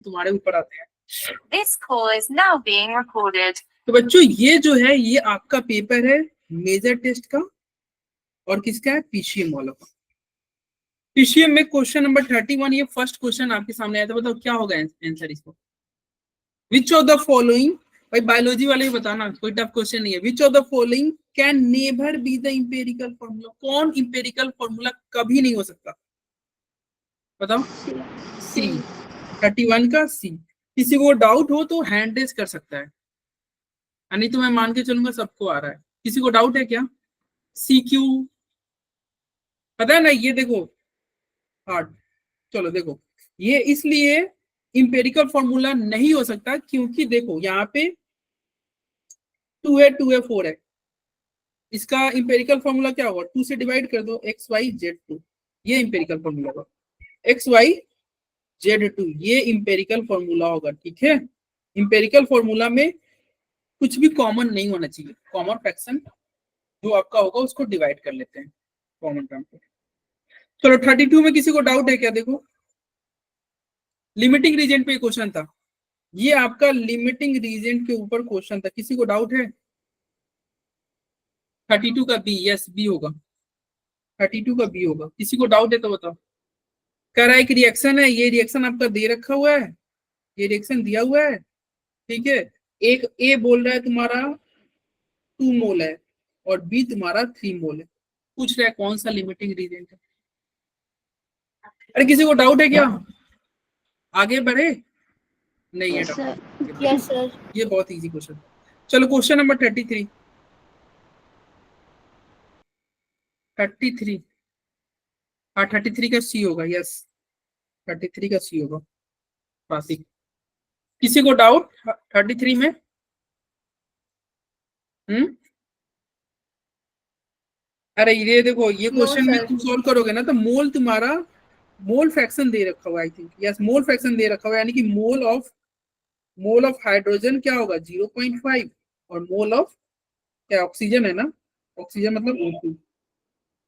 तुम्हारे ऊपर आते हैं। This call is now being recorded. तो बच्चों ये जो है ये आपका पेपर है मेजर टेस्ट का और किसका है, पीसीएम वाला का। पीसीएम में क्वेश्चन नंबर 31, ये फर्स्ट क्वेश्चन आपके सामने आया था, बताओ क्या होगा आंसर इसको। विच ऑफ द फॉलोइंग, भाई बायोलॉजी वाले ही बताना, कोई टफ क्वेश्चन नहीं है। Which of the following can never be the empirical formula, कौन इंपेरिकल फॉर्मूला कभी नहीं हो सकता, बताओ। सी, 31 का सी। किसी को डाउट हो तो हैंड रेज कर सकता है, नहीं तो मैं मान के चलूंगा सबको आ रहा है। किसी को डाउट है क्या? सी क्यू पता है ना, ये देखो हार्ड। चलो देखो, ये इसलिए इंपेरिकल फॉर्मूला नहीं हो सकता क्योंकि देखो यहाँ पे 2 है 2 है 4 है, इसका इंपेरिकल फॉर्मूला क्या होगा, 2 से डिवाइड कर दो, एक्स वाई जेड 2, ये इंपेरिकल फॉर्मूला होगा। एक्स वाई जेड 2 ये इंपेरिकल फॉर्मूला होगा, ठीक है। इंपेरिकल फॉर्मूला में कुछ भी कॉमन नहीं होना चाहिए, कॉमन फ्रैक्शन जो आपका होगा उसको डिवाइड कर लेते हैं कॉमन टर्म पे। चलो 32 में किसी को डाउट है क्या? देखो लिमिटिंग रीजन पे क्वेश्चन था, ये आपका लिमिटिंग रीजन के ऊपर क्वेश्चन था, किसी को डाउट है? 32 का बी, यस बी होगा, 32 का बी होगा। किसी को डाउट है तो बताओ। कह रहा है कि रिएक्शन है, ये रिएक्शन आपका दे रखा हुआ है, ये रिएक्शन दिया हुआ है, ठीक है। एक ए बोल रहा है तुम्हारा 2 मोल है और बी तुम्हारा 3 मोल है, पूछ रहा है कौन सा लिमिटिंग रीजन है। अरे किसी को डाउट है क्या? आगे बढ़े? नहीं है डाउट? Yes sir. ये बहुत इजी क्वेश्चन। चलो क्वेश्चन नंबर 33। हाँ 33 का सी होगा, यस 33 का सी होगा। फासिक, किसी को डाउट 33 में? अरे ये देखो ये क्वेश्चन में तुम सॉल्व करोगे ना तो मोल तुम्हारा, मोल फ्रैक्शन दे रखा हुआ, I think yes mole fraction दे रखा हुआ, यानी कि मोल ऑफ हाइड्रोजन क्या होगा 0.5 और मोल ऑफ क्या ऑक्सीजन है ना, ऑक्सीजन मतलब O2,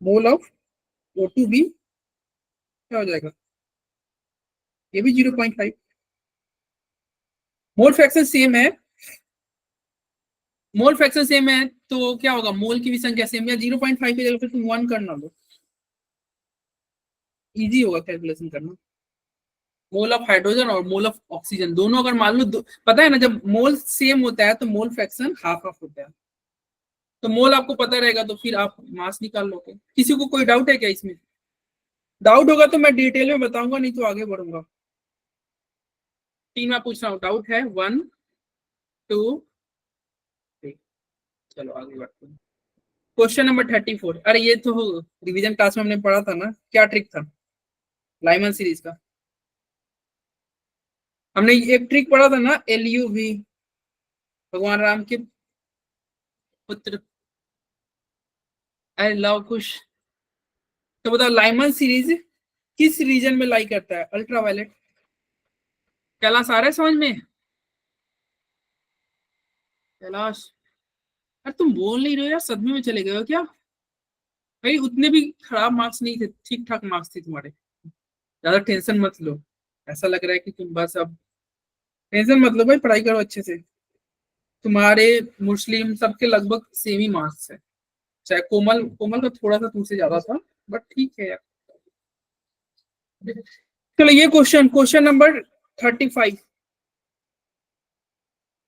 मोल ऑफ O2 भी क्या हो जाएगा, ये भी 0.5। मोल फ्रैक्शन सेम है, मोल फ्रैक्शन सेम है तो क्या होगा, मोल की भी संख्या सेम है, 0.5 की जगह फिर तुम 1 करना लो, इजी होगा कैलकुलेशन करना। मोल ऑफ हाइड्रोजन और मोल ऑफ ऑक्सीजन दोनों अगर मान लो पता है ना, जब मोल सेम होता है तो मोल फ्रैक्शन हाफ हाफ होता है, तो मोल आपको पता रहेगा तो फिर आप मास निकाल लोगे। किसी को कोई डाउट है क्या इसमें? डाउट होगा तो मैं डिटेल में बताऊंगा, नहीं तो आगे बढ़ूंगा। 3 मैं पूछ रहा हूँ, डाउट है 1 2 3, चलो आगे बढ़ते हैं। क्वेश्चन नंबर 34, अरे ये तो रिवीजन क्लास में हमने पढ़ा था ना, क्या ट्रिक था लाइमन सीरीज का, हमने एक ट्रिक पढ़ा था ना, LUV, भगवान राम के पुत्र, आई लव कुश। तो बताओ लाइमन सीरीज किस रीजन में लाई करता है? अल्ट्रावायलेट। कैलाश आ रहा है समझ में? कैलाश, अरे तुम बोल नहीं रहे हो यार, सदमे में चले गए हो क्या? भाई उतने भी खराब मार्क्स नहीं थे, ठीक ठाक मार्क्स थे तुम्हारे, ज्यादा टेंशन मत लो। ऐसा लग रहा है कि तुम बस अब टेंशन मत लो भाई, पढ़ाई करो अच्छे से। तुम्हारे मुस्लिम सबके लगभग सेम ही मार्क्स है, चाहे कोमल कोमल का थोड़ा सा तुमसे ज्यादा था, बट ठीक है यार। चलो ये क्वेश्चन नंबर 35,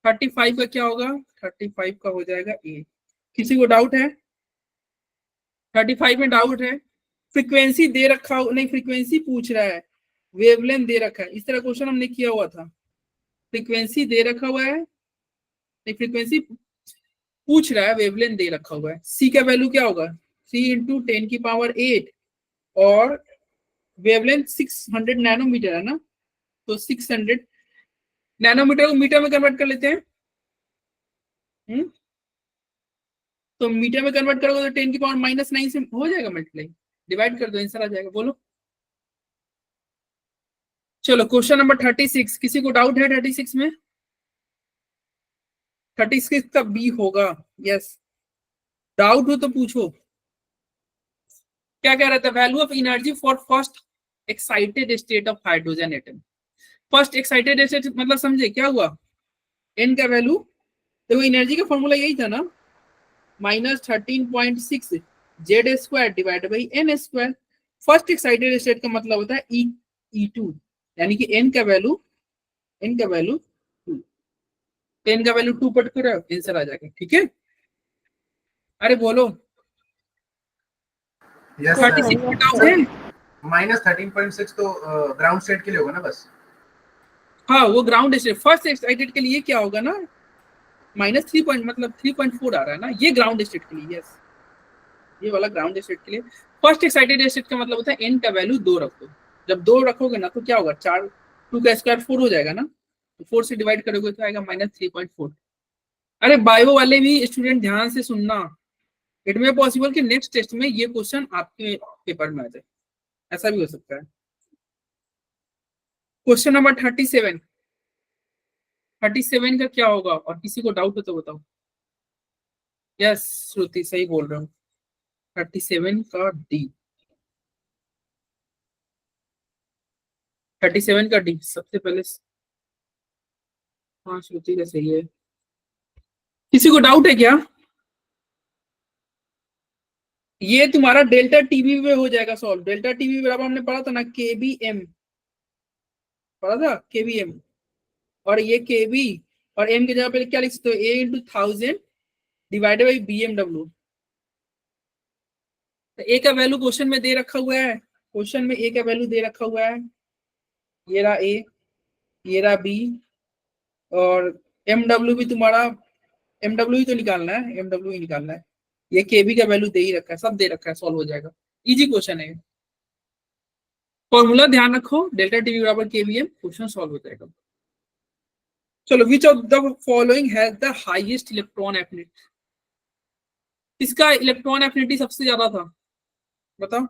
35 का क्या होगा, 35 का हो जाएगा ए। किसी को डाउट है? 35 में डाउट है? फ्रीक्वेंसी दे रखा हो, नहीं फ्रीक्वेंसी पूछ रहा है, वेवलेंथ दे रखा है, इस तरह क्वेश्चन हमने किया हुआ था। फ्रीक्वेंसी दे रखा हुआ है, नहीं फ्रीक्वेंसी पूछ रहा है, वेवलेंथ दे रखा हुआ है। सी का वैल्यू क्या होगा, 3 × 10⁸ और वेवलेंथ 600 नैनोमीटर है ना, तो 600 नैनोमीटर को मीटर में कन्वर्ट कर लेते हैं। तो मीटर में कन्वर्ट करोगे तो 10⁻⁻9 से हो जाएगा मल्टीप्लाई, डिवाइड कर दो आंसर आ जाएगा। बोलो चलो क्वेश्चन नंबर 36, किसी को डाउट है 36 में? 36 का बी होगा, यस डाउट हो तो पूछो। क्या कह रहा था, value of energy for first excited state of hydrogen atom. First excited state मतलब समझे क्या हुआ, एन का वैल्यू, देखो एनर्जी का फॉर्मूला यही था ना, -13.6 Z square divide by n square. First excited state का मतलब होता है E2, यानी कि एन का वैल्यू 2, एन का वैल्यू 2 पट करो आंसर आ जाएगा, ठीक है। अरे बोलो, yes thirty sir. Six doubt है। -13.6 तो ग्राउंड स्टेट के लिए होगा ना बस। हाँ वो ग्राउंड स्टेट, फर्स्ट एक्साइटेड के लिए क्या होगा ना, -3 पॉइंट मतलब 3.4 आ रहा है ना, ये ग्राउंड स्टेट के लिए, यस ये वाला ग्राउंड स्टेट के लिए। फर्स्ट एक्साइटेड स्टेट का मतलब होता है एन का वैल्यू 2 रखो, जब 2 रखोगे ना तो क्या होगा, 4 2 का स्क्वायर 4 हो जाएगा ना, तो 4 से डिवाइड करोगे तो आएगा -3.4। अरे बायो वाले भी स्टूडेंट ध्यान से सुनना, इट में पॉसिबल कि नेक्स्ट टेस्ट में ये क्वेश्चन आपके पेपर में आ जाए, ऐसा भी हो सकता है। क्वेश्चन नंबर 37 का क्या होगा, और किसी को डाउट हो तो बताओ। यस श्रुति सही बोल रहा हूँ, 37 का डी, 37 का डी सबसे पहले। हाँ श्रुति का सही है, किसी को डाउट है क्या? ये तुम्हारा डेल्टा टीवी में हो जाएगा सॉल्व। डेल्टा टीवी बराबर हमने पढ़ा था ना, केबीएम पढ़ा था, केबीएम, और ये केबी और एम की जगह पे क्या लिख सकते हो, ए इंटू 1000 डिवाइडेड बाई बीएमडब्ल्यू। तो ए का वैल्यू क्वेश्चन में दे रखा हुआ है, क्वेश्चन में ए का वैल्यू दे रखा हुआ है, ये रहा ए, ये रहा बी, और एमडब्ल्यू भी तुम्हारा, एमडब्ल्यू ही तो निकालना है, एमडब्ल्यू ही निकालना है। ये केबी का वैल्यू दे ही रखा है, सब दे रखा है, सॉल्व हो जाएगा, इजी क्वेश्चन है। फॉर्मूला ध्यान रखो, डेल्टा टीवी बराबर केवीएम, क्वेश्चन सॉल्व हो जाएगा। चलो, विच of the following has the highest electron affinity, इसका इलेक्ट्रॉन एफिनिटी सबसे ज्यादा था, बताओ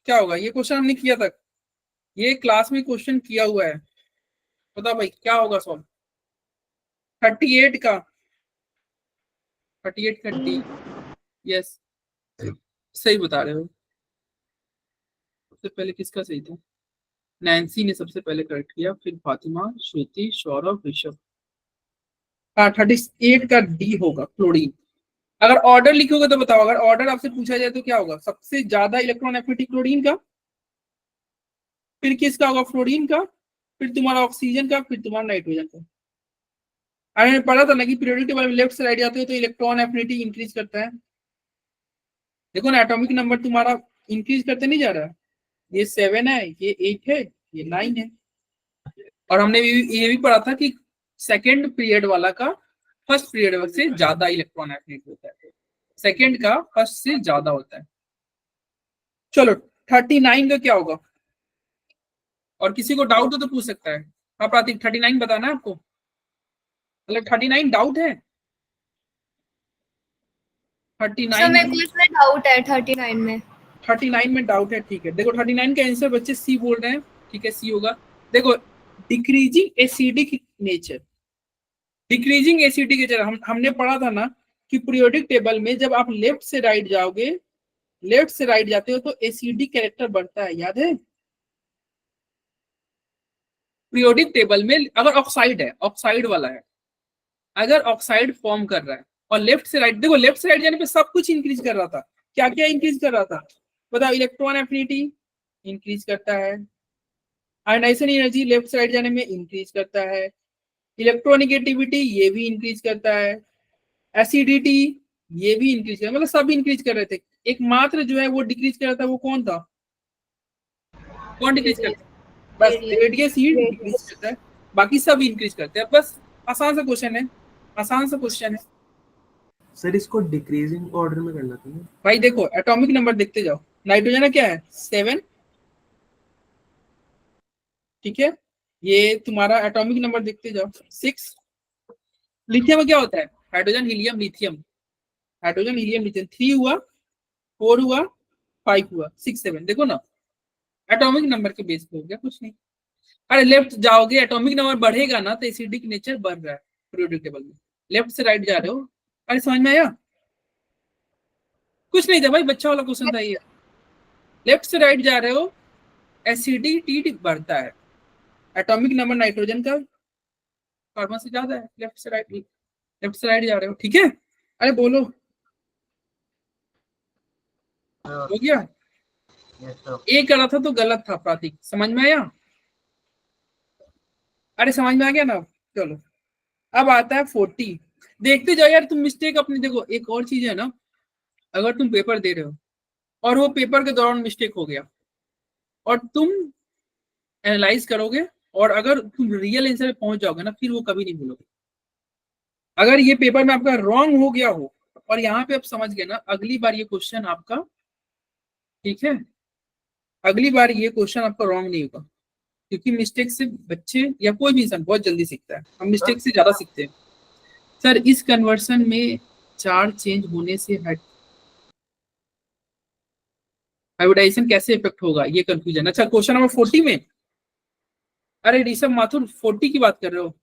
क्या होगा। ये क्वेश्चन हमने किया था, ये क्लास में क्वेश्चन किया हुआ है, बताओ भाई क्या होगा सॉल्व। 38 का, 38 का डी, यस सही बता रहे हो। सबसे पहले किसका सही था, नैन्सी ने सबसे पहले करेक्ट किया, फिर फातिमा, श्रुति, सौरभ, ऋषभ। हाँ 38 का डी होगा, क्लोरीन। अगर ऑर्डर लिखोगे तो बताओ, अगर ऑर्डर आपसे पूछा जाए तो क्या होगा, सबसे ज्यादा इलेक्ट्रॉन एफिनिटी क्लोरीन का, फिर किसका होगा, फ्लोरीन का, फिर तुम्हारा ऑक्सीजन का, फिर तुम्हारा नाइट्रोजन का। अरे पढ़ा था ना कि पीरियोडिक टेबल में लेफ्ट से राइट जाते हो तो इलेक्ट्रॉन एफिनिटी इंक्रीज करता है। देखो ना एटॉमिक नंबर तुम्हारा इंक्रीज करते नहीं जा रहा है, ये 7 है, ये 8 है, ये 9 है। और हमने ये भी पढ़ा था कि सेकेंड पीरियड वाला का फर्स्ट पीरियड से ज्यादा इलेक्ट्रॉन एफिनिटी होता है, सेकेंड का फर्स्ट से ज्यादा होता है। चलो 39 का क्या होगा, और किसी को डाउट हो तो पूछ सकता है। हाँ प्रातिक 39 बताना है आपको, मतलब 39 डाउट है, 39 मेरे को इसमें डाउट है 39 में। 39 में डाउट है, ठीक है। देखो 39 का आंसर बच्चे सी बोल रहे हैं, ठीक है सी होगा। देखो decreasing acidic nature, decreasing acidic nature हमने पढ़ा था ना कि पीरियोडिक टेबल में जब आप लेफ्ट से राइट जाओगे, लेफ्ट से राइट जाते हो तो एसिडिक कैरेक्टर बढ़ता है, याद है। पीरियोडिक टेबल में अगर ऑक्साइड है, ऑक्साइड वाला है, अगर ऑक्साइड फॉर्म कर रहा है और लेफ्ट से राइट, देखो लेफ्ट से राइट जाने पे सब कुछ इंक्रीज कर रहा था, क्या क्या इंक्रीज कर रहा था बताओ, इलेक्ट्रॉन एफिनिटी इंक्रीज करता है, आयनाइजेशन एनर्जी लेफ्ट साइड जाने में इंक्रीज करता है, इलेक्ट्रोनिगेटिविटी ये भी इंक्रीज करता है, एसिडिटी ये भी इंक्रीज कर, मतलब सब इंक्रीज कर रहे थे। एकमात्र जो है वो डिक्रीज कर रहा था, वो कौन था, कौन डिक्रीज करता है, बस रेडियस ही डिक्रीज करता है, बाकी सब इंक्रीज करते हैं। बस आसान सा क्वेश्चन है, आसान सा क्वेश्चन है सर। इसको डिक्रीजिंग ऑर्डर में करना था ना भाई। देखो एटॉमिक नंबर देखते जाओ, नाइट्रोजन का क्या है 7, ठीक है, ये तुम्हारा एटॉमिक नंबर देखते जाओ 6। लिथियम में क्या होता है, hydrogen helium lithium, hydrogen helium lithium, 3 हुआ, 4 हुआ, 5 हुआ, 6 7, देखो ना एटॉमिक नंबर के बेस पे हो गया, कुछ नहीं। अरे लेफ्ट जाओगे एटॉमिक नंबर बढ़ेगा ना तो एसिडिक नेचर बढ़ रहा है पीरियोडिक टेबल में, लेफ्ट से राइट जा रहे हो। अरे समझ में आया, कुछ नहीं था भाई, बच्चा वाला क्वेश्चन था ये। लेफ्ट से राइट जा रहे हो एसिडिटी बढ़ता है, एटॉमिक नंबर नाइट्रोजन का कार्बन से ज्यादा है, लेफ्ट से राइट जा रहे हो, ठीक है। अरे बोलो, हो गया। ए करा था तो गलत था प्रतीक, समझ में आया? अरे समझ में आ गया ना? चलो अब आता है 40। देखते जाओ यार तुम मिस्टेक अपनी, देखो एक और चीज है ना, अगर तुम पेपर दे रहे हो और वो पेपर के दौरान मिस्टेक हो गया और तुम एनालाइज करोगे और अगर तुम रियल आंसर पे पहुंच जाओगे ना, फिर वो कभी नहीं भूलोगे। अगर ये पेपर में आपका रॉन्ग हो गया हो और यहाँ पे आप समझ गए ना, अगली बार ये क्वेश्चन आपका, ठीक है, अगली बार ये क्वेश्चन आपका रॉन्ग नहीं होगा, क्योंकि मिस्टेक से बच्चे या कोई भी इंसान बहुत जल्दी सीखता है, हम मिस्टेक से ज्यादा सीखते हैं। सर इस कन्वर्सन में चार्ज चेंज होने से हाइब्रिडाइजेशन कैसे इफेक्ट होगा, ये कंफ्यूजन। अच्छा क्वेश्चन नंबर 40 में, अरे ऋषभ माथुर 40 की बात कर रहे हो?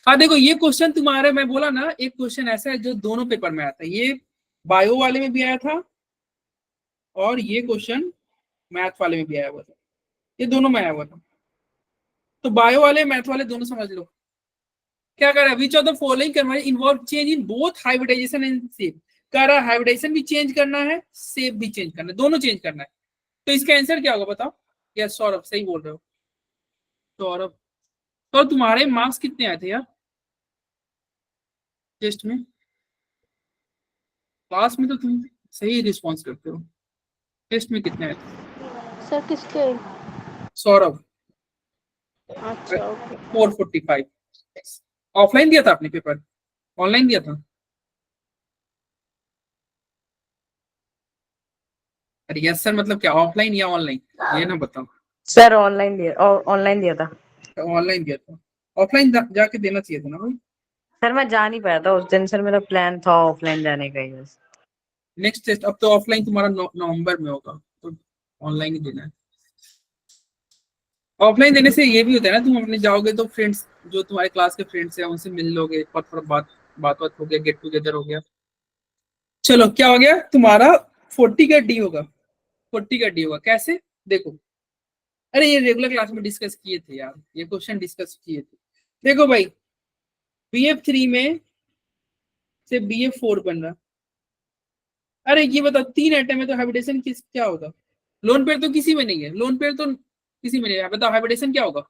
हाँ देखो ये क्वेश्चन तुम्हारे, मैं बोला ना एक क्वेश्चन ऐसा है जो दोनों पेपर में आता है, ये बायो वाले में भी आया था और ये क्वेश्चन मैथ वाले में भी आया हुआ था, ये दोनों में आया हुआ था। तो बायो वाले मैथ वाले दोनों समझ लो। क्या कर रहा है, which of the following conversion involve change in both hybridization and shape. कह रहा है हाइब्रिडाइजेशन भी चेंज करना है, शेप भी चेंज करना है, दोनों चेंज करना है। तो इसका आंसर क्या होगा बताओ? यस सौरभ सही बोल रहे हो। सौरभ, तो तुम्हारे मार्क्स कितने आए थे यार टेस्ट में? क्लास में तो तुम सही रिस्पॉन्स करते हो, टेस्ट में कितने आए थे? सर किसके? सौरभ अच्छा ओके। 445। ऑफलाइन दिया था आपने पेपर, ऑनलाइन दिया था? अरे यस सर मतलब क्या, ऑफलाइन या ऑनलाइन, ये ना बताओ। सर ऑनलाइन दिया था। ऑनलाइन दिया था, ऑफलाइन जाके देना चाहिए था ना भाई। सर मैं जा नहीं पाया था उस दिन, सर मेरा प्लान था ऑफलाइन जाने का ही बस। नेक्स्ट टेस्ट अब तो ऑफलाइन तुम्हारा नवंबर में होगा, तो ऑनलाइन ही देना है। ऑफलाइन देने से ये भी होता है ना, तुम अपने जाओगे तो फ्रेंड्स जो तुम्हारे क्लास के फ्रेंड्स हैं उनसे मिल लोगे और थोड़ा बात हो गया, गेट टुगेदर हो गया। चलो क्या हो गया तुम्हारा, 40 का डी होगा, 40 का डी होगा कैसे देखो। अरे ये रेगुलर क्लास में डिस्कस किए थे यार, ये क्वेश्चन डिस्कस किए थे। देखो भाई BF3 में से BF4 बन रहा, अरे ये बताओ 3 एटम है तो हाइब्रिडेशन किस क्या होगा? लोन पेयर तो किसी में नहीं है, लोन पेयर तो किसी में नहीं है, बताओ हाइब्रिडेशन क्या होगा?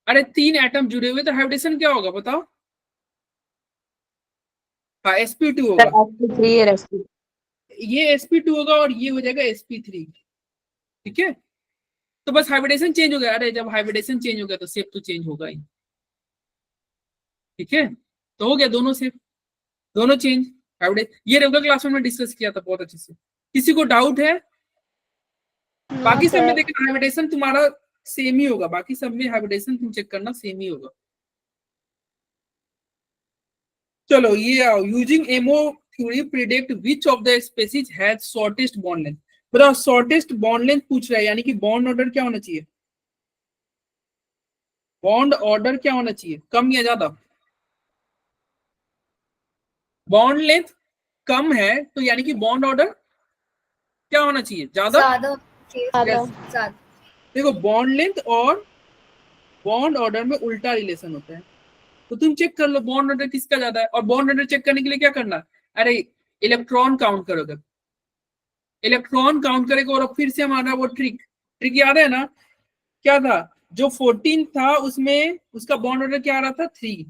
अरे 3 एटम जुड़े हुए तो हाइब्रिडेशन क्या होगा बताओ? हाँ sp2 होगा, sp3 और sp ये sp2 होगा और ये हो जाएगा sp3, ठीक है। तो बस हाइब्रिडेशन चेंज हो गया, अरे जब हाइब्रिडेशन चेंज हो गया तो शेप तो चेंज होगा ही, ठीक है। तो हो गया दोनों शेप, दोनों चेंज हाइब्रिड। ये रेगुलर क्लास में डिस्कस किया था बहुत अच्छे से। किसी को डाउट है? बाकी सब में देखना हाइब्रिडेशन तुम्हारा सेम ही होगा, बाकी सब में हाइब्रिडेशन तुम चेक करना सेम ही होगा। चलो ये आओ, using MO theory predict which of the species has shortest bond length. बताओ शॉर्टेस्ट बॉन्ड लेंथ पूछ रहा है, यानी कि बॉन्ड ऑर्डर क्या होना चाहिए, बॉन्ड ऑर्डर क्या होना चाहिए, कम या ज्यादा? बॉन्ड लेंथ कम है तो यानी कि बॉन्ड ऑर्डर क्या होना चाहिए, ज्यादा? ज्यादा Yes. ज्यादा। देखो बॉन्ड लेंथ और बॉन्ड ऑर्डर में उल्टा रिलेशन होता है, तो तुम चेक कर लो बॉन्ड ऑर्डर किसका ज्यादा है। और बॉन्ड ऑर्डर चेक करने के लिए क्या करना है, अरे इलेक्ट्रॉन काउंट करोगे, इलेक्ट्रॉन काउंट करेगा और फिर से हमारा वो ट्रिक याद है ना, क्या था? जो 14 था उसमें उसका बॉन्ड ऑर्डर क्या आ रहा था 3,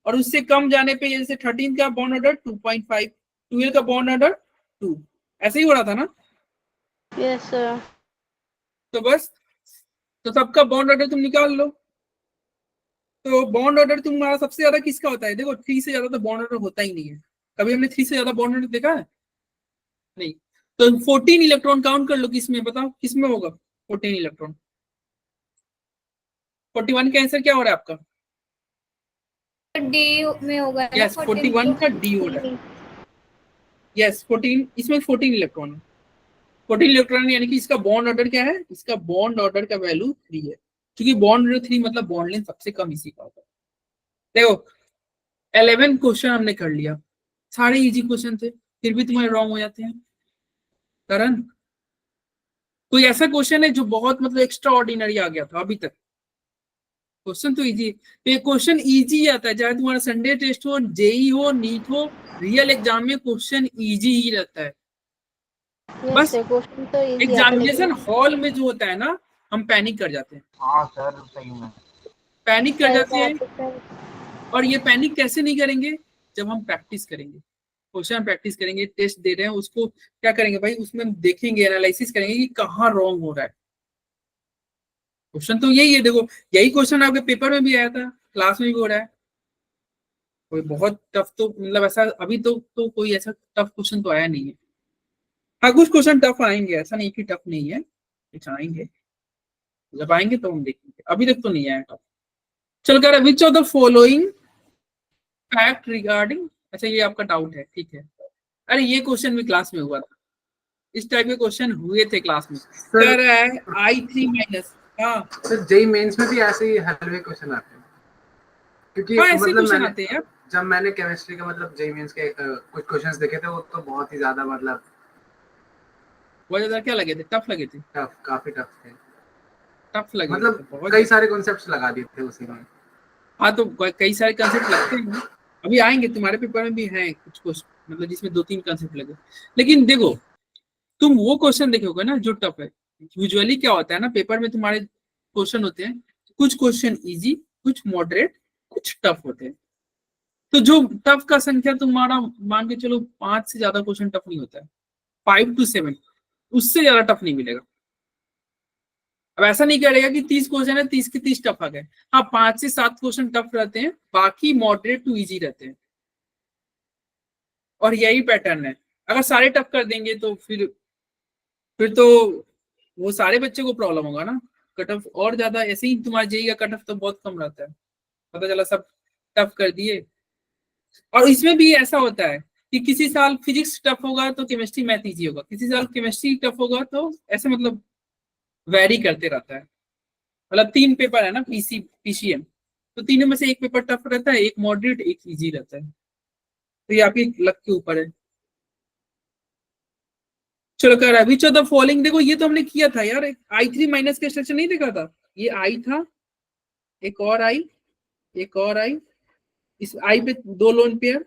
और उससे कम जाने पे जैसे 13 का बॉन्ड ऑर्डर 2.5, 12 का बॉन्ड ऑर्डर 2, ऐसे ही हो रहा था ना। Yes sir. तो बस, तो सबका बॉन्ड ऑर्डर तुम निकाल लो। तो बॉन्ड ऑर्डर तुम्हारा सबसे ज्यादा किसका होता है? देखो 3 से ज्यादा तो बॉन्ड ऑर्डर होता ही नहीं है, कभी हमने 3 से ज्यादा बॉन्ड ऑर्डर देखा है? नहीं। तो 14 इलेक्ट्रॉन काउंट कर लो किसमें, बताओ किसमें होगा 14 इलेक्ट्रॉन? 41 का आंसर क्या हो रहा है आपका? डी में होगा ना यस 41 का डी हो रहा है, यस 14, इसमें 14 इलेक्ट्रॉन है, 14 इलेक्ट्रॉन यानी कि इसका बॉन्ड ऑर्डर क्या है, इसका बॉन्ड ऑर्डर का वैल्यू 3 है, क्योंकि बॉन्ड ऑर्डर 3 मतलब बॉन्ड लेंथ सबसे कम इसी का होता है। देखो 11 क्वेश्चन हमने कर लिया, सारे इजी क्वेश्चन थे, फिर भी तुम्हारे रॉन्ग हो जाते हैं। करण कोई ऐसा क्वेश्चन है जो बहुत मतलब एक्स्ट्रा ऑर्डिनरी आ गया था अभी तक? क्वेश्चन तो इजी, ये क्वेश्चन इजी आता है, चाहे तुम्हारा संडे टेस्ट हो, जेई हो, नीट हो, रियल एग्जाम में क्वेश्चन इजी ही रहता है। बस क्वेश्चन तो इजी आता है एग्जामिनेशन लेकिन हॉल में जो होता है ना, हम पैनिक कर जाते हैं, हाँ सर सही में पैनिक कर सही जाते हैं। बात है सर। और ये पैनिक कैसे नहीं करेंगे, जब हम प्रैक्टिस करेंगे, क्वेश्चन प्रैक्टिस करेंगे, टेस्ट दे रहे हैं उसको क्या करेंगे भाई, उसमें हम देखेंगे, एनालिसिस करेंगे कि कहाँ रॉन्ग हो रहा है। क्वेश्चन तो यही है, देखो यही क्वेश्चन आपके पेपर में भी आया था, क्लास में भी हो रहा है। कोई बहुत टफ तो मतलब ऐसा अभी तो कोई ऐसा टफ क्वेश्चन तो आया नहीं है। हाँ कुछ क्वेश्चन टफ आएंगे, ऐसा नहीं कि टफ नहीं है, कुछ आएंगे, जब आएंगे तो हम देखेंगे, अभी तक तो नहीं आया टफ। चल कर, विच of the following fact regarding, अच्छा ये आपका डाउट है, ठीक है। अरे ये क्वेश्चन भी क्लास में हुआ था, इस टाइप के क्वेश्चन हुए थे क्लास में। कर रहा है I3 माइनस, हाँ सर जेई मेंस में भी ऐसे ही हलवे क्वेश्चन आते हैं, क्योंकि हाँ ऐसे मतलब क्वेश्चन आते हैं यार। जब मैंने केमिस्ट्री का मतलब जेई मेंस के कुछ क्वेश्चंस देखे थे, वो तो बहुत ही ज्यादा मतलब बहुत ज्यादा क्या लगे थे, टफ लगे थे, टफ, काफी टफ थे, टफ लगे मतलब थे बहुत कई सारे कॉन्सेप्ट्स लगा दिए थे उसी में। हाँ तो कई सारे कंसेप्ट लगते हैं, अभी आएंगे तुम्हारे पेपर में भी हैं कुछ क्वेश्चन, मतलब जिसमें 2-3 कंसेप्ट लगे। लेकिन देखो तुम वो क्वेश्चन देखोगे ना जो टफ है, यूजुअली क्या होता है ना, पेपर में तुम्हारे क्वेश्चन होते हैं, कुछ क्वेश्चन इजी, कुछ मॉडरेट, कुछ टफ होते हैं। तो जो टफ का संख्या तुम्हारा मान के चलो 5 से ज्यादा क्वेश्चन टफ नहीं होता है, 5 to 7, उससे ज्यादा टफ नहीं मिलेगा। अब ऐसा नहीं करेगा कि 30 क्वेश्चन है 30 के 30 टफ आ गए, हाँ 5 से 7 क्वेश्चन टफ रहते हैं, बाकी मॉडरेट टू इजी रहते हैं। और यही पैटर्न है, अगर सारे टफ कर देंगे तो फिर तो वो सारे बच्चे को प्रॉब्लम होगा ना, कट ऑफ और ज्यादा, ऐसे ही तुम्हारा जेई का कट ऑफ तो बहुत कम रहता है, पता चला सब टफ कर दिए। और इसमें भी ऐसा होता है कि किसी साल फिजिक्स टफ होगा तो केमिस्ट्री मैथ इजी होगा, किसी साल केमिस्ट्री टफ होगा, तो ऐसे मतलब वेरी करते रहता है। मतलब 3 पेपर है ना पीसीएम, तो तीनों में से एक पेपर टफ रहता है, एक मॉडरेट, एक इजी रहता है, तो ये आपकी लक के ऊपर है। चलो कह रहा है विच ऑफ द फॉलोइंग, देखो ये तो हमने किया था यार, I3 माइनस का स्ट्रक्चर नहीं देखा था, ये आई था, एक और आई, एक और आई, इस आई पे 2 लोन पेयर,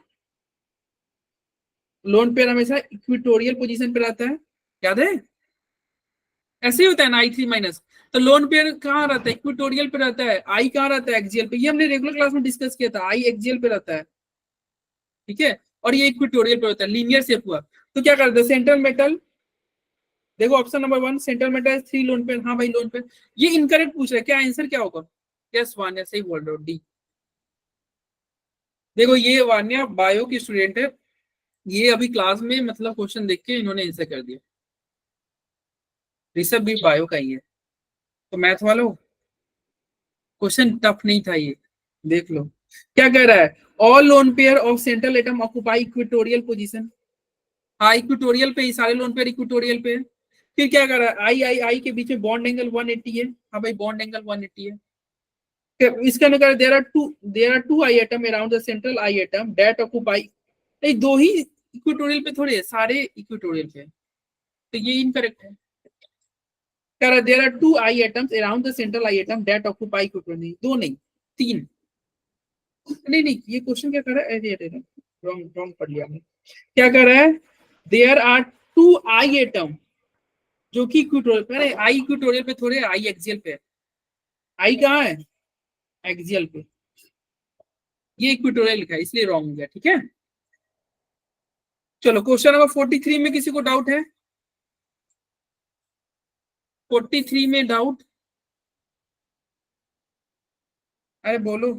लोन पेयर हमेशा इक्विटोरियल पोजीशन पे रहता है, याद है, ऐसे ही होता है ना I3 माइनस। तो लोन पेयर कहाँ रहता है, इक्विटोरियल पे रहता है, आई कहाँ रहता है, एक्सियल पे, ये हमने रेगुलर क्लास में डिस्कस किया था, आई एक्सियल पे रहता है, ठीक है, और ये इक्विटोरियल पे होता है, लीनियर शेप हुआ। तो क्या करते हैं, सेंट्रल मेटल, देखो option number 1 central metal 3 lone pair, हाँ भाई लोन पेयर, ये इनकरेक्ट पूछ रहा है, क्या आंसर क्या होगा, यस वान्या सही बोल रहे हो, डी। देखो ये वान्या बायो की स्टूडेंट है, ये अभी क्लास में मतलब क्वेश्चन देख के इन्होंने आंसर कर दिया, ऋषभ भी बायो का ही है, तो मैथ वालों क्वेश्चन टफ नहीं था ये, देख लो क्या कह रहा है, all lone pair of central atom occupy equatorial position, हाँ इक्वेटोरियल पे ही सारे लोन पेयर इक्वेटोरियल पे है। फिर क्या कर रहा है, आई के बीच में बॉन्ड एंगल 180 है, हाँ भाई बॉन्ड एंगल 180 है। फिर इसके अंदर there are two I atom around the central I atom that occupy, नहीं दो ही इक्वेटोरियल पे थोड़े, सारे इक्वेटोरियल पे, तो ये इनकरेक्ट है। कह रहा there are two I atoms around the central I atom that occupy equatorial, दो नहीं 3, नहीं ये क्वेश्चन क्या कर रहा है, रॉन्ग पढ़ लिया हमने, क्या कर रहा है, there are two I atom जो कि इक्वेटोरियल पे, आई इक्वेटोरियल पे थोड़े, आई एक्सियल पे, आई कहाँ है, एक्सियल पे, ये इक्वेटोरियल लिखा है इसलिए रॉन्ग हो गया, ठीक है। चलो क्वेश्चन नंबर 43 में किसी को डाउट है, 43 में डाउट, अरे बोलो,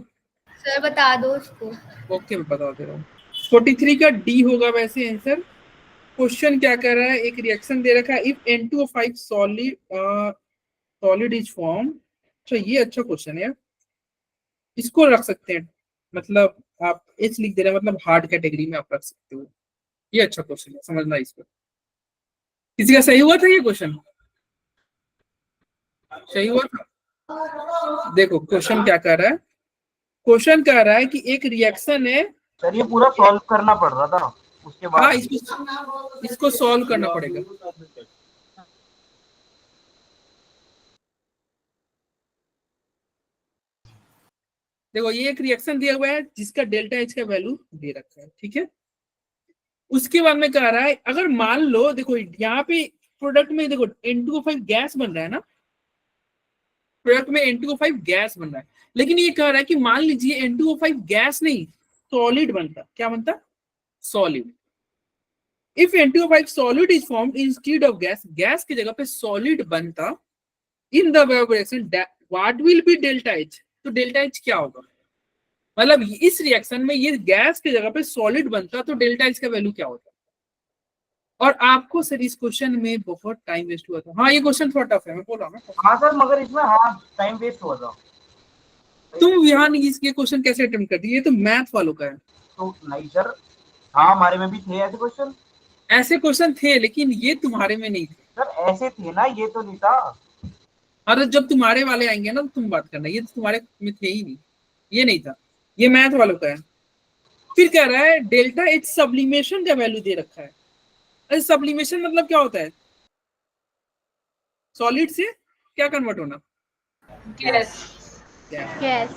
सर बता दो उसको। ओके मैं बता दे रहा हूँ, 43 का डी होगा वैसे आंसर। क्वेश्चन क्या कर रहा है, एक रिएक्शन दे रखा है, if N2O5 solid is form, अच्छा ये अच्छा क्वेश्चन है, इसको रख सकते हैं, मतलब आप एच लिख दे रहे हैं, मतलब हार्ड कैटेगरी में आप रख सकते हो, ये अच्छा क्वेश्चन है, समझना इसको। किसी का सही हुआ था ये क्वेश्चन, सही हुआ था। देखो क्वेश्चन क्या कर रहा है, क्वेश्चन कह रहा है कि एक रिएक्शन है, सर ये पूरा सॉल्व करना पड़ रहा था उसके बाद, हाँ इसको सॉल्व करना पड़ेगा, देखो ये एक रिएक्शन दिया हुआ है जिसका डेल्टा एच का वैल्यू दे रखा है, ठीक है। उसके बाद में कह रहा है अगर मान लो, देखो यहाँ पे प्रोडक्ट में देखो N2O5 गैस बन रहा है ना, प्रोडक्ट में N2O5 गैस बन रहा है, लेकिन ये कह रहा है कि मान लीजिए N2O5 गैस नहीं सॉलिड बनता, क्या बनता? Solid. If N2O5 solid is formed instead of gas, gas की जगह पे सॉलिड बनता in the reaction, what will be delta H? तो डेल्टा एच क्या होगा? मतलब इस रिएक्शन में ये गैस की जगह पे सॉलिड बनता तो डेल्टा एच का वैल्यू क्या होता? और आपको सर इस क्वेश्चन में बहुत टाइम वेस्ट हुआ था। हाँ ये क्वेश्चन थोड़ा टफ है, मैं बोल रहा हूँ। हाँ सर, मगर इसमें हाँ टाइम वेस्ट हुआ था। तुम यहाँ इसके क्वेश्चन कैसे अटेम्प्ट कर दिए? ये तो मैथ वालों का है। तो नहीं सर, हाँ हमारे में भी थे ऐसे क्वेश्चन। ऐसे क्वेश्चन थे लेकिन ये तुम्हारे में नहीं थे सर, ऐसे थे ना, ये तो नहीं था। और जब तुम्हारे वाले आएंगे ना तो तुम बात करना, ये तो तुम्हारे में थे ही नहीं, ये नहीं था, ये मैथ वालों का है। फिर कह रहा है डेल्टा एच सब्लिमेशन का वैल्यू दे रखा है। अरे सब्लिमेशन मतलब क्या होता है? सॉलिड से क्या कन्वर्ट होना? Yes. यस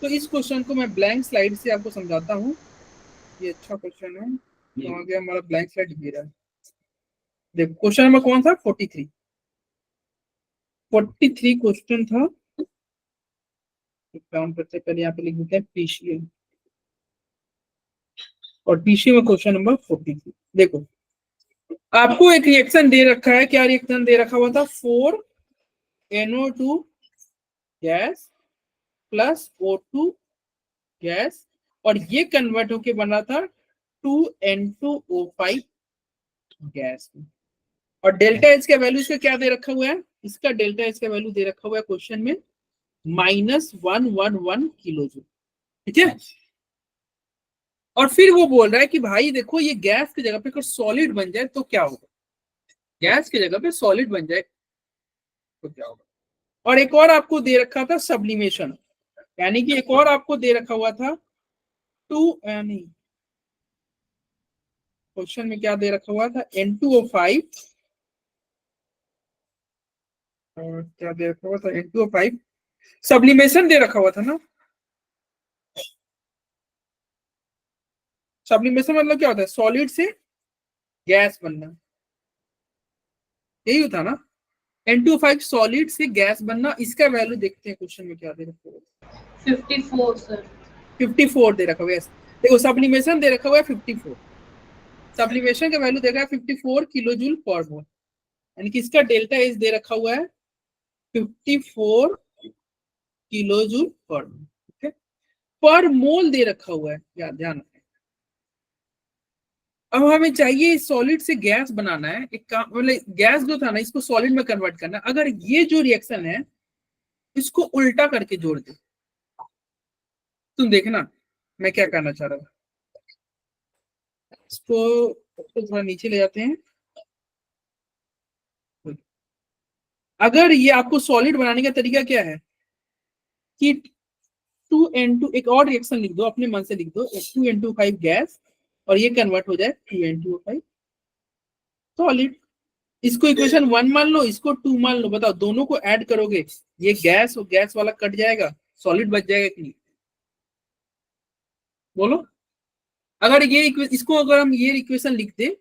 तो इस क्वेश्चन को मैं ब्लैंक स्लाइड से आपको समझाता हूँ। ये अच्छा क्वेश्चन है, तो आगे हमारा ब्लैंक स्लाइड दे रहा है। देखो क्वेश्चन नंबर कौन था? 43 क्वेश्चन था। काम करते पहले यहाँ पे लिख देते हैं पीसीएम, और पीसीएम में क्वेश्चन नंबर 43। देखो आपको एक रिएक्शन दे रखा है, क्या रिएक्शन दे रखा हुआ था? 4NO2 gas plus O2 gas, और ये कन्वर्ट होके बना था 2N2O5 गैस। और डेल्टा एच का वैल्यू इसका क्या दे रखा हुआ है? इसका डेल्टा एच का वैल्यू दे रखा हुआ है क्वेश्चन में -111 किलो जूल, ठीक है। और फिर वो बोल रहा है कि भाई देखो ये गैस की जगह पे अगर सॉलिड बन जाए तो क्या होगा? गैस की जगह पे सॉलिड बन जाए तो क्या होगा? और एक और आपको दे रखा था सब्लिमेशन, यानी कि एक और आपको दे रखा हुआ था नहीं, क्वेश्चन में क्या दे रखा हुआ था? N2O5, और क्या दे रखा हुआ था? N2O5 सब्लिमेशन दे रखा हुआ था ना। सब्लिमेशन मतलब क्या होता है? सॉलिड से गैस बनना, यही होता ना। N2O5 सॉलिड से गैस बनना, इसका वैल्यू देखते हैं क्वेश्चन में क्या दे रखा हुआ है। 54 सर। 54 दे रखा हुआ है। देखो सब्लिमेशन दे रखा हुआ है 54, सब्लिमेशन का वैल्यू दे रखा है 54 किलो जूल पर मोल, यानी कि इसका डेल्टा एच दे रखा हुआ है 54 किलो जूल पर मोल, ठीक है। पर मोल दे रखा हुआ है, याद ध्यान रखें। अब हमें चाहिए सॉलिड से गैस बनाना है, एक काम, मतलब गैस जो था ना इसको सॉलिड में कन्वर्ट करना है। अगर ये जो रिएक्शन है इसको उल्टा करके जोड़ दे, तुम देखना मैं क्या करना चाह रहा हूँ। इसको थोड़ा नीचे ले जाते हैं। अगर ये आपको सॉलिड बनाने का तरीका क्या है कि 2N2, एक और रिएक्शन लिख दो, अपने मन से लिख दो, 2N2O5 गैस और ये कन्वर्ट हो जाए 2N2O5 सॉलिड। इसको इक्वेशन 1 मान लो, इसको 2 मान लो। बताओ दोनों को ऐड करोगे, ये गैस और गैस वाला कट जाएगा, सॉलिड बच जाएगा कि नहीं? बोलो। अगर ये इसको अगर हम ये इक्वेशन लिख दे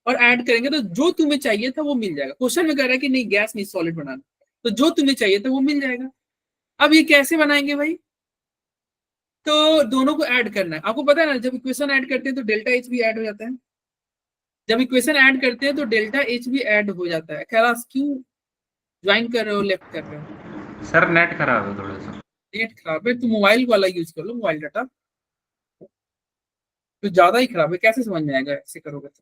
और ऐड करेंगे तो जो तुम्हें चाहिए था वो मिल जाएगा। क्वेश्चन में कह रहा है कि नहीं गैस नहीं सॉलिड बनाना, तो जो तुम्हें चाहिए था वो मिल जाएगा। अब ये कैसे बनाएंगे भाई? तो दोनों को ऐड करना है। आपको पता है ना जब इक्वेशन ऐड करते हैं तो डेल्टा एच भी ऐड हो जाता है। जब इक्वेशन ऐड करते हैं तो डेल्टा एच भी ऐड हो जाता है। कैलाश क्यों ज्वाइन कर रहे हो, लेफ्ट कर रहे हो? सर नेट खराब है थोड़ा सा। नेट खराब है तो मोबाइल वाला यूज कर लो, मोबाइल डाटा। तो ज्यादा ही खराब है, कैसे समझ में आएगा ऐसे करोगे तो?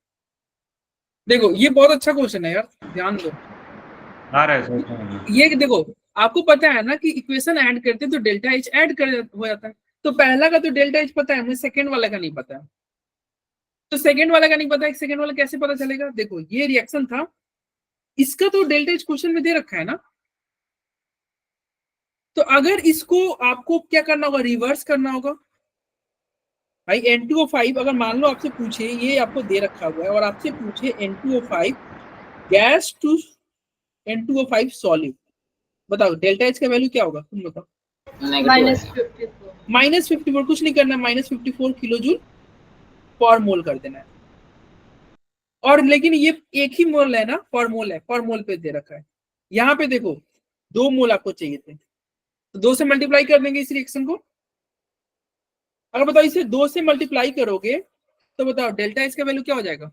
देखो ये बहुत अच्छा क्वेश्चन है यार, ध्यान दो। आ रहा है सर। ये देखो आपको पता है ना कि इक्वेशन ऐड करते हैं तो डेल्टा एच ऐड कर हो जाता है। तो पहला का तो डेल्टा एच पता है, हमें सेकंड वाला का नहीं पता है। तो सेकंड वाला का नहीं पता है, सेकंड वाला कैसे पता चलेगा? देखो ये रिएक्शन था, इसका तो डेल्टा एच क्वेश्चन में दे रखा है ना। तो अगर इसको आपको क्या करना होगा? रिवर्स करना होगा भाई। N2O5 अगर मान लो आपसे पूछे, ये आपको दे रखा हुआ है और आपसे पूछे N2O5 gas to N2O5 solid, बताओ डेल्टा एच का वैल्यू क्या होगा? तुम बताओ। -54 कुछ नहीं करना, -54 किलो जूल पर मोल कर देना है। और लेकिन ये एक ही मोल है ना, पर मोल है, पर मोल पे दे रखा है। यहाँ पे देखो 2 मोल आपको चाहिए थे, तो 2 से मल्टीप्लाई कर देंगे इस रिएक्शन को। अगर बताओ इसे 2 से मल्टीप्लाई करोगे तो बताओ डेल्टा एच का वैल्यू क्या हो जाएगा?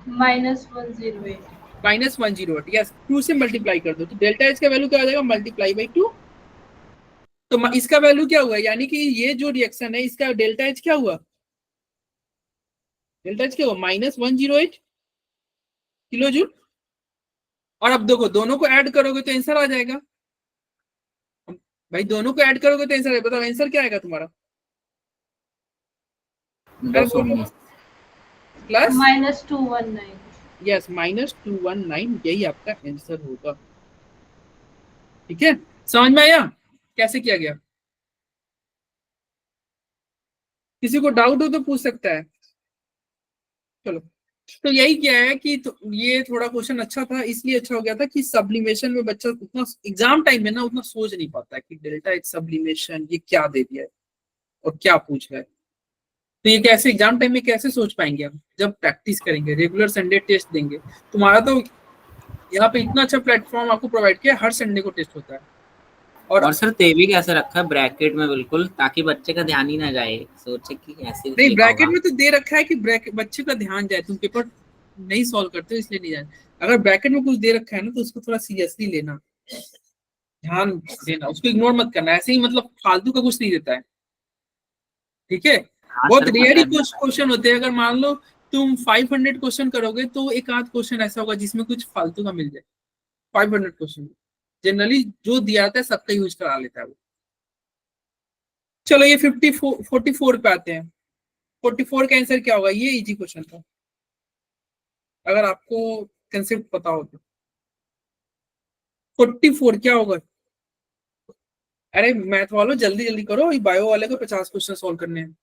-108। यस, 2 से मल्टीप्लाई कर दो तो डेल्टा एच का वैल्यू क्या हो जाएगा? Multiply by 2। तो इसका वैल्यू क्या हुआ? यानी कि ये जो रिएक्शन है इसका डेल्टा एच क्या हुआ? डेल्टा एच क्या हुआ? -108 किलो जूल। और अब देखो दोनों को ऐड करोगे तो आंसर आ जाएगा भाई, दोनों को ऐड करोगे तो आंसर है। बताओ आंसर क्या आएगा तुम्हारा? प्लस -219। यस, -219 यही आपका आंसर होगा। ठीक है, समझ में आया कैसे किया गया? किसी को डाउट हो तो पूछ सकता है। चलो, तो यही क्या है कि ये थोड़ा क्वेश्चन अच्छा था, इसलिए अच्छा हो गया था कि सब्लिमेशन में बच्चा उतना एग्जाम टाइम में ना उतना सोच नहीं पाता है कि डेल्टा एच सब्लिमेशन ये क्या दे दिया है और क्या पूछ रहा है। तो ये कैसे एग्जाम टाइम में कैसे सोच पाएंगे हम? जब प्रैक्टिस करेंगे, रेगुलर संडे टेस्ट देंगे। तुम्हारा तो यहाँ पे इतना अच्छा प्लेटफॉर्म आपको प्रोवाइड किया, हर संडे को टेस्ट होता है। और सर तेवी कैसे रखा है ब्रैकेट में बिल्कुल, ताकि बच्चे का ध्यान ही ना जाए, सोचे कि ऐसे नहीं, ब्रैकेट में तो दे रखा है कि बच्चे का ध्यान जाए, तुम पेपर नहीं सॉल्व करते हो इसलिए नहीं जाए। अगर ब्रैकेट में कुछ दे रखा है ना तो उसको थोड़ा सीरियसली लेना, ध्यान देना, उसको इग्नोर मत करना। ऐसे ही मतलब फालतू का कुछ नहीं देता है, ठीक है? बहुत रेयर ही कुछ क्वेश्चन होते हैं। अगर मान लो तुम 500 क्वेश्चन करोगे तो एक आध क्वेश्चन ऐसा होगा जिसमें कुछ फालतू का मिल जाए। 500 क्वेश्चन जनरली जो दिया जाता है सबका यूज करा लेता है वो। चलो ये 44 पे आते हैं। 44 का आंसर क्या होगा? ये इजी क्वेश्चन था अगर आपको कंसेप्ट पता हो तो। 44 क्या होगा? अरे मैथ वालों जल्दी जल्दी करो, बायो वाले को 50 क्वेश्चन सॉल्व करने हैं।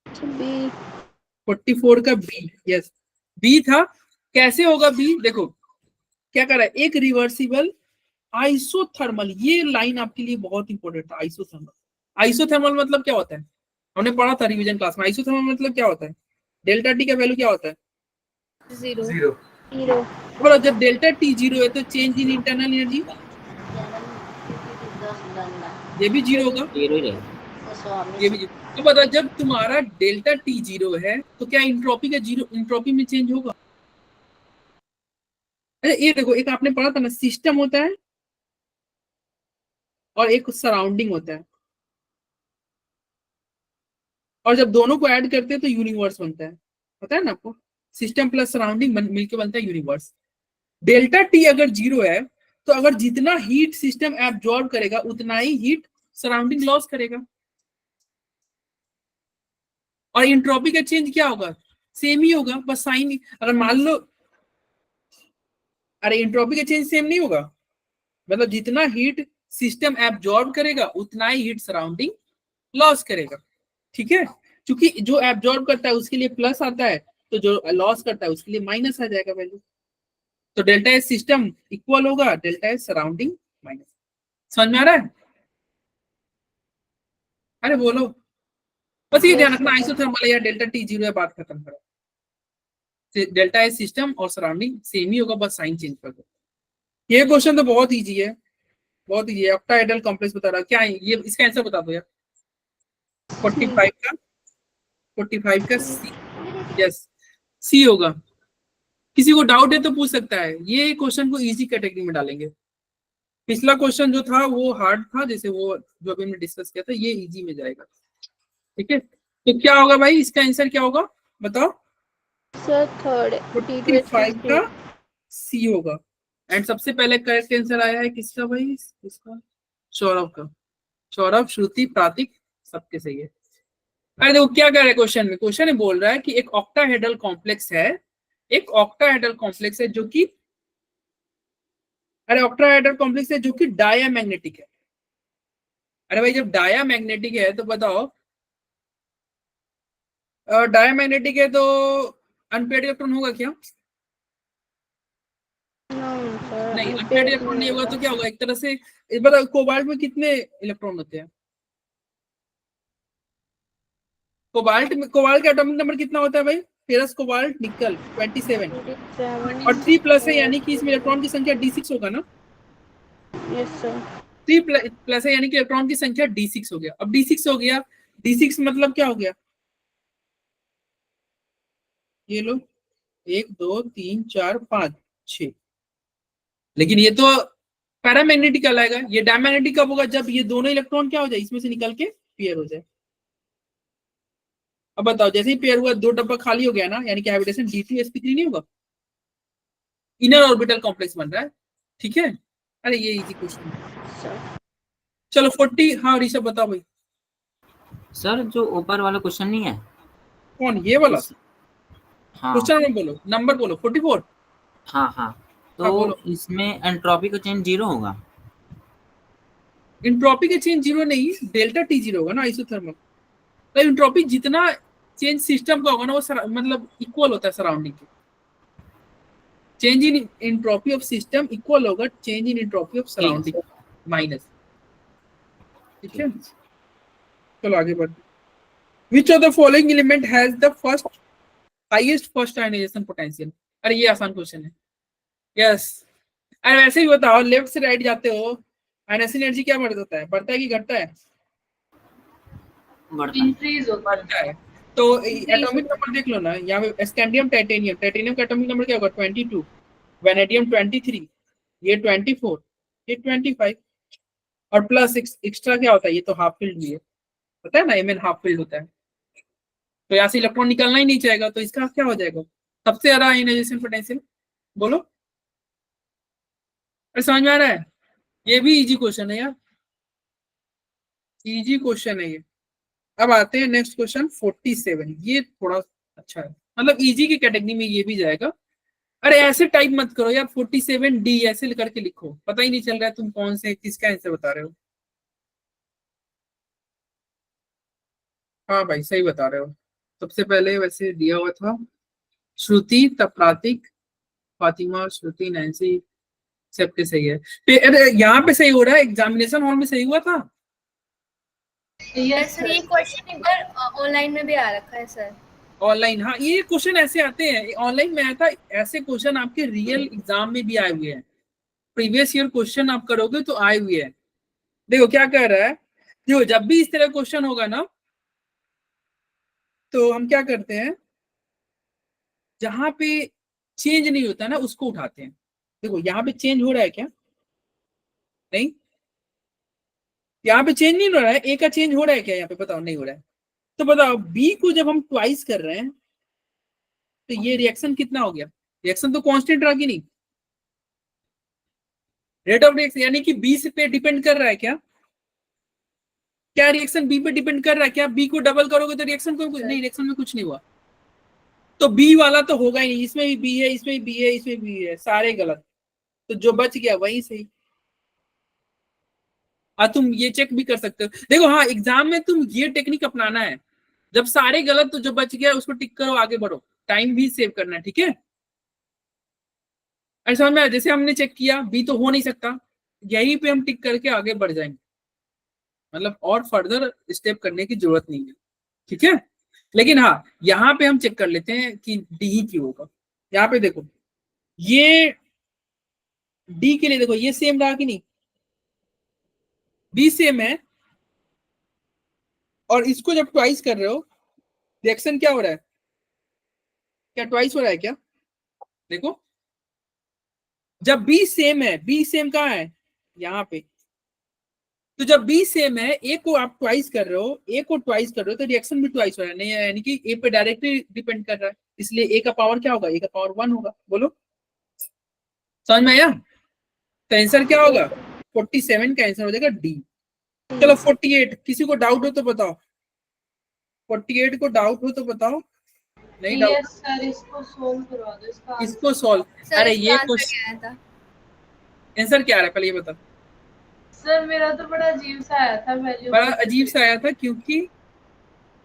44 का बी, यस बी था। कैसे होगा बी? देखो क्या कर रहा है, एक रिवर्सिबल आइसोथर्मल, ये लाइन आपके लिए बहुत इंपॉर्टेंट था। आइसोथर्मल, आइसोथर्मल मतलब क्या होता है? हमने पढ़ा था रिवीजन क्लास में। आइसोथर्मल मतलब क्या होता है? डेल्टा टी का वैल्यू क्या होता है? 0। बोलो, जब डेल्टा टी 0 है तो चेंज इन इंटरनल एनर्जी ये भी 0 होगा, ये भी 0। तो बता, जब तुम्हारा डेल्टा टी 0 है तो क्या इंट्रोपी का 0 इंट्रोपी में चेंज होगा? अरे ये देखो, एक आपने पढ़ा था ना, सिस्टम होता है और एक सराउंडिंग होता है, और जब दोनों को ऐड करते हैं तो यूनिवर्स बनता है। पता है ना आपको? सिस्टम प्लस सराउंडिंग मिलकर बनता है यूनिवर्स। डेल्टा टी अगर 0 है तो अगर जितना हीट सिस्टम एब्जॉर्ब करेगा उतना ही हीट सराउंडिंग लॉस करेगा। और इंट्रोपी का चेंज क्या होगा? सेम ही होगा, बस साइन। अगर मान लो, अरे इंट्रोपी का चेंज सेम नहीं होगा, मतलब जितना हीट सिस्टम एब्जॉर्ब करेगा उतना ही हीट सराउंडिंग लॉस करेगा। ठीक है, क्योंकि जो एब्जॉर्ब करता है उसके लिए प्लस आता है, तो जो लॉस करता है उसके लिए माइनस आ जाएगा वैल्यू। तो डेल्टा एस सिस्टम इक्वल होगा डेल्टा एस सराउंडिंग माइनस। समझ में आ रहा है? अरे बोलो, बस ये ध्यान रखना, आइसोथर्मल या डेल्टा टी 0 है, बात खत्म करो। डेल्टा एस सिस्टम और सराउंडिंग सेम ही होगा, बस साइन चेंज कर दो। ये क्वेश्चन तो बहुत इजी है, बहुत इजी है। ऑक्टाहेड्रल कॉम्प्लेक्स बता रहा क्या है ये? इसका आंसर बता दो यार। 45 का सी, यस सी होगा। किसी को डाउट है तो पूछ सकता है। ये क्वेश्चन को इजी कैटेगरी में डालेंगे। पिछला क्वेश्चन जो था वो हार्ड था, जैसे वो जो अभी हमने डिस्कस किया था, ये इजी में जाएगा। ठीक है, तो क्या होगा भाई, इसका आंसर क्या होगा बताओ? सर थर्ड 45 का सी होगा। एंड सबसे पहले करेक्ट आंसर आया है किसका भाई? किसका? सौरभ का। सौरभ, श्रुति, प्रातिक सबके सही है। अरे देखो क्या कह रहा है क्वेश्चन में, क्वेश्चन में बोल रहा है कि एक ऑक्टाहेड्रल कॉम्प्लेक्स है, एक ऑक्टाहेड्रल कॉम्प्लेक्स है जो कि, अरे ऑक्टाहेड्रल कॉम्प्लेक्स है जो कि डायामैग्नेटिक है। अरे भाई जब डायामैग्नेटिक है तो बताओ, डायामैग्नेटिक है तो अनपेयर्ड इलेक्ट्रॉन होगा क्या? No sir. नहीं, अनपेयर्ड इलेक्ट्रॉन नहीं होगा तो क्या होगा? एक तरह से इस बार कोबाल्ट में कितने इलेक्ट्रॉन होते हैं? कोबाल्ट का एटॉमिक नंबर कितना होता है भाई? फेरस, कोबाल्ट, निकल 27 और 3 प्लस है, यानी कि इसमें इलेक्ट्रॉन की संख्या d6 होगा ना? Yes sir. 3 प्लस है यानी कि इलेक्ट्रॉन की संख्या d6 हो गया। अब d6 हो गया, d6 मतलब क्या हो गया? ये लो 1 2 3 4 5 6, लेकिन ये तो पैरामैग्नेटिक कहलाएगा। ये डायमैग्नेटिक कब होगा? जब ये दोनों इलेक्ट्रॉन क्या हो जाए, इसमें से निकल के पेयर हो जाए। अब बताओ, जैसे ही पेयर हुआ 2 डब्बा खाली हो गया ना, यानी कि हैबिटेशन d2sp3 नहीं होगा, इनर ऑर्बिटल कॉम्प्लेक्स बन रहा है। ठीक है, अरे ये इजी क्वेश्चन है। चलो 40, हाँ ऋषभ बताओ भाई। सर जो ऊपर वाला क्वेश्चन नहीं है, कौन, ये वाला? हाँ क्वेश्चन नंबर बोलो 44। हाँ हाँ, हाँ, तो बोलो। इसमें एंट्रोपी का चेंज 0 होगा। इंट्रोपी के चेंज 0 नहीं, डेल्टा टी 0 होगा ना आइसोथर्मल। तो इंट्रोपी जितना चेंज सिस्टम का होगा ना, वो मतलब इक्वल होता है सराउंडिंग के। Change in entropy of system equal होगा change in entropy of surrounding minus. ठीक है, चलो आगे बढ़ते। Which of the following element has the highest first ionization potential? अरे ये आसान क्वेश्चन है। यस, अरे वैसे ही बताओ, लेफ्ट से राइट जाते हो, आयनाइजेशन एनर्जी क्या बढ़ता है कि घटता है? बढ़ता है। तो एटॉमिक नंबर देख लो ना, यहाँ पे स्कैंडियम टाइटेनियम का एटॉमिक नंबर क्या होगा? 22, वेनेडियम 23, ये 24, ये 25 और प्लस एक्स्ट्रा क्या होता है? ये तो हाफ फील्ड भी है, पता है ना, एमएन हाफ फील्ड होता है। तो यहाँ से इलेक्ट्रॉन निकलना ही नहीं चाहेगा, तो इसका क्या हो जाएगा? सबसे ज्यादा आयनाइजेशन पोटेंशियल। बोलो, अरे समझ में आ रहा है? ये भी इजी क्वेश्चन है यार, इजी क्वेश्चन है ये। अब आते हैं नेक्स्ट क्वेश्चन 47। ये थोड़ा अच्छा है, मतलब इजी की कैटेगरी में ये भी जाएगा। अरे ऐसे टाइप मत करो यार, 47D ऐसे करके लिखो, पता ही नहीं चल रहा है तुम कौन से किसका आंसर बता रहे हो। हाँ भाई सही बता रहे हो। सबसे पहले वैसे दिया हुआ था श्रुति, तब प्रातिक, फातिमा, श्रुति, नैन्सी, सबके सही है। अरे यहाँ पे सही हो रहा है, एग्जामिनेशन हॉल में सही हुआ था। यस सर, ये क्वेश्चन एक बार ऑनलाइन में भी आ रखा है सर। ऑनलाइन, हाँ ये क्वेश्चन ऐसे आते हैं, ऑनलाइन में आया था। ऐसे क्वेश्चन आपके रियल एग्जाम में भी आए हुए हैं, प्रीवियस ईयर क्वेश्चन आप करोगे तो आए हुए हैं। देखो क्या कह रहा है, देखो जब भी इस तरह क्वेश्चन होगा ना, तो हम क्या करते हैं, जहां पे चेंज नहीं होता ना उसको उठाते हैं। देखो यहाँ पे चेंज हो रहा है क्या? नहीं, यहाँ पे चेंज नहीं हो रहा है। ए का चेंज हो रहा है क्या यहाँ पे? बताओ, नहीं हो रहा है। तो बताओ बी को जब हम ट्वाइस कर रहे हैं तो ये रिएक्शन कितना हो गया? रिएक्शन तो कांस्टेंट रहा कि नहीं? रेट ऑफ रिएक्शन, यानी कि बी पे डिपेंड कर रहा है क्या? क्या रिएक्शन बी पे डिपेंड कर रहा है क्या? बी को डबल करोगे तो रिएक्शन को नहीं, रिएक्शन में कुछ नहीं हुआ। तो बी वाला तो होगा ही नहीं, इसमें भी बी है, इसमें भी बी है, इसमें भी बी है, सारे गलत। तो जो बच गया वही सही। तुम ये चेक भी कर सकते हो। देखो हाँ, एग्जाम में तुम ये टेक्निक अपनाना है, जब सारे गलत तो जो बच गया उसको टिक करो, आगे बढ़ो, टाइम भी सेव करना है। ठीक है, ऐसा समझ में, जैसे हमने चेक किया बी तो हो नहीं सकता, यहीं पे हम टिक करके आगे बढ़ जाएंगे, मतलब और फर्दर स्टेप करने की जरूरत नहीं है। ठीक है, लेकिन हाँ यहाँ पे हम चेक कर लेते हैं कि डी ही क्यों होगा। यहाँ पे देखो, ये डी के लिए देखो, ये सेम रहा कि नहीं? बी सेम है, और इसको जब ट्वाइस कर रहे हो, रिएक्शन क्या हो रहा है? क्या ट्वाइस हो रहा है क्या? देखो, जब बी सेम है, बी सेम कहाँ है? यहाँ पे। तो जब बी सेम है, ए को आप ट्वाइस कर रहे हो, ए को ट्वाइस कर रहे हो, तो रिएक्शन भी ट्वाइस हो रहा है, नहीं यानी कि ए पे डायरेक्टली डिपेंड कर रहा है, इसलिए ए का पावर क्या होगा? ए का पावर 1 होगा। बोलो, समझ में आया? तो आंसर क्या होगा? 47 का आंसर हो जाएगा डी। चलो 48, किसी को डाउट हो तो बताओ। 48 को डाउट हो तो बताओ। नहीं डाउट? यस सर, इसको सोल्व करवा दो, इसका इसको सॉल्व। अरे ये क्वेश्चन आया था आंसर क्या आ रहा है पहले ये बता। सर। मेरा तो बड़ा अजीब सा आया था वैल्यू, बड़ा अजीब सा आया था क्योंकि,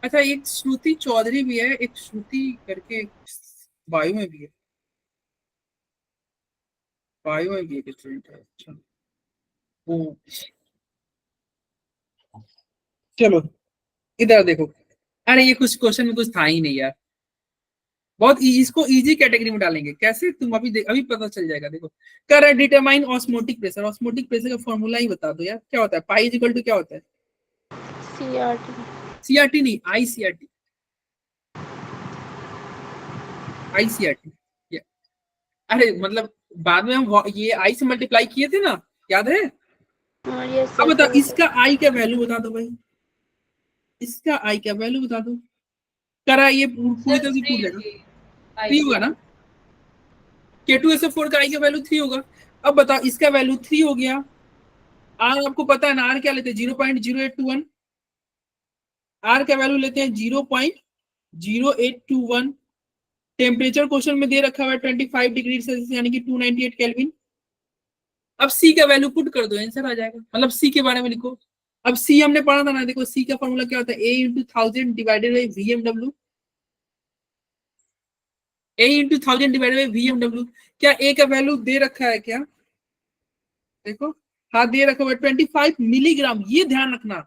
अच्छा एक श्रुति चौधरी भी है, एक श्रुति करके बायो में भी है, बायो में भी एक स्टूडेंट है, अच्छा। ओ, चलो इधर देखो। अरे ये कुछ क्वेश्चन में कुछ था ही नहीं यार, बहुत इसको इजी कैटेगरी में डालेंगे। कैसे, तुम अभी पता चल जाएगा। देखो, कर रहा है determine osmotic pressure. Osmotic pressure का फॉर्मूला ही बता दो यार, क्या होता है? पाई इज इक्वल टू क्या होता है? सीआरटी नहीं, आईसीआरटी। आईसीआरटी, अरे मतलब बाद में हम ये आई से मल्टीप्लाई किए थे ना, याद है? अब बताओ इसका आई का वैल्यू बता दो भाई, इसका आई का वैल्यू बता दो। करा ये पूरी तरह से टूट जाएगा, 3 होगा ना? K2SO4 का आई का वैल्यू 3 होगा। अब बताओ इसका वैल्यू 3 हो गया। आर आपको पता है ना, आर क्या लेते हैं? 0.0821। आर का वैल्यू लेते हैं 0.0821। टेम्परेचर क्वेश्चन में दे रखा हुआ है 25 डिग्री सेल्सियस यानी कि 298 केल्विन। अब सी का वैल्यू पुट कर दो, आंसर आ जाएगा। मतलब सी के बारे में लिखो। अब सी हमने पढ़ा था ना, देखो सी का फॉर्मूला क्या होता है? A × 1000 divided by VMW। A × 1000 divided by VMW। क्या A का वैल्यू दे रखा है क्या? देखो, हाँ दे रखा हुआ है 25 मिलीग्राम। ये ध्यान रखना,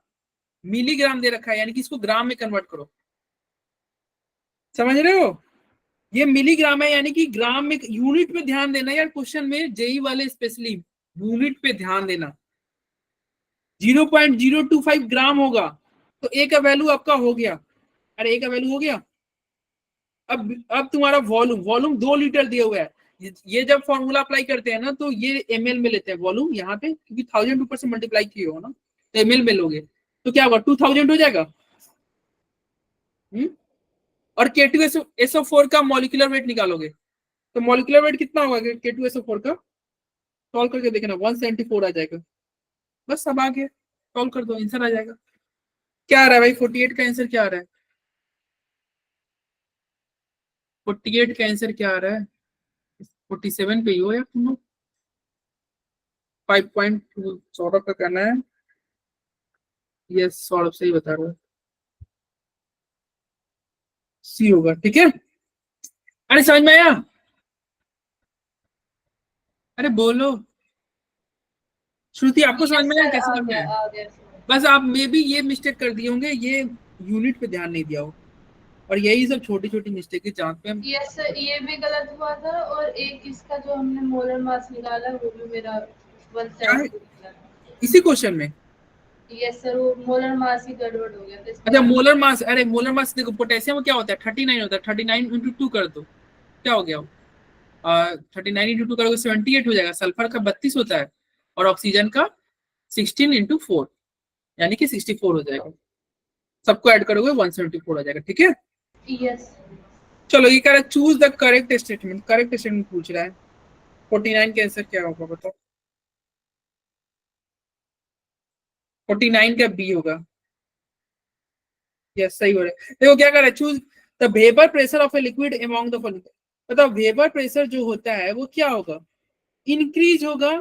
मिलीग्राम दे रखा है, यानी कि इसको ग्राम में कन्वर्ट करो। समझ रहे हो? ये मिलीग्राम है, यानी कि ग्राम में, यूनिट में ध्यान देना यार। क्वेश्चन में जेई वाले स्पेशली यूनिट पे ध्यान देना। 0.025 ग्राम होगा तो ए का वैल्यू आपका हो गया। अरे ए का वैल्यू हो गया। अब तुम्हारा वॉल्यूम 2 लीटर दिया हुआ है। ये जब फॉर्मूला अप्लाई करते हैं ना तो ये ml में लेते हैं वॉल्यूम यहाँ पे, क्योंकि 1000 ऊपर से मल्टीप्लाई किए हो ना, तो ml में लोगे तो क्या होगा? 2000 हो जाएगा। और K2SO4 का मॉलिक्यूलर वेट निकालोगे तो मॉलिक्यूलर वेट कितना होगा K2SO4 का? सॉल्व करके देखना, 174 आ जाएगा। बस अब आ गया, सॉल्व कर दो, आंसर आ जाएगा। क्या आ रहा है भाई? 48 का आंसर क्या आ रहा है? 48 का आंसर क्या आ रहा है? 47 पे ही हो यार तुम लोग। 5.2 सौरभ का करना है। यस, सौरभ सही बता रहा है, सी होगा। ठीक है, अरे समझ में आया? अरे बोलो श्रुति, आपको समझ में आया कैसे करना है? आ गया बस आप मे भी ये मिस्टेक कर दिए होंगे, ये यूनिट पे ध्यान नहीं दिया हो, और यही सब छोटी छोटी मिस्टेक है जहाँ पे हम। यस सर, ये भी गलत हुआ था और एक इसका जो हमने मोलर मास निकाला वो भी मेरा क्या है? 172 निकला। इसी क्वेश्चन में? यस सर, वो मोलर मास ही गड़बड़ हो गया था अच्छा, मोलर मास। अरे मोलर मास देखो, पोटेशियम क्या होता है? 39 होता है। 39 × 2 कर दो, क्या हो गया? 39 × 2 करोगे 78 हो जाएगा। सल्फर का 32 होता है और ऑक्सीजन का 16 × 4 यानी कि 64 हो जाएगा। सबको ऐड करोगे 174 हो जाएगा। ठीक है, यस। चलो ये कह रहा है choose the correct statement. Correct statement पूछ रहा है। 49 का आंसर क्या होगा बताओ? 49 का बी होगा। यस, सही हो रहा है। देखो क्या कर रहा है, choose the vapour pressure of a liquid among the following. बताओ वेपर प्रेशर जो होता है वो क्या होगा? इंक्रीज होगा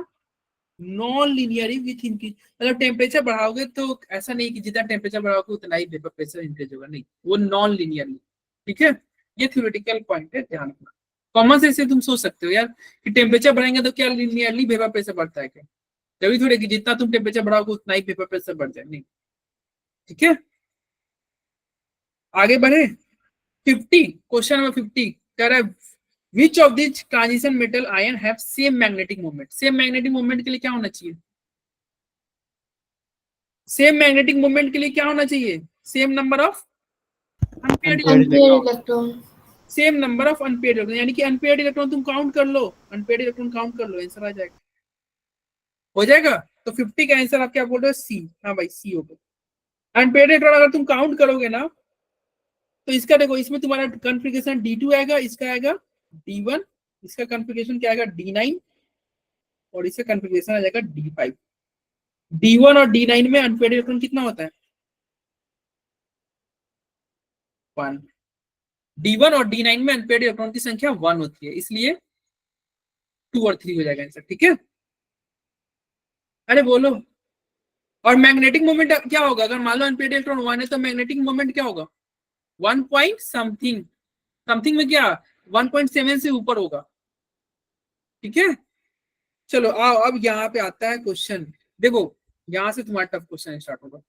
नॉन लिनियरली विथ इंक्रीज। मतलब टेम्परेचर बढ़ाओगे तो ऐसा नहीं कि जितना टेम्परेचर बढ़ाओगे उतना ही वेपर प्रेशर इंक्रीज होगा, नहीं, वो नॉन लिनियरली। ठीक है, ये थ्योरेटिकल पॉइंट है, ध्यान रखना। कॉमन सेंस से तुम सोच सकते हो यार कि टेम्परेचर बढ़ाएंगे तो क्या लिनियरली वेपर प्रेशर बढ़ता है क्या? जरूरी थोड़ी कि जितना तुम टेम्परेचर बढ़ाओगे उतना ही वेपर प्रेशर बढ़ जाए, नहीं। ठीक है, आगे बढ़े। 50, क्वेश्चन नंबर 50 कह रहा है which of this transition metal ion have same magnetic moment. Same magnetic moment के लिए क्या होना चाहिए? सेम मैग्नेटिक मोमेंट के लिए क्या होना चाहिए? Same number of unpaired electron. Same number of unpaired electron, यानी कि अनपेयर्ड इलेक्ट्रॉन तुम काउंट कर लो, अनपेयर्ड इलेक्ट्रॉन काउंट कर लो, आंसर आ जाएगा। हो जाएगा। तो 50 का आंसर आप क्या बोल रहे हो? सी। हाँ भाई, सी होगा। अनपेयर्ड इलेक्ट्रॉन अगर तुम काउंट करोगे ना तो इसका देखो, इसमें तुम्हारा कॉन्फ़िगरेशन D2 आएगा, इसका आएगा D1, इसका कॉन्फ़िगरेशन क्या आएगा? D9, और इसका कॉन्फ़िगरेशन आ जाएगा D5। D1 और D9 में अनपेयर्ड इलेक्ट्रॉन कितना होता है? 1। D1 और D9 में अनपेयर्ड इलेक्ट्रॉन की संख्या 1 होती है, इसलिए 2 और 3 हो जाएगा आंसर। ठीक है, अरे बोलो। और मैग्नेटिक मोमेंट क्या होगा? अगर मान लो अनपेयर्ड इलेक्ट्रॉन 1 है तो मैग्नेटिक मोमेंट क्या होगा? 1 पॉइंट समथिंग। समथिंग में क्या? 1.7 से ऊपर होगा। ठीक है, चलो आओ अब यहाँ पे आता है क्वेश्चन। देखो यहाँ से तुम्हारा टफ क्वेश्चन स्टार्ट होगा,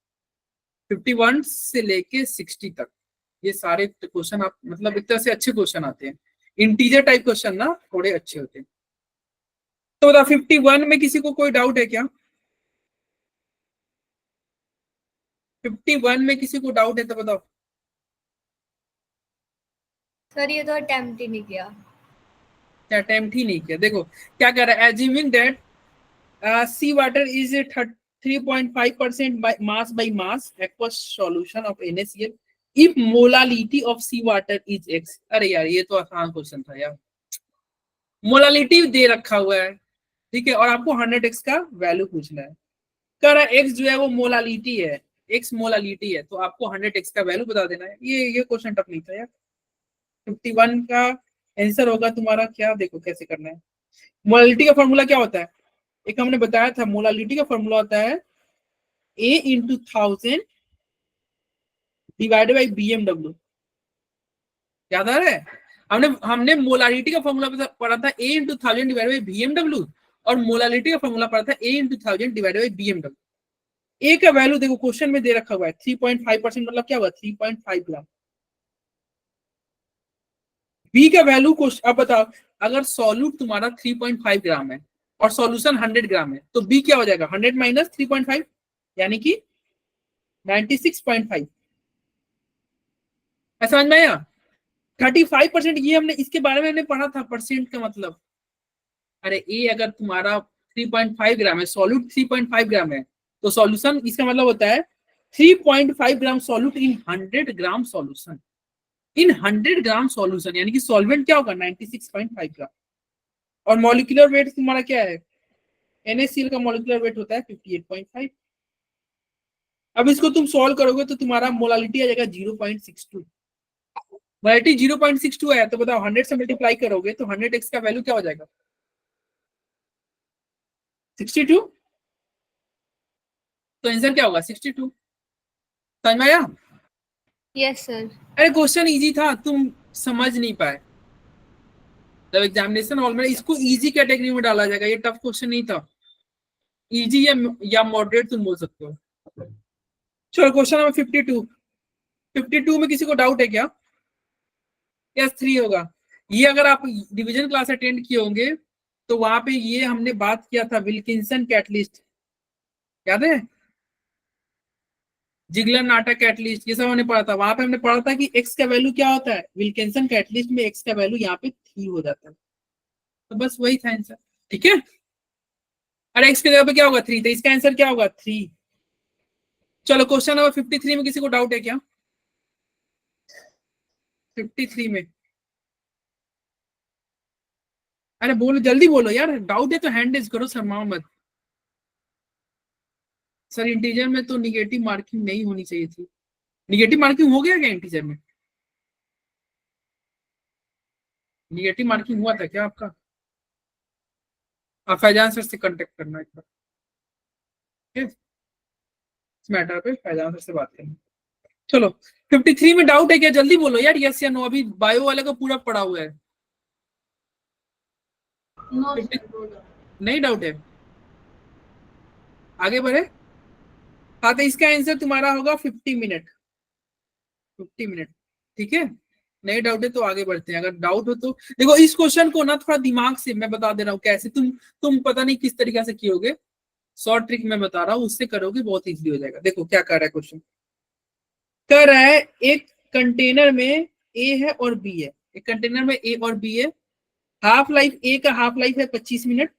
51 से लेके 60 तक ये सारे क्वेश्चन आप मतलब एक तरह से अच्छे क्वेश्चन आते हैं, इंटीजर टाइप क्वेश्चन ना थोड़े अच्छे होते हैं। तो बताओ 51 में किसी को कोई डाउट है क्या? 51 में किसी को डाउट है तो बताओ। सर ये तो अटेम्प्ट ही नहीं किया। अटेम्प्ट ही नहीं किया। देखो क्या कह रहा है, assuming that sea water is 3.5% mass by mass aqueous solution of NaCl if molality of sea water is x। अरे यार ये तो आसान क्वेश्चन था यार, मोलालिटी दे रखा हुआ है ठीक है, और आपको 100x का वैल्यू पूछना है। कह रहा है x जो है वो मोलालिटी है, x मोलालिटी है, तो आपको 100x का वैल्यू बता देना है। ये क्वेश्चन टफ नहीं था यार। 51 का आंसर होगा तुम्हारा क्या, देखो कैसे करना है। मोलालिटी का फॉर्मूला क्या होता है, एक हमने बताया था, मोलालिटी का फॉर्मूला होता है A into 1000 divided by BMW। याद आ रहा है, हमने मोलालिटी का फॉर्मूला पढ़ा था A into 1000 divided by BMW, और मोलालिटी का फॉर्मूला पढ़ा था A into 1000 divided by BMW। A का वैल्यू देखो क्वेश्चन में दे रखा हुआ है 3.5%, मतलब क्या हुआ 3.5 ग्राम। B का वैल्यू अब बताओ, अगर सॉल्यूट तुम्हारा 3.5 ग्राम है और सॉल्यूशन 100 ग्राम है तो B क्या हो जाएगा, 100 माइनस 3.5 यानी कि 96.5। समझ में आया? 35% ये हमने इसके बारे में हमने पढ़ा था, परसेंट का मतलब। अरे ए अगर तुम्हारा 3.5 ग्राम है, सॉल्यूट 3.5 ग्राम है, तो सॉल्यूशन इसका मतलब होता है 3.5 gram solute in 100 gram solution, in 100 gram solution, यानी कि सॉल्वेंट क्या होगा 96.5 ग्राम। और मॉलिक्यूलर वेट तुम्हारा क्या है, NaCl का मॉलिक्यूलर वेट होता है 58.5। अब इसको तुम सॉल्व करोगे तो तुम्हारा मोलालिटी आ जाएगा 0.62। मोलालिटी 0.62 है तो बताओ 100 से मल्टीप्लाई करोगे तो 100x का वैल्यू क्या हो जाएगा, 62। तो आंसर क्या होगा 62। समझ में आया? Yes sir. अरे क्वेश्चन इजी था, तुम समझ नहीं पाए। जब एग्जामिनेशन हॉल में इसको इजी कैटेगरी में डाला जाएगा, ये टफ क्वेश्चन नहीं था, इजी या मॉडरेट तुम बोल सकते हो। चलो क्वेश्चन नंबर 52 में किसी को डाउट है क्या? यस 3 होगा। ये अगर आप डिवीजन क्लास अटेंड किए होंगे तो वहां पे ये हमने बात किया था विल्किंसन कैटलिस्ट, याद है? जिगलर नाटा कैटलिस्ट, ये सब हमने पढ़ा था। वहां पे हमने पढ़ा था कि x का वैल्यू क्या होता है, विल्किंसन कैटलिस्ट में x का वैल्यू यहाँ पे 3 हो जाता है। तो बस वही था आंसर, ठीक है। अरे x के जगह पे क्या होगा 3, तो इसका आंसर क्या होगा 3। चलो क्वेश्चन नंबर 53 में किसी को डाउट है क्या? 53 में अरे बोलो जल्दी बोलो यार, डाउट है तो हैंड रेज करो, शर्माओ मत। सर इंटीजर में तो निगेटिव मार्किंग नहीं होनी चाहिए थी। निगेटिव मार्किंग हो गया क्या इंटीजर में? निगेटिव मार्किंग हुआ था क्या आपका? आप फैजान सर से कांटेक्ट करना एक बार, इस मैटर पे फैजान सर से बात करना। चलो 53 में डाउट है क्या, जल्दी बोलो यार, यस या नो। अभी बायो वाले का पूरा पड़ा हुआ है। नो नहीं डाउट है, आगे बढ़े। हाँ तो इसका आंसर तुम्हारा होगा 50 मिनट, 50 मिनट, ठीक है। नहीं डाउट है तो आगे बढ़ते हैं। अगर डाउट हो तो देखो इस क्वेश्चन को ना थोड़ा दिमाग से मैं बता दे रहा हूँ कैसे, तुम पता नहीं किस तरीके से कियोगे, शॉर्ट ट्रिक मैं बता रहा हूँ, उससे करोगे बहुत इजीली हो जाएगा। देखो क्या कर रहा है क्वेश्चन, कर रहा है एक कंटेनर में A है और B है, एक कंटेनर में A और B है। हाफ लाइफ A का हाफ लाइफ है 25 मिनट,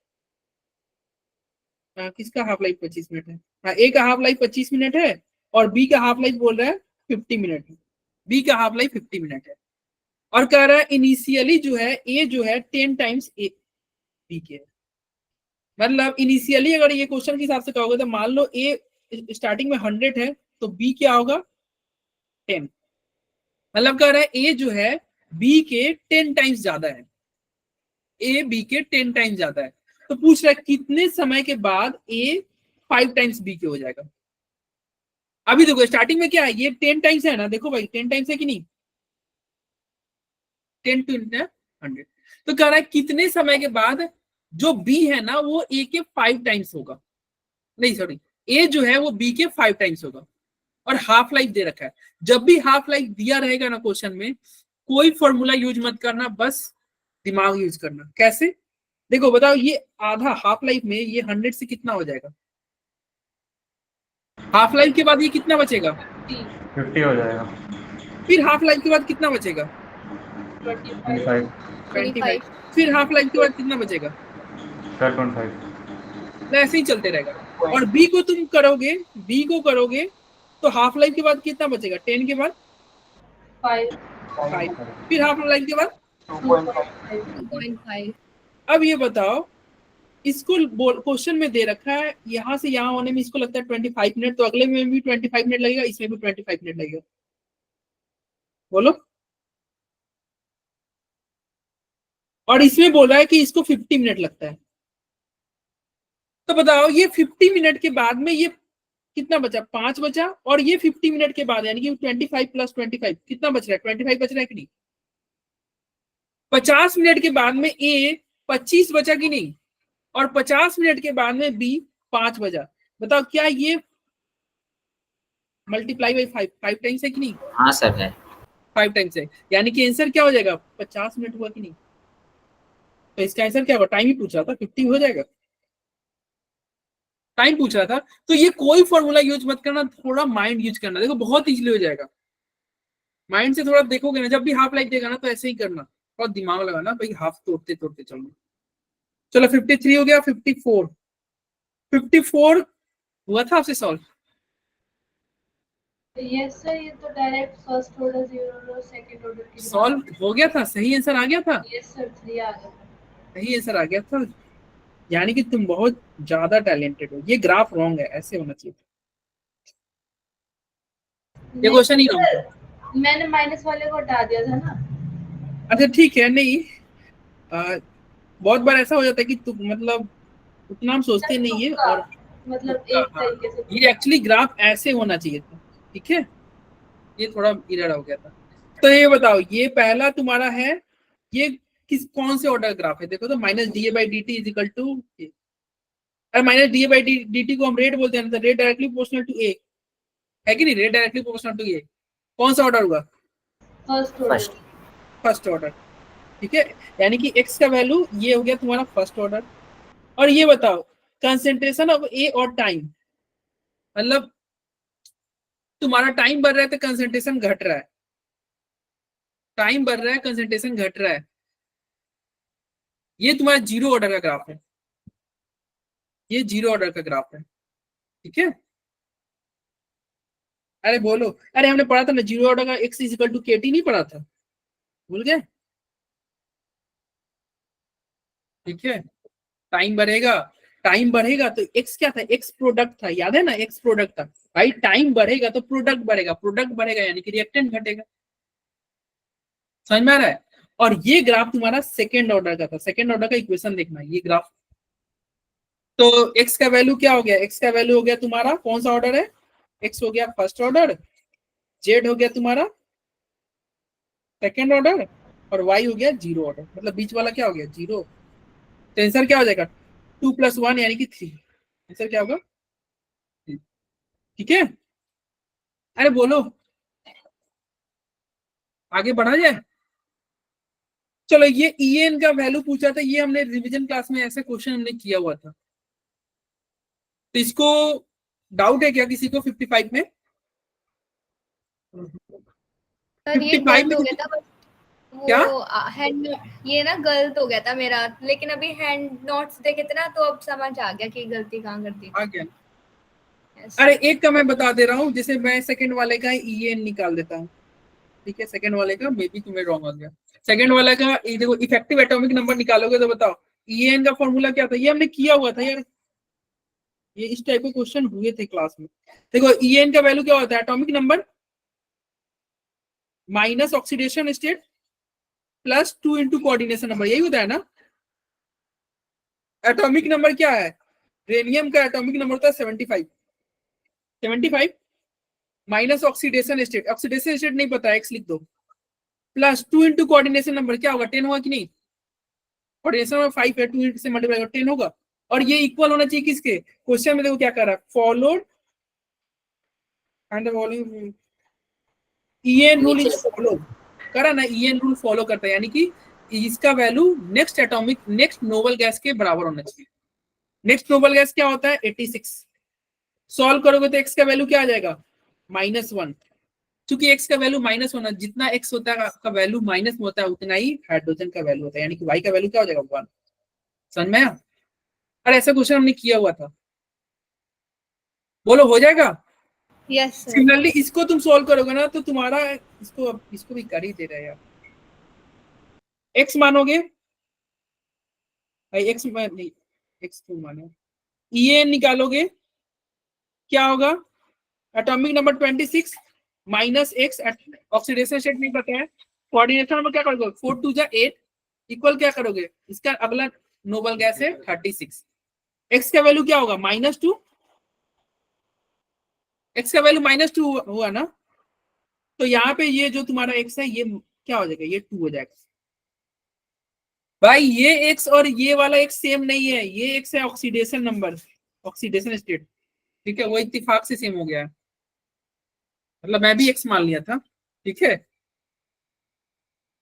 किसका हाफ लाइफ 25 मिनट है, हाँ A का हाफ लाइफ 25 मिनट है, और B का हाफ लाइफ बोल रहा है 50 मिनट है, B का हाफ लाइफ 50 मिनट है। और कह रहा है इनिशियली जो है A जो है 10 टाइम्स A B के, मतलब इनिशियली अगर ये क्वेश्चन के हिसाब से कहोगे तो मान लो A स्टार्टिंग में 100 है तो B क्या होगा 10, मतलब कह रहा है A जो है B के 10 टाइम्स ज्यादा है, A B के 10 टाइम्स ज्यादा है। तो पूछ रहा है कितने समय के बाद A 5 टाइम्स B के हो जाएगा। अभी देखो स्टार्टिंग में क्या है, ये 10 टाइम्स है ना, देखो भाई 10 टाइम्स है कि नहीं, 10 to 100। तो कह रहा है कितने समय के बाद जो बी है ना वो ए के 5 टाइम्स होगा, नहीं सॉरी, ए जो है वो बी के 5 टाइम्स होगा, और हाफ लाइफ दे रखा है। जब भी हाफ लाइफ दिया रहेगा ना क्वेश्चन में, कोई फॉर्मूला यूज मत करना, बस दिमाग यूज करना। कैसे? देखो बताओ, ये आधा हाफ लाइफ में ये 100 से कितना हो जाएगा? हाफ लाइफ के बाद ये कितना बचेगा? 50 हो जाएगा। फिर हाफ लाइफ के बाद कितना बचेगा? 25 25। फिर हाफ लाइफ के बाद कितना बचेगा? 12.5। तो ऐसे ही चलते रहेगा। और बी को तुम करोगे, बी को करोगे तो हाफ लाइफ के बाद कितना बचेगा? 10 के बाद 5, फिर हाफ लाइफ के बाद 2.5 अब ये बताओ, इसको क्वेश्चन में दे रखा है यहां से यहां होने में इसको लगता है 25 मिनट, तो अगले में भी 25 मिनट लगेगा, इसमें भी 25 मिनट लगेगा। बोलो। और इसमें बोल रहा है कि इसको 50 मिनट लगता है। तो बताओ ये 50 मिनट के बाद में ये कितना बचा? 5 बचा, और ये 50 मिनट के बाद यानी कि 25 + 25 कितना बच रहा है? 25 बच रहा है कि नहीं? 50 मिनट के बाद में ए 25 बचा कि नहीं? और 50 मिनट के बाद में बी 5 बचा। बताओ क्या ये मल्टीप्लाई बाई 5 टाइम्स है कि नहीं? हाँ सर है। 5 टाइम्स है, यानी कि आंसर क्या हो जाएगा? 50 मिनट हुआ कि नहीं? तो इसका आंसर क्या होगा? टाइम ही पूछ रहा था, 50 हो जाएगा। टाइम पूछ रहा था। तो ये कोई फॉर्मूला यूज मत करना, थोड़ा माइंड यूज करना। देखो बहुत इजीली हो जाएगा, माइंड से थोड़ा देखोगे ना। जब भी हाफ लाइफ देगा ना तो ऐसे ही करना, और दिमाग लगाना भाई, हाफ तोड़ते तोड़ते चलना। चलो 53 हो गया। 54 हुआ था आपसे सॉल्व? यस सर, ये तो डायरेक्ट फर्स्ट ऑर्डर 0 और सेकंड ऑर्डर की सॉल्व हो गया था, सही आंसर आ गया था। यस सर, 3 आ गया था। सही आंसर आ गया था, यानी कि तुम बहुत ज्यादा टैलेंटेड हो। ये ग्राफ रॉन्ग है, ऐसे होना चाहिए। ये क्वेश्चन ही रॉन्ग था। मैंने माइनस वाले को हटा दिया था ना। अच्छा ठीक है, नहीं बहुत बार ऐसा हो जाता है कि तुम मतलब उतना हम सोचते नहीं है, और मतलब एक तरीके से ये एक्चुअली ग्राफ ऐसे होना चाहिए था। ठीक है, ये थोड़ा इरर हो गया था। तो ये बताओ, ये पहला तुम्हारा है, ये कौन से ऑर्डर ग्राफ है? देखो तो -dA/dt is equal to, minus -dA/dt को हम रेट बोलते हैं, रेट डायरेक्टली प्रोपोर्शनल टू ए है कि नहीं? रेट डायरेक्टली प्रोपोर्शनल टू ए। कौन सा ऑर्डर होगा? First order. ठीक है, यानी कि x का वैल्यू ये हो गया तुम्हारा फर्स्ट ऑर्डर। और ये बताओ, कंसेंट्रेशन ऑफ ए और टाइम, मतलब तुम्हारा टाइम बढ़ रहा है तो कंसेंट्रेशन घट रहा है, टाइम बढ़ रहा है कंसेंट्रेशन घट रहा है। ये तुम्हारा 0 ऑर्डर का ग्राफ है, ये 0 ऑर्डर का ग्राफ है। ठीक है, अरे बोलो, अरे हमने पढ़ा था ना 0 ऑर्डर का x is equal to KT, नहीं पढ़ा था? भूल गए? ठीक है, टाइम बढ़ेगा, टाइम बढ़ेगा तो x क्या था? x प्रोडक्ट था, याद है ना? x प्रोडक्ट था भाई। टाइम बढ़ेगा तो प्रोडक्ट बढ़ेगा, प्रोडक्ट बढ़ेगा यानी कि रिएक्टेंट घटेगा। समझ में आ रहा है? और ये ग्राफ तुम्हारा सेकेंड ऑर्डर का था। सेकेंड ऑर्डर का इक्वेशन देखना, ये ग्राफ। तो x का वैल्यू क्या हो गया? x का वैल्यू हो गया तुम्हारा, कौन सा ऑर्डर है? x हो गया फर्स्ट ऑर्डर, z हो गया तुम्हारा सेकेंड ऑर्डर, और y हो गया 0 ऑर्डर। मतलब बीच वाला क्या हो गया? 0। तो आंसर क्या हो जाएगा? 2 + 1 यानी कि 3। आंसर क्या होगा? ठीक है, अरे बोलो, आगे बढ़ा जाए। चलो, ये EN का वैल्यू पूछा था, ये हमने रिवीजन क्लास में ऐसे क्वेश्चन हमने किया हुआ था। तो इसको डाउट है क्या किसी को 55 में? सर ये 55 गलत में हो गया था, वो क्या? हैंड, ये ना गलत हो गया था मेरा, लेकिन अभी हैंड नोट्स देखे थे ना तो अब समझ आ गया कि गलती कहाँ कर दी थी। आ गया। Yes. अरे एक का मैं बता दे रहा हूँ, जैसे मैं सेकंड वाले का EN निकाल देता हूँ। ठीक है, सेकंड वाले का मे बी तुम्हें रॉन्ग हो गया। सेकंड वाले का देखो, इफेक्टिव एटॉमिक नंबर निकालोगे तो बताओ EN का फॉर्मूला क्या था? ये हमने किया हुआ था यार, ये इस टाइप के क्वेश्चन हुए थे क्लास में। देखो EN का वैल्यू क्या होता है? Atomic number minus oxidation state plus 2 × coordination number, यही होता है ना? एटॉमिक नंबर क्या है? रेनियम का एटॉमिक नंबर होता है 75 minus oxidation state, oxidation state नहीं पता, x लिख दो, प्लस 2 × कोऑर्डिनेशन नंबर क्या होगा? 10 होगा कि नहीं? कोऑर्डिनेशन में 5 है, 2 से मल्टीप्लाई करो 10 होगा। और ये इक्वल होना चाहिए किसके? क्वेश्चन में देखो क्या कर रहा है, followed and volume EN rule is follow करा ना, ईएन रूल फॉलो करता है, यानी कि इसका वैल्यू नेक्स्ट नोबल गैस के बराबर होना चाहिए। नेक्स्ट नोबल गैस क्या होता है? 86। सॉल्व करोगे तो x का वैल्यू क्या आ जाएगा? -1। क्योंकि x का वैल्यू माइनस होना, जितना x होता है का वैल्यू माइनस में होता है उतना ही हाइड्रोजन का वैल्यू होता है, यानी कि y का वैल्यू क्या हो जाएगा? 1। समझ में आया? अरे ऐसा क्वेश्चन हमने किया हुआ था, बोलो हो जाएगा? Yes sir. सिमिलरली इसको तुम सॉल्व करोगे ना तो तुम्हारा इसको भी कर ही दे रहा है यार। x मानोगे भाई, x नहीं, x क्यों मानो, EN निकालोगे क्या होगा? Atomic number 26 minus x, oxidation state नहीं पता है, कोऑर्डिनेशन नंबर क्या करोगे? 4 2 जा 8 इक्वल क्या करोगे? इसका अगला नोबल गैस है 36। x का वैल्यू क्या होगा? -2। x का वैल्यू -2 हुआ ना, तो यहाँ पे ये जो तुम्हारा x है ये क्या हो जाएगा? ये 2 हो जाएगा। भाई ये x और ये वाला x सेम नहीं है, ये x है ऑक्सीडेशन नंबर, ऑक्सीडेशन स्टेट, ठीक है, वो इत्तेफाक से सेम हो गया है, मतलब मैं भी x मान लिया था, ठीक है।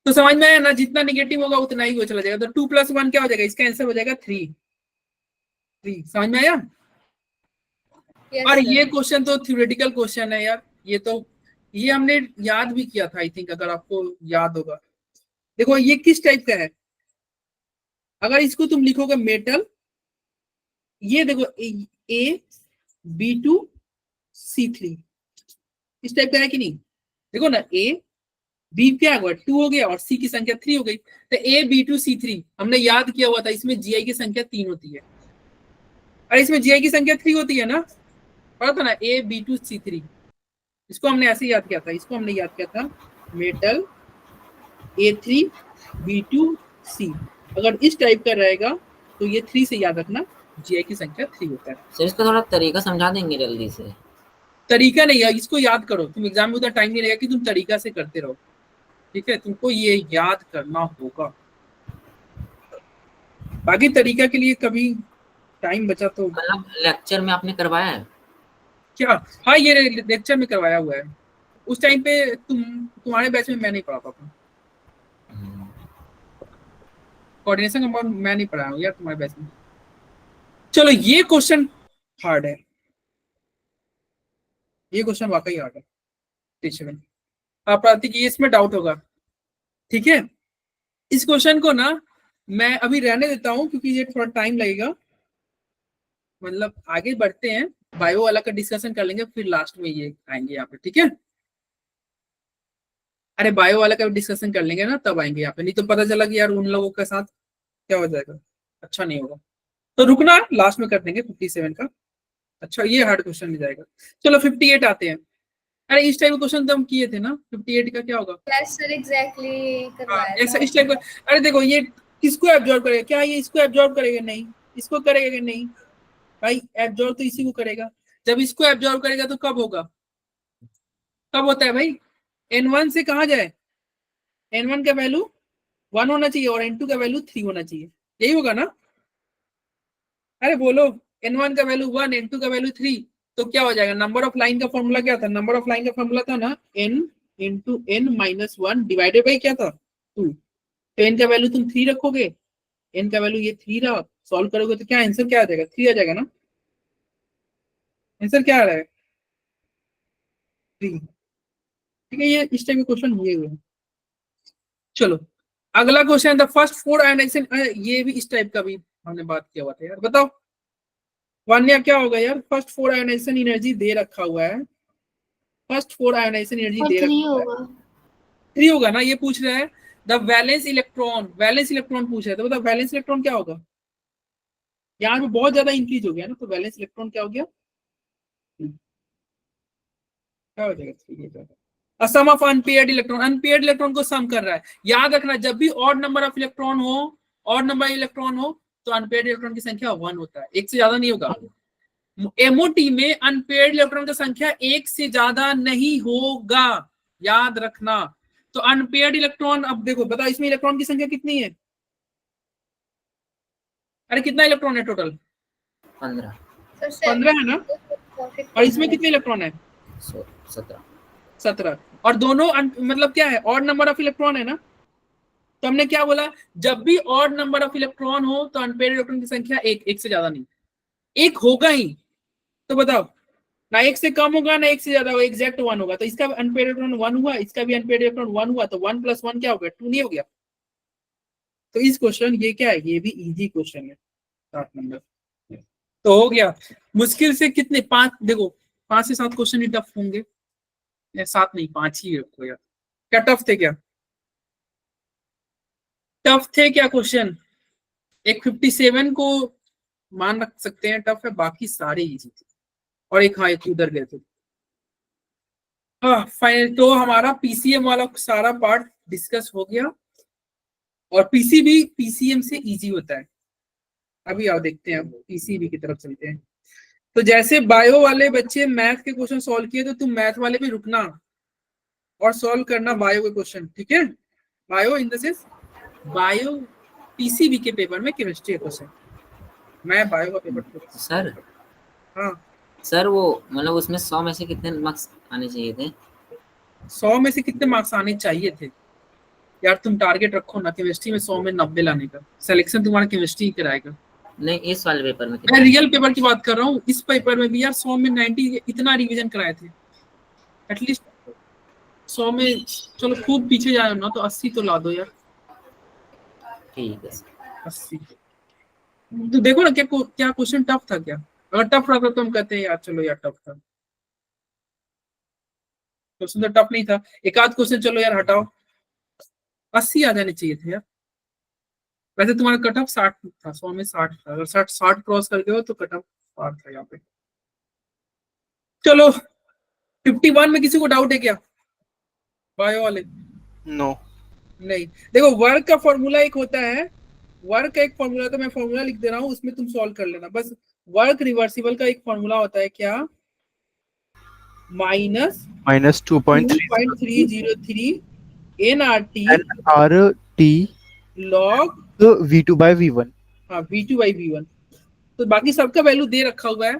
तो समझ में आया ना, जितना निगेटिव होगा उतना ही वो चला जाएगा, तो 2 + 1 क्या हो जाएगा? इसका आंसर हो जाएगा 3। समझ में आया? Yes, और sir. ये क्वेश्चन तो थ्योरेटिकल क्वेश्चन है यार, ये हमने याद भी किया था, आई थिंक, अगर आपको याद होगा। देखो ये किस टाइप का है, अगर इसको तुम लिखोगे मेटल, ये देखो A B2C3 इस टाइप का है कि नहीं? देखो ना, A B क्या हुआ? 2 हो गया और C की संख्या 3 हो गई, तो AB2C3 हमने याद किया हुआ था, इसमें Gi की संख्या 3 होती है, और इसमें Gi की संख्या 3 होती है ना, पता था ना, AB2C3। इसको हमने ऐसे याद किया था, इसको हमने याद किया था मेटल A3B2C। अगर इस टाइप का रहेगा तो ये 3 से याद रखना, Gi की संख्या 3 होता है। सर इसका थोड़ा तरीका समझा देंगे जल्दी से? तरीका नहीं है, इसको याद करो, तुम एग्जाम में उतना टाइम नहीं रहेगा कि तुम तरीका से करते रहो, ठीक है, तुमको ये याद करना होगा। बाकी तरीका के लिए कभी टाइम बचा तो मतलब लेक्चर में आपने करवाया है क्या? हाँ ये लेक्चर में करवाया हुआ है, उस टाइम पे तुम्हारे बैच में मैं नहीं पढ़ाता था, कोऑर्डिनेशन का मैं नहीं पढ़ाया हूँ यार तुम्हारे बैच में। चलो ये क्वेश्चन हार्ड है, ये क्वेश्चन वाकई हार्ड है, टीचर आप पढ़ाती कि इसमें डाउट होगा, ठीक है। इस क्वेश्चन को ना मैं अभी रहने देता हूँ क्योंकि ये थोड़ा टाइम लगेगा, मतलब आगे बढ़ते हैं, बायो वाला का डिस्कशन कर लेंगे, फिर लास्ट में ये आएंगे यहाँ पे, ठीक है। अरे बायो वाला का डिस्कशन कर लेंगे ना, तब आएंगे यहाँ पे, नहीं तो पता चला कि यार उन लोगों के साथ क्या हो जाएगा, अच्छा नहीं होगा, तो रुकना, लास्ट में कर देंगे 57 का। अच्छा ये हार्ड क्वेश्चन मिल जाएगा। चलो 58 आते हैं। अरे इस टाइप का क्वेश्चन तो हम किए थे ना, 58 का क्या होगा? Yes, sir, exactly करवाया ऐसा था। इस टाइप का। अरे देखो ये किसको एब्जॉर्ब करेगा? क्या ये इसको एब्जॉर्ब करेगा? नहीं। इसको करेगा कि नहीं? भाई एब्जॉर्ब तो इसी को करेगा। जब इसको एब्जॉर्ब करेगा तो कब होगा? कब होता है भाई? N1 से कहाँ जाए? N1 का वैल्यू 1 होना चाहिए और N2 का वैल्यू 3 होना चाहिए, यही होगा ना? अरे बोलो, N1 का वैल्यू 1, N2 का वैल्यू 3, तो क्या हो जाएगा? नंबर ऑफ लाइन का फॉर्मूला क्या था? नंबर ऑफ लाइन का फॉर्मूला था ना n into n minus 1 divided by क्या था? 2। तो n का वैल्यू तुम 3 रखोगे, n का वैल्यू ये 3 रहा, सॉल्व करोगे तो क्या आंसर क्या आ जाएगा? 3 आ जाएगा ना? आंसर क्या आ रहा है? 3। ठीक है, ये इस टाइप के क्वेश्चन हुए हुए हैं। चलो अगला क्वेश्चन, द फर्स्ट 4 आयोनाइजेशन, ये भी इस टाइप का भी हमने बात किया हुआ था यार, बताओ वान्या क्या होगा यार? फर्स्ट 4 आयोनाइजेशन एनर्जी दे रखा हुआ है, फर्स्ट 4 आयोनाइजेशन एनर्जी दे रखा हुआ है, 3 होगा ना? ये पूछ रहा है the valence electron, valence electron पूछ रहा है, तो बताओ वैलेंस इलेक्ट्रॉन क्या होगा? यहाँ पे बहुत ज्यादा इंक्रीज हो गया ना, तो वैलेंस इलेक्ट्रॉन क्या हो गया? क्या हो जाएगा? Sum of unpaired electron, unpaired electron को सम कर रहा है। याद रखना जब भी ऑड नंबर ऑफ इलेक्ट्रॉन हो, ऑड नंबर इलेक्ट्रॉन हो, तो अनपेयर्ड इलेक्ट्रॉन की संख्या 1 होता है, एक से ज्यादा नहीं होगा। एमओटी में अनपेयर्ड इलेक्ट्रॉन की संख्या 1 से ज्यादा नहीं होगा, याद रखना। तो अनपेयर्ड इलेक्ट्रॉन, अब देखो बताओ इसमें इलेक्ट्रॉन की संख्या कितनी है? अरे कितना इलेक्ट्रॉन है टोटल? 15 तो 15 है ना? और इसमें कितने इलेक्ट्रॉन है? 17 17। और दोनों मतलब क्या है, ऑड नंबर ऑफ इलेक्ट्रॉन है ना। तो हमने क्या बोला, जब भी ऑड नंबर ऑफ इलेक्ट्रॉन हो तो अनपेयर्ड इलेक्ट्रॉन की संख्या एक से ज्यादा नहीं, एक होगा ही। तो बताओ, ना एक से कम होगा ना एक से ज्यादा होगा, एग्जैक्ट 1 होगा। तो इसका अनपेयर्ड इलेक्ट्रॉन 1 हुआ, इसका भी अनपेयर्ड इलेक्ट्रॉन 1 हुआ, तो 1 + 1 क्या हो गया? 2 नहीं हो गया? तो इस क्वेश्चन ये क्या है, ये भी इजी क्वेश्चन है 7 नंबर। तो हो गया। मुश्किल से कितने? 5। देखो 5 से 7 क्वेश्चन ही टफ होंगे, 7 नहीं 5 ही रखो यार। क्या टफ थे? क्या टफ थे क्या क्वेश्चन? एक 57 को मान रख सकते हैं टफ है, बाकी सारे इजी थे। और एक, हाँ, एक उधर गए थे। हाँ फाइनल। तो हमारा पीसीएम वाला सारा पार्ट डिस्कस हो गया, और पीसीबी पीसीएम से इजी होता है। अभी आओ देखते हैं, पीसीबी की तरफ चलते हैं। तो जैसे बायो वाले बच्चे मैथ के क्वेश्चन सॉल्व किए, तो तुम मैथ वाले भी रुकना और सॉल्व करना बायो के क्वेश्चन, ठीक है? Bio in the sense bio PCB के पेपर में केमिस्ट्री का क्वेश्चन, मैं बायो का पेपर। सर हाँ सर, वो मतलब उसमें 100 में से कितने मार्क्स आने चाहिए थे? 100 में से कितने मार्क्स आने चाहिए थे? यार तुम टारगेट रखो ना, केमिस्ट्री में 100 में 90 लाने का। सिलेक्शन तुम्हारा केमिस्ट्री ही कराएगा। नहीं, इस वाले पेपर में मैं रियल पेपर की बात कर रहा हूँ। इस पेपर में भी यार 100 में 90 इतना रिवीजन कराए थे एटलीस्ट। 100 में चलो खूब पीछे जाए ना तो 80 तो ला दो यार। ठीक है सर। 80 तो देखो ना क्या क्वेश्चन टफ था क्या? अगर टफ रहता तो हम कहते हैं यार चलो यार टफ था। क्वेश्चन तो टफ नहीं था। एक आध क्वेश्चन चलो यार हटाओ, 80 आ जाने चाहिए थे यार। वैसे तुम्हारा कट ऑफ 60 था, 100 में 60 था। अगर 60 क्रॉस कर गए हो तो कट ऑफ 60 था यहाँ पे। चलो 51 में किसी को डाउट है क्या बायो वाले? नो नहीं। देखो वर्क का फॉर्मूला एक होता है, वर्क का एक फॉर्मूला, तो मैं फॉर्मूला लिख दे रहा हूँ, उसमें तुम सॉल्व कर लेना बस। वर्क रिवर्सिबल का एक फॉर्मूला होता है क्या? -2.3 -2.303 nRT nRT log V2/V1। हाँ V2/V1। तो बाकी सबका वैल्यू दे रखा हुआ है,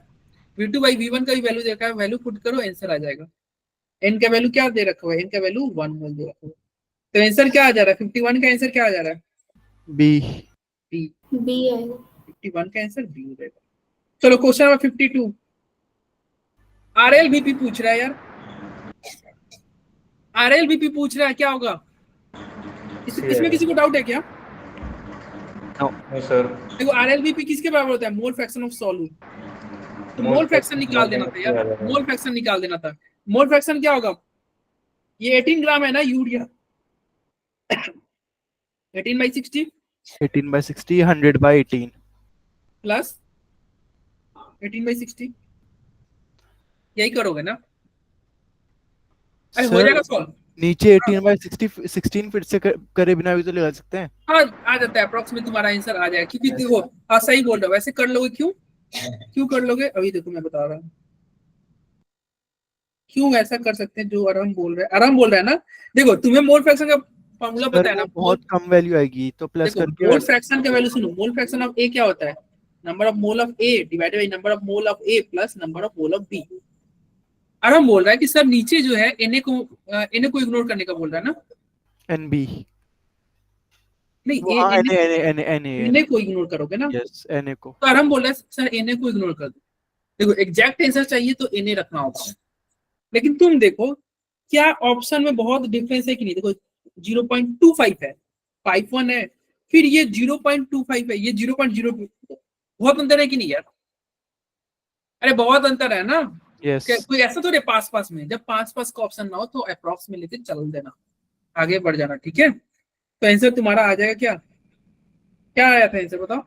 V2/V1 का भी वैल्यू दे रखा है। वैल्यू पुट करो, आंसर आ जाएगा। n का वैल्यू क्या दे रखा हुआ है? n का वैल्यू 1 मोल दे रखा हुआ है। तो आंसर क्या आ जा रहा है? 51 का आंसर क्या आ जा रहा है? बी। बी आएगा। 51 का आंसर बी हो जाएगा। चलो क्वेश्चन नंबर 52। आरएलवीपी पूछ रहा है यार, आरएलवीपी पूछ रहा है, क्या होगा? इसमें किसी को डाउट है क्या? नहीं सर। देखो आरएलवीपी किसके बराबर होता है? Mole fraction of solute. तो मोल फ्रैक्शन निकाल देना था यार, मोल फ्रैक्शन निकाल देना था। मोल फ्रैक्शन क्या होगा? ये 18 ग्राम है ना यूरिया, 18/60 18/60 100/18 प्लस 18/60, यही करोगे ना? अरे हो जाएगा सॉल्व। नीचे 18/60 16 फिर से करे बिना भी तो लगा सकते हैं। हाँ आ जाता है, अप्रोक्सीमेट तुम्हारा आंसर आ जाएगा। क्योंकि देखो, हाँ सही बोल रहे हो। वैसे कर लोगे क्यों कर लोगे? अभी देखो मैं बता रहा हूँ क्यों ऐसा कर सकते हैं। जो आराम बोल रहा है ना, देखो तुम्हें मोल फ्रैक्शन का फॉर्मूला पता है ना? बहुत कम वैल्यू आएगी तो प्लस करके। मोल फ्रैक्शन का वैल्यू सुनो, मोल फ्रैक्शन ऑफ ए क्या होता है? Number of mole of A divided by number of mole of A plus number of mole of B. आराम बोल रहा है कि सर नीचे जो है Na को इग्नोर करने का बोल रहा है ना? एनबी नहीं, Na को इग्नोर करोगे ना? यस, Na को। तो आराम बोल रहा है सर Na को इग्नोर कर दो। देखो एग्जैक्ट आंसर चाहिए तो Na रखना होगा, लेकिन तुम देखो क्या ऑप्शन में बहुत डिफरेंस है कि नहीं? देखो 0.25 है, 51 है, फिर ये 0.25 है, ये 0.02। बहुत अंतर है कि नहीं यार? अरे बहुत अंतर है ना? यस। कोई ऐसा तो नहीं पास में, जब पास का ऑप्शन ना हो तो अप्रॉक्स में लेके चल देना, आगे बढ़ जाना, ठीक है? तो आंसर तुम्हारा आ जाएगा क्या आया था आंसर बताओ?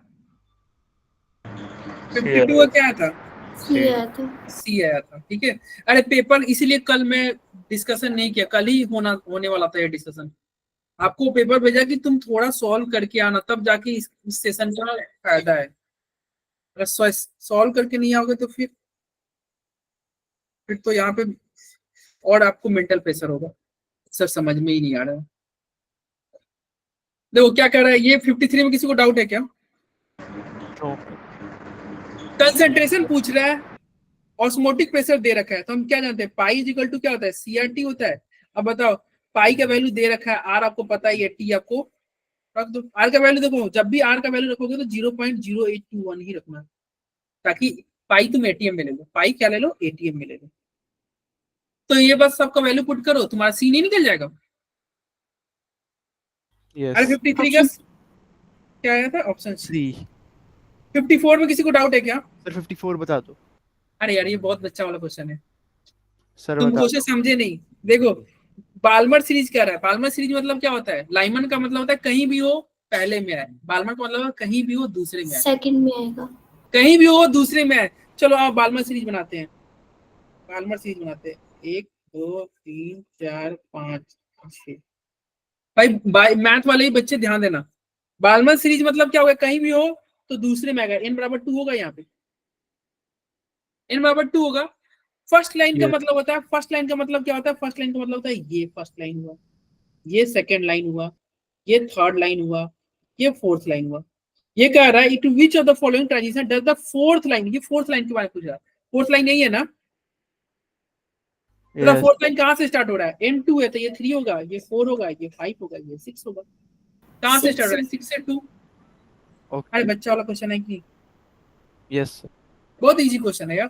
52 का क्या आया था? सी आया था, ठीक है। अरे पेपर इसीलिए कल मैं डिस्कशन नहीं किया, कल ही होने वाला था ये डिस्कशन। आपको पेपर भेजा कि तुम थोड़ा सॉल्व करके आना, तब जाके इस सेशन का फायदा है। अगर सॉल्व करके नहीं आओगे तो फिर तो यहाँ पे और आपको मेंटल प्रेशर होगा। सर समझ में ही नहीं आ रहा है। देखो क्या कह रहा है ये 53 में किसी को डाउट है क्या? No. कंसंट्रेशन पूछ रहा है, ऑस्मोटिक प्रेशर दे रखा है, तो हम क्या जानते हैं, पाई इज इक्वल टू क्या होता है, CRT होता है। अब बताओ, पाई का वैल्यू दे रखा है, आर आपको पता ही है, टी आपको रख दो। आर का वैल्यू देखो, जब भी आर का वैल्यू रखोगे तो 0.0821 ही रखना, ताकि पाई तुम एटीएम में ले लो, पाई क्या ले लो, एटीएम में ले लो। तो ये बस सबका वैल्यू पुट करो, तुम्हारा सी नहीं निकल जाएगा। Yes. अरे 53 का क्या आया था, ऑप्शन सी। 3. 54 में किसी को डाउट है क्या? सर 54 बता दो। अरे यार ये बहुत बच्चा वाला क्वेश्चन है, सर तुम बता क्वेश्चन समझे नहीं। देखो बाल्मर सीरीज क्या रहा है, बाल्मर सीरीज मतलब क्या होता है, लाइमन का मतलब होता है कहीं भी हो पहले में आए, बाल्मर का मतलब कहीं भी हो दूसरे में आए, सेकंड में आएगा। कहीं भी हो दूसरे में आए। चलो आप बाल्मर सीरीज बनाते हैं, बाल्मर सीरीज बनाते हैं, 1 2 3 4 5 6। भाई मैथ वाले ही बच्चे ध्यान देना, बाल्मर सीरीज मतलब क्या होगा, कहीं भी हो तो दूसरे में आएगा। n बराबर 2 होगा, यहाँ पे n बराबर 2 होगा। फर्स्ट लाइन का Yes. मतलब होता है, फर्स्ट लाइन का मतलब क्या होता है, फर्स्ट लाइन का मतलब होता है ये फर्स्ट लाइन हुआ, ये सेकंड लाइन हुआ, ये थर्ड लाइन हुआ, ये फोर्थ लाइन हुआ। ये कह रहा है it which of the following transition does the fourth line, ये फोर्थ लाइन के बारे में पूछ रहा है। फोर्थ लाइन यही है ना, तो Yes. फोर्थ लाइन कहाँ से स्टार्ट हो रहा है, n2 है तो ये 3 होगा, ये 4 होगा, ये 5 होगा, ये 6 होगा। कहाँ से स्टार्ट हो रहा है, 6 से 2। Okay. अरे बच्चा वाला क्वेश्चन है कि Yes. बहुत इजी क्वेश्चन है यार।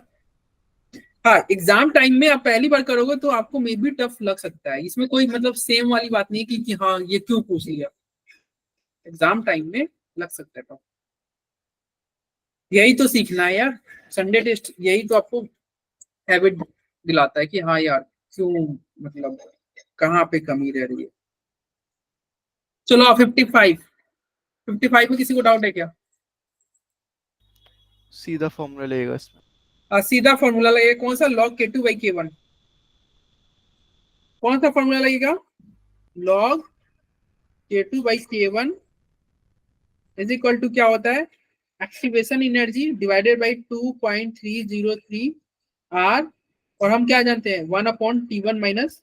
हाँ एग्जाम टाइम में आप पहली बार करोगे तो आपको मे बी टफ लग सकता है, इसमें कोई मतलब सेम वाली बात नहीं कि हाँ ये क्यों पूछ लिया, एग्जाम टाइम में लग सकता है टफ। यही तो सीखना है यार, संडे टेस्ट यही तो आपको हैबिट दिलाता है कि हाँ यार क्यों, मतलब कहाँ पे कमी रह रही है। चलो 55 में किसी को डाउट है क्या? सीधा फॉर्मूला लेगा इसमें। सीधा फॉर्मूला लगेगा, कौन सा, log k2/k1। कौन सा फॉर्मूला लगेगा, log k2/k1 is equal to क्या होता है, activation energy divided by 2.303 r, और हम क्या जानते हैं 1/t1 माइनस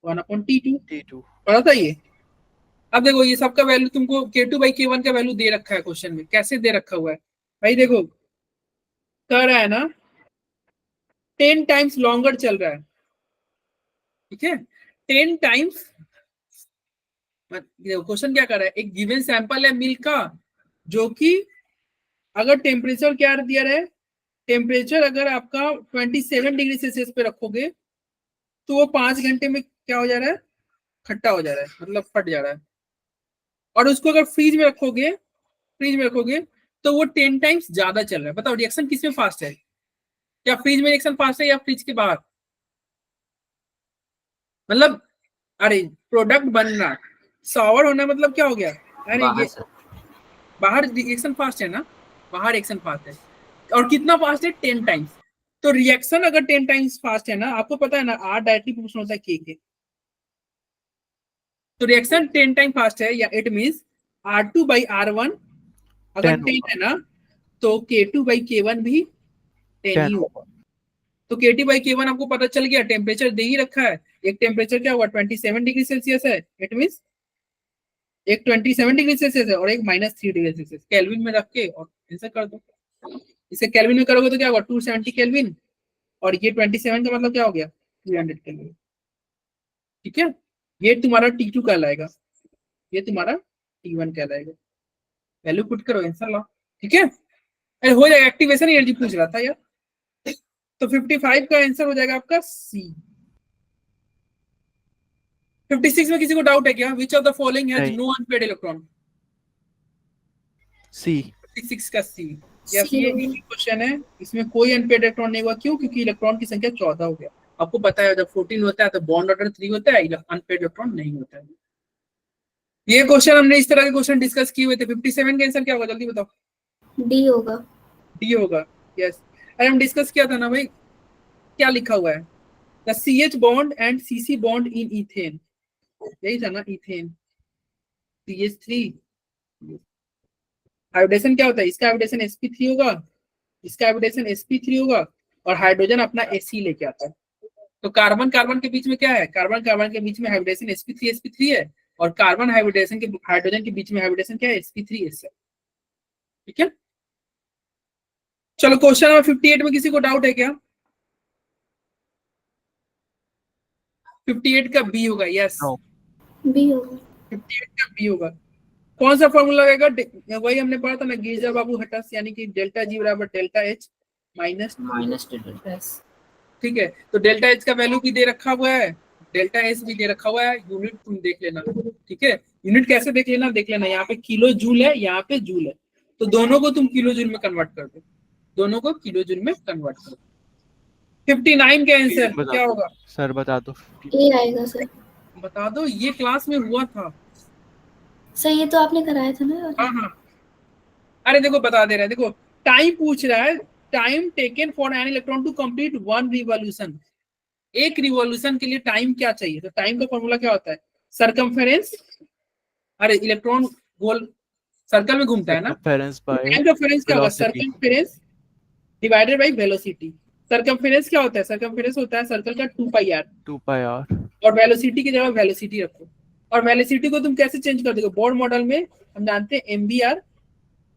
1/t2। T2. पता था ये। अब देखो ये सबका वैल्यू तुमको k2/k1 का वैल्यू दे रखा है क्वेश्चन में, कैसे दे रखा हुआ है भाई, देखो कर रहा है ना 10 टाइम्स लॉन्गर चल रहा है, ठीक है 10 टाइम्स। क्वेश्चन क्या कर रहा है, एक गिवन सैंपल है मिल्क का, जो कि अगर टेम्परेचर क्या दिया है, टेम्परेचर अगर आपका 27 डिग्री सेल्सियस पे रखोगे तो वो 5 घंटे में क्या हो जा रहा है, खट्टा हो जा रहा है, मतलब फट जा रहा है। और उसको अगर फ्रीज में रखोगे तो वो 10 टाइम्स ज्यादा चल रहा है। बताओ रिएक्शन किसमें फास्ट है, क्या फ्रीज में रिएक्शन फास्ट है या फ्रिज के बाहर, मतलब अरे प्रोडक्ट बनना, सॉवर होना मतलब क्या हो गया, अरे बाहर ये से। बाहर रिएक्शन फास्ट है ना, बाहर रिएक्शन फास्ट है, और कितना फास्ट है 10 टाइम्स। तो रिएक्शन अगर 10 टाइम्स फास्ट है ना, आपको पता है ना आर डायरेक्टली प्रोपोर्शनल होता है के के, तो रिएक्शन 10 टाइम फास्ट है, या इट मींस R2/R1 अगर 10 है ना, तो K2/K1 भी 10 ही होगा। तो KT/K1 आपको पता चल गया, टेम्परेचर दे ही रखा है, एक टेम्परेचर क्या हुआ 27 डिग्री सेल्सियस है, इट मींस एक 27 डिग्री सेल्सियस है और एक -3 डिग्री सेल्सियस, केल्विन में रख के और ऐसा कर दो। इसे केल्विन में करोगे तो क्या होगा 270 केल्विन, और ये 27 का मतलब क्या हो गया 300 केल्विन, ठीक है। ये तुम्हारा T2 कहलाएगा, ये तुम्हारा T1 कहलाएगा। वैल्यू पुट करो, आंसर लो, ठीक है। अरे हो जाएगा, एक्टिवेशन एनर्जी पूछ रहा था यार। तो 55 का आंसर हो जाएगा आपका सी। 56 में किसी को डाउट है क्या, which of the following has no unpaired electron, C. 56 का सी। यस ये इजी क्वेश्चन है, इसमें कोई अनपेड इलेक्ट्रॉन नहीं हुआ, क्यों, क्योंकि इलेक्ट्रॉन की संख्या 14 हो गया। आपको पता है जब 14 होता है तो बॉन्ड ऑर्डर 3 होता है, अनपेड इलेक्ट्रॉन नहीं होता है। ये क्वेश्चन हमने इस तरह के क्वेश्चन डिस्कस किए हुए थे। 57 का आंसर क्या होगा, जल्दी बताओ। डी होगा। डी होगा, यस। अरे हम डिस्कस किया था ना भाई, क्या लिखा हुआ है, the CH bond and CC bond in ethane, यही था ना, इथेन CH3। हाइब्रिडेशन क्या होता है, इसका हाइब्रिडेशन sp3 होगा, इसका हाइब्रिडेशन sp3 होगा, और हाइड्रोजन अपना Ac लेके आता है। तो कार्बन कार्बन के बीच में क्या है, कार्बन कार्बन के बीच में हाइब्रिडेशन sp3 है, और कार्बन हाइड्रोजन के बीच में हाइब्रिडेशन क्या है, sp3s है, ठीक है। चलो क्वेश्चन नंबर 58 में किसी को डाउट है क्या? 58 का बी होगा, यस No. बी होगा। 58 का बी होगा। कौन सा फॉर्मूला रहेगा? वही हमने पढ़ा था ना, गिरजा बाबू हटस, यानी कि डेल्टा जी बराबर delta H minus, minus delta S. ठीक है। तो डेल्टा एच का वैल्यू भी दे रखा हुआ है, डेल्टा एस भी दे रखा हुआ है, यूनिट तुम देख लेना, ठीक है। यूनिट कैसे देख लेना, यहाँ पे किलो जूल है, यहाँ पे जूल है, तो दोनों को तुम किलो जूल में कन्वर्ट कर दो, दोनों को किलो जूल में कन्वर्ट कर दो। 59 का आंसर बता क्या दो। होगा? सर बता दो। ए आएगा सर। बता दो, ये क्लास में हुआ था। सर ये तो आपने कराया था ना। हाँ हाँ, अरे देखो बता दे रहा है, देखो टाइम पूछ रहा है, time taken for an electron to complete one revolution, एक रिवॉल्यूशन के लिए टाइम क्या चाहिए? तो टाइम का फॉर्मूला क्या होता है? सरकमफेरेंस, अरे इलेक्ट्रॉन गोल सर्कल में घूमता है ना, Circumference by सरकमफेरेंस क्या होगा? velocity. Circumference divided by velocity. Circumference क्या होता है? सरकमफेरेंस होता है सर्कल का 2 पाई आर, 2 pi r. और वेलोसिटी की जगह वेलोसिटी रखो। और वेलोसिटी को तुम कैसे चेंज कर दोगे? बोर्ड मॉडल में हम जानते हैं mvr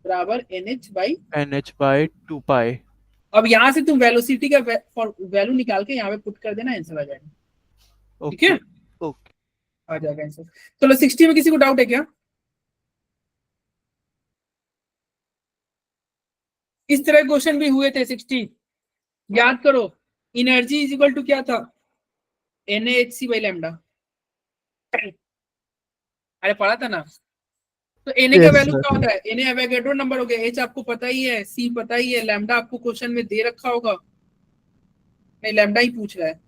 बराबर nh by, nh by 2 pi. अब यहाँ से तुम वेलोसिटी का वैल्यू निकाल के यहाँ पे पुट कर देना, आंसर आ जाएगा, ठीक Okay. है, Okay. आ जाएगा आंसर। चलो 60 में किसी को डाउट है क्या? इस तरह क्वेश्चन भी हुए थे 60, याद करो। एनर्जी इज इक्वल टू क्या था? NaHc बाई लैम्डा, अरे पढ़ा था ना। तो Na का Yes, वैल्यू sir. क्या होता है? Na एवोगैड्रो नंबर हो गया, H आपको पता ही है, C पता ही है, लैम्डा आपको क्वेश्चन में दे रखा होगा, नहीं लैम्डा ही पूछ रहा है,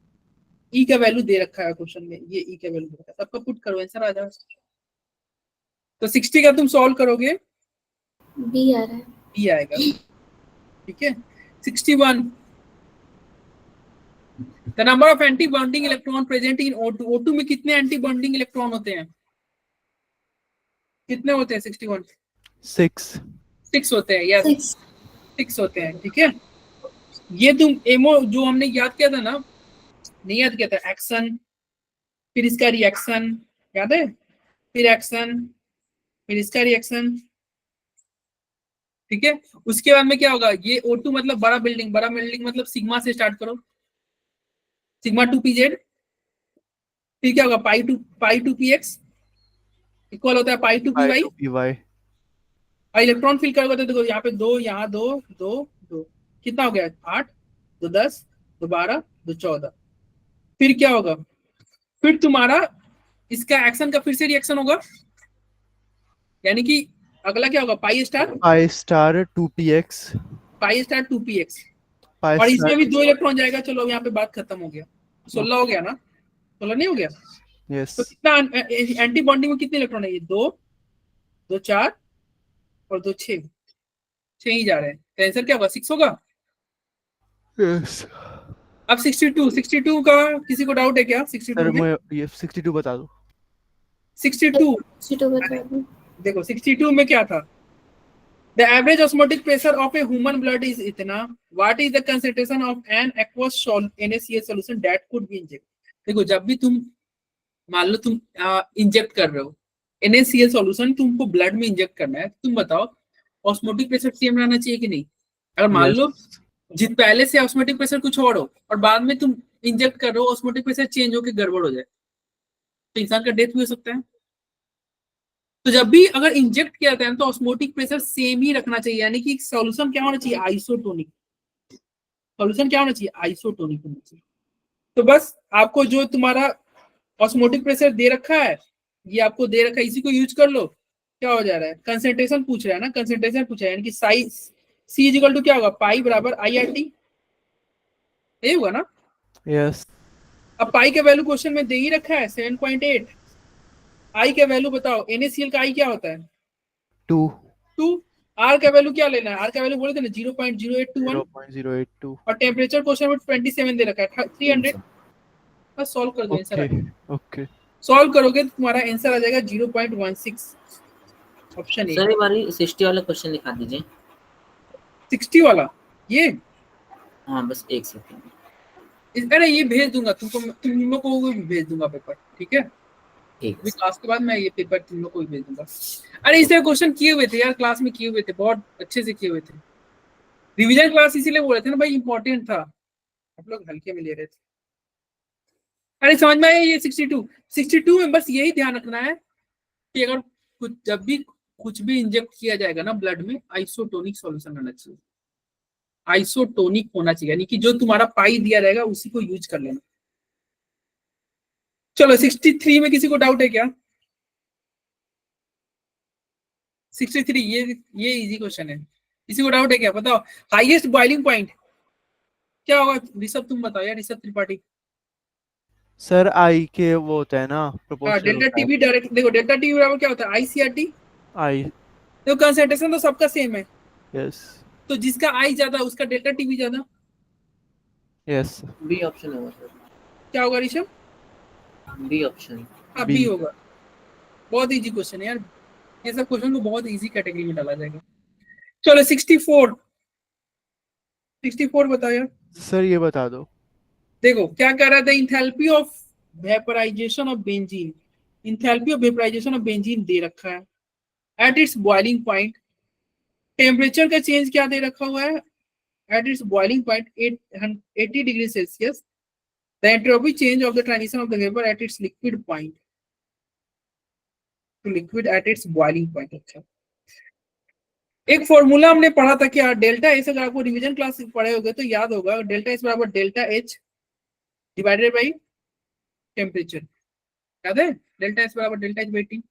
E का वैल्यू दे रखा है क्वेश्चन में, ये E का वैल्यू दे रखा है, सबका पुट करो, आंसर आ जाएगा। तो 60 का तुम सॉल्व करोगे, बी आ रहा है। B आएगा, ठीक है। 61, the number of anti bonding electron present in O2, O2 में कितने एंटी बॉन्डिंग इलेक्ट्रॉन होते हैं? कितने होते हैं? 61, 6. 6 होते हैं, यस 6 होते हैं, ठीक है। ये तुम एमओ जो हमने याद किया था ना, नहीं याद किया था, एक्शन फिर इसका रिएक्शन, याद है, फिर एक्शन फिर इसका रिएक्शन, ठीक है। उसके बाद में क्या होगा? ये O2 मतलब बड़ा बिल्डिंग मतलब सिग्मा से स्टार्ट करो, सिग्मा 2pz, फिर क्या होगा? पाई टू px इक्वल होता है pi to Pi py, to py. और इलेक्ट्रॉन फिल करोगे तो देखो यहाँ पे 2, यहाँ 2 2 2, कितना हो गया? 8 2 10 2 12 2 14, फिर क्या होगा? फिर तुम्हारा इसका एक्शन का फिर से रिएक्शन होगा, यानी कि अगला क्या होगा? Pi star Pi star 2px. 2px, Pi और star. इसमें भी 2 इलेक्ट्रॉन जाएगा। चलो यहाँ पे बात खत्म हो गया, 16 हो गया ना, 16 नहीं हो गया? Yes. तो कितना एंटी बॉन्डिंग में कितने इलेक्ट्रॉन है? ये 2 2 4 और 2 6 ही जा रहे हैं, तो आंसर क्या होगा? 6 होगा। Yes. अब 62 का किसी को डाउट है क्या? 62 सर में मैं ये 62 बता दो. 62 सीटो बता दो। देखो 62 में क्या था? The average osmotic pressure of a human blood is इतना, what is the concentration of an aqueous NaCl solution that could be injected? देखो जब भी तुम मान लो तुम इंजेक्ट कर रहे हो NaCl सॉल्यूशन, तुमको ब्लड में इंजेक्ट करना है, तुम बताओ ऑस्मोटिक प्रेशर सेम रहना चाहिए कि नहीं? अगर मान लो जित पहले से ऑस्मोटिक प्रेशर कुछ और हो और बाद में तुम इंजेक्ट कर रहे हो, ऑस्मोटिक प्रेशर चेंज होकर गड़बड़ हो जाए, तो इंसान का डेथ भी हो सकता है। तो जब भी अगर इंजेक्ट किया जाता है तो ऑस्मोटिक प्रेशर सेम ही रखना चाहिए, यानी कि सॉल्यूशन क्या होना चाहिए? आइसोटोनिक। सॉल्यूशन क्या होना चाहिए? आइसोटोनिक होना चाहिए। तो बस आपको जो तुम्हारा ऑस्मोटिक प्रेशर दे रखा है, ये आपको दे रखा है, इसी को यूज कर लो। क्या हो जा रहा है? कंसंट्रेशन पूछ रहा है ना, कंसंट्रेशन पूछा है, यानी कि size C is equal to क्या होगा? पाई बराबर IRT, ये होगा ना? Yes. अब पाई का वैल्यू क्वेश्चन में दे ही रखा है 7.8। आई का वैल्यू बताओ, NaCl का आई क्या होता है? 2. आर का वैल्यू क्या लेना है? आर का वैल्यू बोले थे ना 0.0821, 0.082. और टेम्परेचर क्वेश्चन में 27 दे रखा है, 300। बस सॉल्व कर दो, आंसर आ Okay. जाएगा। Okay. सॉल्व करोगे तो तुम्हारा आंसर आ जाएगा 0.16, ऑप्शन ए। सर एक बार 60 वाला क्वेश्चन दिखा दीजिए। 60 वाला ये, हाँ बस एक सेकंड। अरे ये भेज दूंगा तुमको, तुम लोग को भी भेज दूंगा पेपर, ठीक है? ठीक है। क्लास के बाद मैं ये पेपर तुम लोग को भी भेज दूंगा। अरे इस तरह क्वेश्चन किए हुए थे यार, क्लास में किए हुए थे, बहुत अच्छे से किए हुए थे, रिवीजन क्लास इसीलिए बोल रहे थे ना भाई, इंपॉर्टेंट था, आप लोग हल्के में ले रहे थे। अरे समझ में आया ये 62 में बस यही ध्यान रखना है कि अगर जब भी कुछ भी इंजेक्ट किया जाएगा ना ब्लड में, आइसोटोनिक सॉल्यूशन होना चाहिए, आइसोटोनिक होना चाहिए, यानी कि जो तुम्हारा पाई दिया रहेगा उसी को यूज कर लेना। चलो 63 में किसी को डाउट है क्या? 63 ये इजी क्वेश्चन है, किसी को डाउट है क्या? बताओ हाईएस्ट बॉइलिंग पॉइंट क्या होगा? ऋषभ तुम बताओ यार, ऋषभ त्रिपाठी। सर आई के वो होता है ना, प्रोपोर्शनल डेल्टा टीवी डायरेक्ट देखो, डेल्टा टीवी बराबर क्या होता है? आईसीआरटी। आई। तो कंसंट्रेशन तो सबका सेम है, यस तो जिसका आई ज्यादा उसका डेल्टा टीवी ज्यादा। यस बी ऑप्शन होगा सर, क्या होगा ऋषभ? B option. हाँ B। बी होगा। बहुत इजी क्वेश्चन है यार, ये सब क्वेश्चन को बहुत इजी कैटेगरी में डाला जाएगा। चलो 64 बताओ यार। सर ये बता दो। देखो क्या कह रहा था, enthalpy of vaporization of benzene, enthalpy of vaporization of benzene दे रखा है at its boiling point. Temperature का चेंज क्या दे रखा हुआ है? At its boiling point 80 degree Celsius, the entropy change of the transition of the vapour at its liquid point to liquid at its boiling point. अच्छा, एक formula हमने पढ़ा था क्या, डेल्टा एच, अगर आपको रिवीजन क्लास पढ़े होगे तो याद होगा, डेल्टा एच बराबर delta H divided by temperature. याद है? डेल्टा एच बराबर डेल्टा एच बाई टी। अब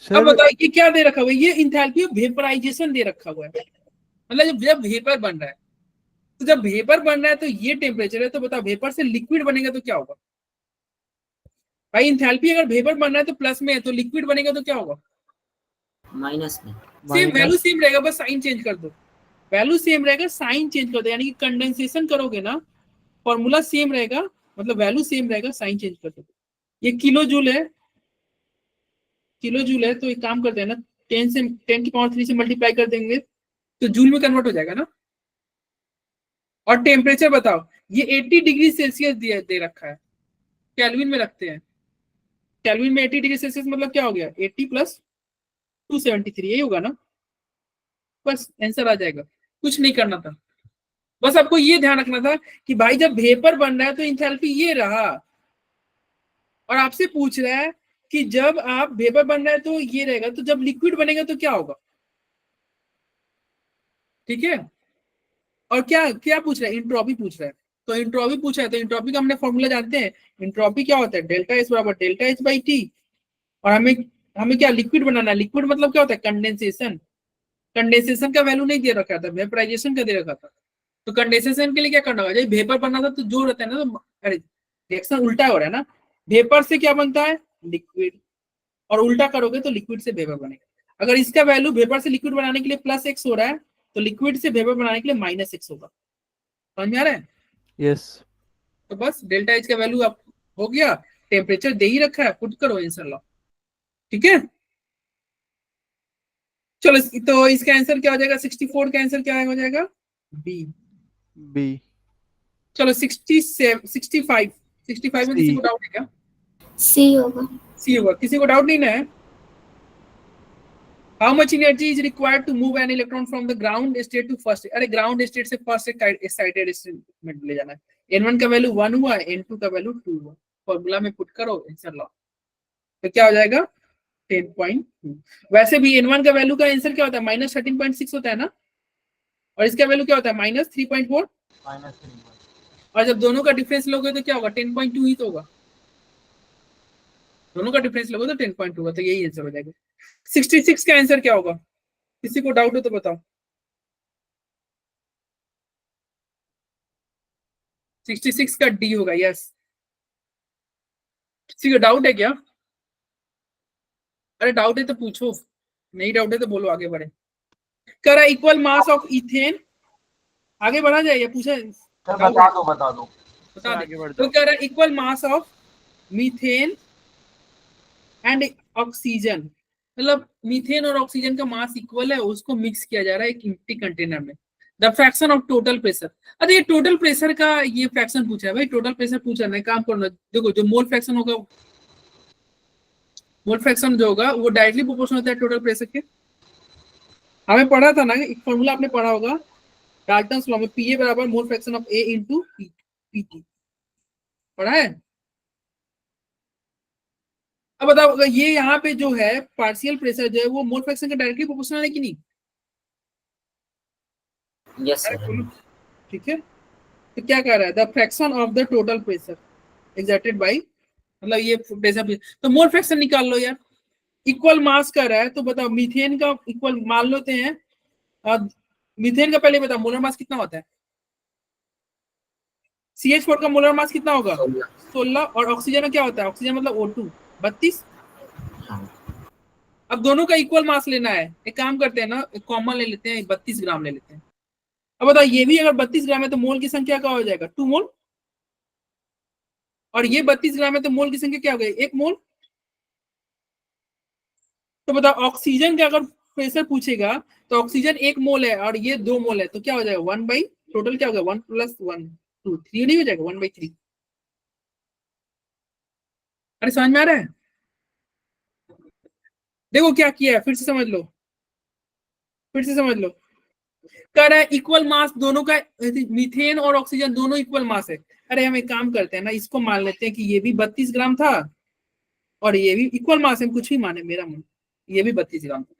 सर बताओ ये क्या दे रखा हुआ है? ये इंथैल्पी ऑफ वेपराइजेशन दे रखा हुआ है, मतलब जब वेपर बन रहा है, तो जब वेपर बन रहा है तो ये टेम्परेचर है, तो बताओ वेपर से लिक्विड बनेगा तो क्या होगा भाई? इंथैल्पी अगर वेपर बन रहा है तो प्लस में है, तो लिक्विड बनेगा तो क्या होगा? माइनस में। सेम वैल्यू सेम रहेगा, बस साइन चेंज कर दो, वैल्यू सेम रहेगा, साइन चेंज कर दो, यानी कि कंडेंसेशन करोगे ना, फॉर्मूला सेम रहेगा, मतलब वैल्यू सेम रहेगा, साइन चेंज कर दो। ये किलो जूल है, तो एक काम करते हैं ना, 10 की पावर 3 से मल्टीप्लाई कर देंगे तो जूल में कन्वर्ट हो जाएगा ना। और टेम्परेचर बताओ, ये 80 डिग्री सेल्सियस दे रखा है, केल्विन में रखते हैं, केल्विन में 80 डिग्री सेल्सियस मतलब क्या हो गया? 80 प्लस 273, यही होगा ना, बस आंसर आ जाएगा, कुछ नहीं करना था। बस आपको ये ध्यान रखना था कि भाई जब वेपर बन रहा है तो इंथैल्पी ये रहा, और आपसे पूछ रहा है कि जब आप वेपर बन रहा है तो ये रहेगा, तो जब लिक्विड बनेगा तो क्या होगा? ठीक है, और क्या क्या पूछ रहा है? इंट्रोपी पूछ रहा है, तो इंट्रोपी पूछा है तो इंट्रोपी का हमने फॉर्मूला जानते हैं, इंट्रोपी क्या होता है? डेल्टा एच बराबर डेल्टा एच बाई टी। और हमें क्या लिक्विड बनाना है? लिक्विड मतलब क्या होता है? कंडेंसेशन। कंडेंसेशन का वैल्यू नहीं दे रखा था, वेपराइजेशन का दे रखा था, तो कंडेंसेशन के लिए क्या करना होगा? जब वेपर बनना था तो जो रहता है ना, तो अरे रिएक्शन उल्टा हो रहा है ना, वेपर से क्या बनता है? लिक्विड, और उल्टा करोगे तो लिक्विड से वेपर बनेगा। अगर इसका वैल्यू वेपर से लिक्विड बनाने के लिए प्लस एक्स हो रहा है, तो लिक्विड से वेपर बनाने के लिए माइनस एक्स होगा। समझ में आ रहा है? यस तो बस डेल्टा एच का वैल्यू आप हो गया, टेम्परेचर दे ही रखा है, पुट करो आंसर लो, ठीक है। चलो तो इसका आंसर क्या हो जाएगा? 64 का आंसर क्या हो जाएगा? बी। बी। चलो 65 में किसी को डाउट है क्या? सी होगा। सी होगा, किसी को डाउट नहीं ना है? How much energy is required to move an electron from the ground state to first? अरे ग्राउंड स्टेट से फर्स्ट एक्साइटेड स्टेट में ले जाना है। n1 का वैल्यू 1 हुआ, n2 का वैल्यू 2 हुआ, फॉर्मूला में पुट करो, आंसर लो, तो क्या हो जाएगा? 10.2। वैसे भी n1 का वैल्यू का आंसर क्या होता है? -13.6 होता है ना, और इसका वैल्यू क्या होता है? -3.4। और जब दोनों का डिफरेंस लोगे तो क्या होगा? 10.2 ही तो होगा, दोनों का डिफरेंस लोगे तो 10.2 होगा, तो यही आंसर हो जाएगा। 66 का आंसर क्या होगा? किसी को डाउट हो तो बताओ। 66 का डी होगा, यस। किसी को डाउट है क्या? अरे डाउट है तो पूछो, नहीं डाउट है तो बोलो, आगे बढ़े। कह रहा इक्वल मास ऑफ इथेन, आगे बढ़ा जाए या पूछा? बता दो बता दे। तो कह रहा equal mass of methane and oxygen, मतलब मीथेन और ऑक्सीजन का मास इक्वल है, उसको मिक्स किया जा रहा है एक एम्प्टी कंटेनर में। The fraction of total pressure, अरे ये टोटल प्रेशर का ये फ्रैक्शन पूछा है भाई, टोटल प्रेशर पूछा है, काम करना। देखो जो मोल फ्रैक्शन होगा, मोल फ्रैक्शन जो होगा वो डायरेक्टली प्रोपोर्शनल होता है टोटल प्रेशर के। हमें पढ़ा था ना, एक फॉर्मूला आपने पढ़ा होगा डाल्टन्स लॉ में, पीए बराबर mole fraction of A into PT, पढ़ा है? अब बताओ अगर ये यहाँ पे जो है पार्शियल प्रेशर जो है वो मोल फ्रैक्शन के डायरेक्टली प्रोपोर्शनल है कि नहीं? Yes sir. ठीक है, तो क्या कह रहा है, the fraction of the total pressure exerted by, मतलब ये प्रेशर, तो मोल फ्रैक्शन निकाल लो यार। इक्वल मास कर रहा है तो बताओ मीथेन का इक्वल मान लेते हैं, मीथेन का पहले बताओ मोलर मास कितना होता है? CH4 का मोलर मास कितना होगा? 16। और ऑक्सीजन का क्या होता है? ऑक्सीजन मतलब O2 32। अब दोनों का इक्वल मास लेना है, एक काम करते हैं ना, कॉमन ले लेते हैं, 32 ग्राम ले लेते हैं। अब बताओ ये भी अगर 32 ग्राम है तो मोल की संख्या क्या हो जाएगा? 2 मोल। और ये 32 ग्राम है तो मोल की संख्या क्या हो गई? 1 मोल। तो बताओ ऑक्सीजन का अगर प्रेशर पूछेगा तो ऑक्सीजन 1 मोल है और ये 2 मोल है, तो क्या हो जाएगा? 1 बाई टोटल क्या होगा? 1 + 1 2 3 नहीं हो जाएगा? 1/3। अरे समझ में आ रहा है? देखो क्या किया है, फिर से समझ लो, फिर से समझ लो। कह रहा है इक्वल मास दोनों का, मीथेन और ऑक्सीजन दोनों इक्वल मास है। अरे हम एक काम करते हैं ना, इसको मान लेते हैं कि ये भी 32 ग्राम था और ये भी इक्वल मास है, कुछ भी माने मेरा मन, ये भी 32 ग्राम था।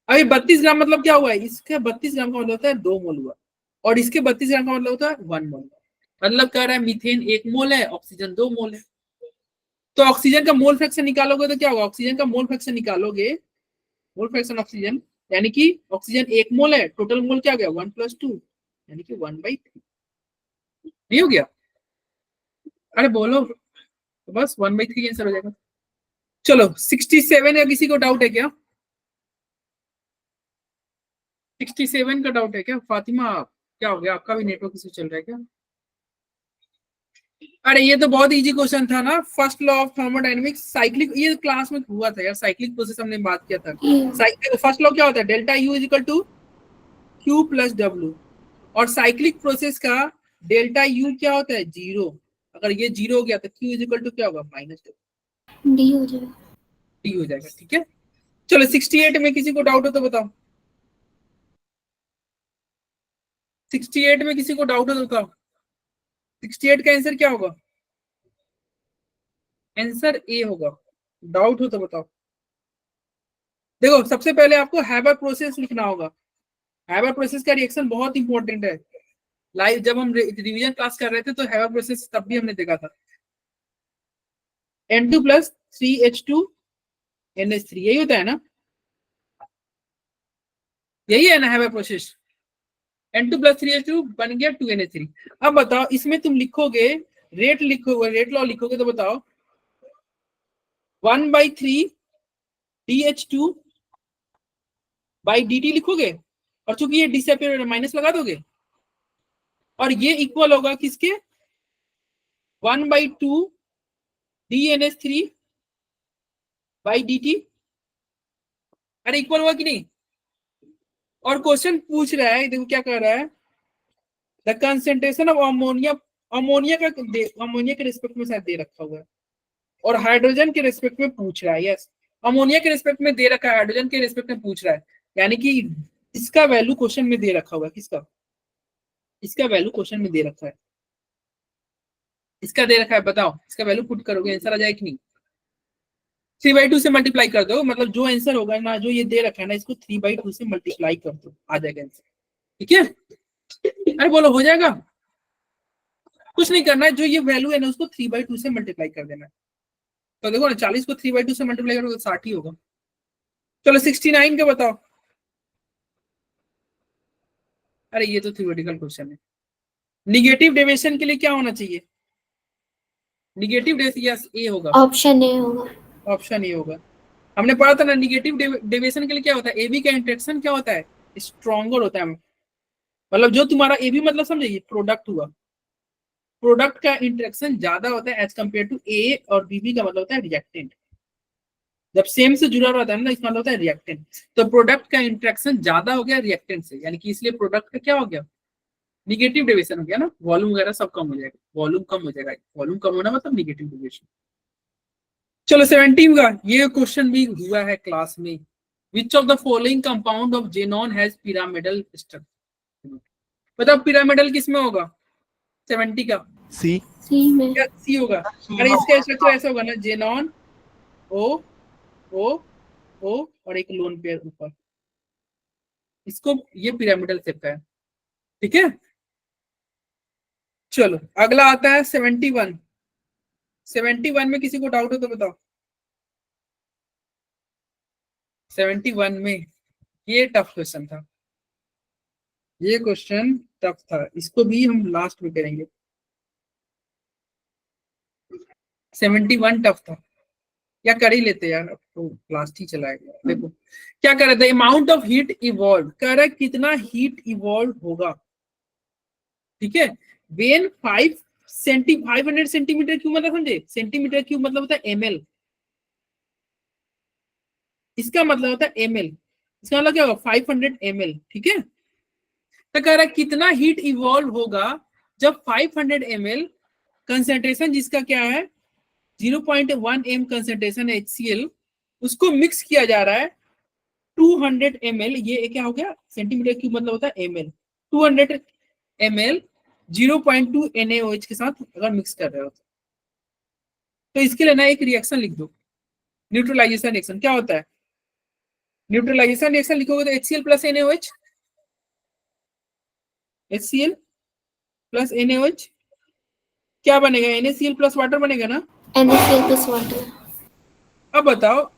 अभी 32 ग्राम मतलब क्या हुआ है? इसका 32 ग्राम का मतलब होता है 2 मोल हुआ, और इसके 32 ग्राम का मतलब होता है 1 मोल। मतलब कह रहा है मीथेन 1 मोल है, ऑक्सीजन 2 मोल है। तो ऑक्सीजन का मोल फ्रैक्शन निकालोगे तो क्या होगा? ऑक्सीजन का मोल फ्रैक्शन निकालोगे, मोल फ्रैक्शन ऑक्सीजन, यानी कि ऑक्सीजन 1 मोल है, टोटल मोल क्या गया? 1 + 2 यानी कि 1/3। नहीं हो गया? अरे बोलो तो बस 1/3 आंसर हो जाएगा। चलो 67 या किसी को डाउट है क्या? 67 का डाउट है क्या? फातिमा क्या हो गया, आपका भी नेटवर्क इशू चल रहा है क्या? अरे ये तो बहुत इजी क्वेश्चन था ना, first law of thermodynamics, cyclic, ये क्लास में हुआ था यार, साइक्लिक प्रोसेस हमने बात किया था। फर्स्ट लॉ क्या होता है? डेल्टा U = Q + W, और साइक्लिक प्रोसेस का डेल्टा U क्या होता है? 0। अगर ये 0 हो गया तो Q = क्या होगा? -W, डी हो जाएगा। D हो जाएगा। ठीक है, चलो 68 में किसी को डाउट हो तो बताओ, 68 में किसी को डाउट हो तो बताओ, 68 का आंसर क्या होगा? आंसर A होगा। डाउट हो तो बताओ। देखो सबसे पहले आपको हैबर प्रोसेस लिखना होगा, हैबर प्रोसेस का रिएक्शन बहुत इंपॉर्टेंट है। लाइव जब हम रिवीजन क्लास कर रहे थे तो हैबर प्रोसेस तब भी हमने देखा था। N2 + 3H2 NH3, यही होता है ना? यही है ना हैबर प्रोसेस? N2 + 3H2 बन गया 2NH3। अब बताओ इसमें तुम लिखोगे, रेट लिखोगे, रेट लॉ लिखोगे तो बताओ 1/3 dH2/dt लिखोगे, और चूंकि ये डिसअपीयर माइनस लगा दोगे, और ये इक्वल होगा किसके? 1/2 dNH3/dt। अरे इक्वल हुआ कि नहीं? और क्वेश्चन पूछ रहा है, देखो क्या कर रहा है, the concentration of ammonia, ammonia के रिस्पेक्ट में शायद दे रखा हुआ है, और हाइड्रोजन के रिस्पेक्ट में पूछ रहा है। यस, अमोनिया के रिस्पेक्ट में दे रखा है, हाइड्रोजन के रिस्पेक्ट में पूछ रहा है, यानी कि इसका वैल्यू क्वेश्चन में दे रखा हुआ है। किसका? इसका वैल्यू क्वेश्चन में दे रखा है, इसका दे रखा है, बताओ इसका वैल्यू पुट करोगे आंसर आ जाए कि नहीं? 3/2 से मल्टीप्लाई कर दो, मतलब जो आंसर होगा ना, जो ये दे रखा है ना, इसको 3/2 से मल्टीप्लाई कर दो, आ जाएगा आंसर। ठीक है, अरे बोलो हो जाएगा? कुछ नहीं करना है, जो ये वैल्यू है ना उसको 3/2 से मल्टीप्लाई कर देना है। तो देखो ना 40 को 3/2 से मल्टीप्लाई करोगे तो 60 ही होगा। चलो 69 का बताओ। अरे ये तो थ्योरेटिकल क्वेश्चन है। निगेटिव डेविएशन के लिए क्या होना चाहिए? निगेटिव डेविएशन ए होगा, ऑप्शन ए होगा। ऑप्शन ए होगा। हमने पढ़ा था ना निगेटिव डेविएशन के लिए क्या होता है? एबी का इंटरेक्शन क्या होता है? स्ट्रॉन्गर होता है। मतलब जो तुम्हारा एबी मतलब समझे, प्रोडक्ट हुआ, प्रोडक्ट का इंटरेक्शन ज्यादा होता है एज कम्पेयर टू ए, और बीबी का मतलब होता है रिएक्टेंट। जब सेम से जुड़ा रहता है ना, इसका मतलब होता है रिएक्टेंट। तो प्रोडक्ट का इंटरेक्शन ज्यादा हो गया रिएक्टेंट से, यानी कि इसलिए प्रोडक्ट का क्या हो गया? निगेटिव डेविएशन हो गया ना, वॉल्यूम वगैरह सब कम हो जाएगा, वॉल्यूम कम हो जाएगा, वॉल्यूम कम होना मतलब निगेटिव डेविएशन। चलो 17 का ये क्वेश्चन भी हुआ है क्लास में, विच of the following compound of xenon has pyramidal structure? बताओ पिरामिडल किस में होगा 70 का? सी सी में। क्या सी होगा? अरे इसका स्ट्रक्चर ऐसा होगा ना, जेनॉन ओ ओ ओ और एक लोन पेयर ऊपर, इसको ये पिरामिडल शेप का है। ठीक है, चलो अगला आता है 71। 71 में किसी को डाउट हो तो बताओ। 71 में ये टफ क्वेश्चन था, ये क्वेश्चन टफ था, इसको भी हम लास्ट में करेंगे। 71 टफ था, या कर ही लेते यार, अब तो लास्ट ही चलाएगा। देखो क्या कर रहे थे, अमाउंट ऑफ हीट इवॉल्व कर रहा है, कितना हीट इवॉल्व होगा। ठीक है, वेन 500 सेंटीमीटर क्यूब मतलब समझे, सेंटीमीटर क्यूब मतलब होता है ml, इसका मतलब होता है ml, इसका मतलब क्या होगा 500 ml। ठीक है, तो कह रहा है कितना हीट इवॉल्व होगा जब 500 ml कंसेंट्रेशन, जिसका क्या है 0.1 m कंसेंट्रेशन है HCl, उसको मिक्स किया जा रहा है 200 ml, ये क्या हो गया सेंटीमीटर क्यूब मतलब होता है ml, 200 ml 0.2 NaOH के साथ अगर मिक्स कर रहे हो तो इसके लिए ना एक रिएक्शन लिख दो, न्यूट्रलाइजेशन रिएक्शन। क्या होता है न्यूट्रलाइजेशन रिएक्शन? लिखोगे तो HCl plus NaOH, HCl plus NaOH क्या बनेगा, NaCl प्लस वाटर बनेगा ना, NaCl प्लस वाटर। अब बताओ,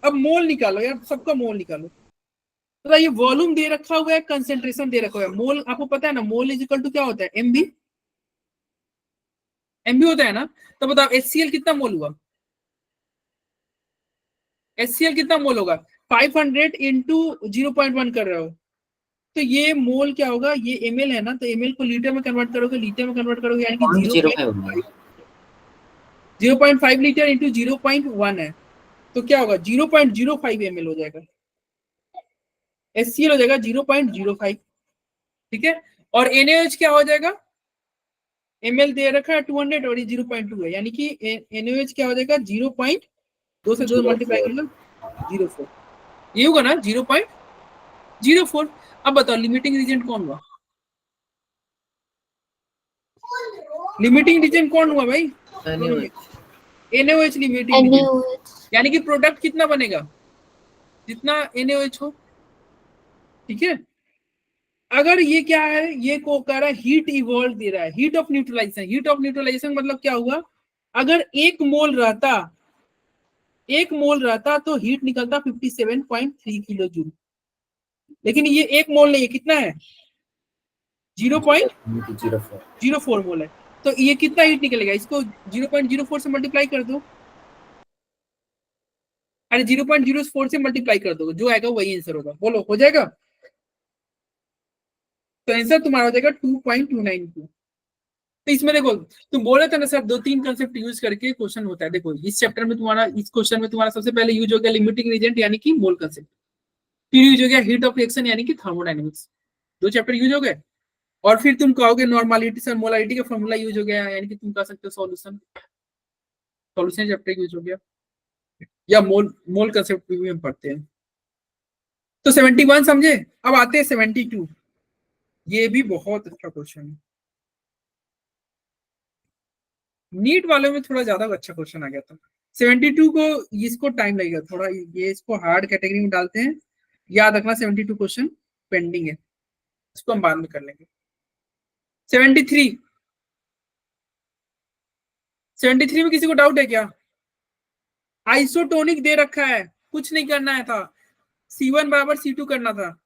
अब मोल निकालो यार, सबका मोल निकालो। तो ये वॉल्यूम दे रखा हुआ है, कंसेंट्रेशन दे रखा हुआ है, मोल आपको पता है ना, मोल इज इक्वल टू क्या होता है MB, MB होता है ना। तो बताओ HCl कितना मोल हुआ, HCl कितना मोल होगा, 500 इंटू 0.1 कर रहे हो, तो ये मोल क्या होगा, ये ml है ना, तो ml को लीटर में कन्वर्ट करोगे, लीटर में कन्वर्ट करोगे यानी कि 0.5 लीटर इंटू 0.1 है, तो क्या होगा 0.05 ml हो जाएगा, HCl हो जाएगा 0.05। ठीक है, और NaOH क्या हो जाएगा, ml दे रखा है 200 और ये 0.2 है, यानी कि NaOH क्या हो जाएगा 0.2 से 2 मल्टीप्लाई कर लो 0.04, ये होगा ना 0.04। अब बताओ लिमिटिंग रीजन कौन हुआ, लिमिटिंग रीजन कौन हुआ भाई, NaOH लिमिटिंग रीजन, यानी कि प्रोडक्ट कितना बनेगा, जितना NaOH हो। ठीक है, अगर ये क्या है, ये को कह रहा है हीट इवॉल्व दे रहा है, heat of neutralization, heat of neutralization मतलब क्या हुआ, अगर 1 मोल रहता तो हीट निकलता 57.3 किलो जूल, लेकिन ये 1 मोल नहीं है, कितना है 0.04 मोल है, तो ये कितना हीट निकलेगा, इसको 0.04 से मल्टीप्लाई कर दो, अरे 0.04 से मल्टीप्लाई कर दो, जो आएगा वही आंसर होगा, बोलो हो जाएगा, तो आंसर तुम्हारा हो जाएगा 2.292। तो इसमें देखो तुम बोल रहे थे ना सर 2-3 कंसेप्ट यूज करके क्वेश्चन होता है, देखो इस चैप्टर में तुम्हारा, इस क्वेश्चन में तुम्हारा सबसे पहले यूज हो गया लिमिटिंग रीजन यानी कि मोल कंसेप्ट, फिर यूज हो गया हीट ऑफ रिएक्शन यानी कि थर्मोडायनेमिक्स, 2 चैप्टर यूज हो गए, और फिर तुम कहोगे नॉर्मलिटी सर मोलारिटी का फॉर्मूला यूज हो गया, यानी कि तुम कह सकते हो सॉल्यूशन चैप्टर यूज हो गया, या मोल कंसेप्ट भी हम पढ़ते हैं। तो 71 समझे, अब आते हैं 72, ये भी बहुत अच्छा क्वेश्चन है, नीट वाले में थोड़ा ज्यादा अच्छा क्वेश्चन आ गया था। 72 को इसको टाइम लगेगा थोड़ा, ये इसको हार्ड कैटेगरी में डालते हैं, याद रखना 72 क्वेश्चन पेंडिंग है, इसको हम बाद में कर लेंगे। 73 में किसी को डाउट है क्या, आइसोटोनिक दे रखा है, कुछ नहीं करना है था, C1 बराबर C2 करना था,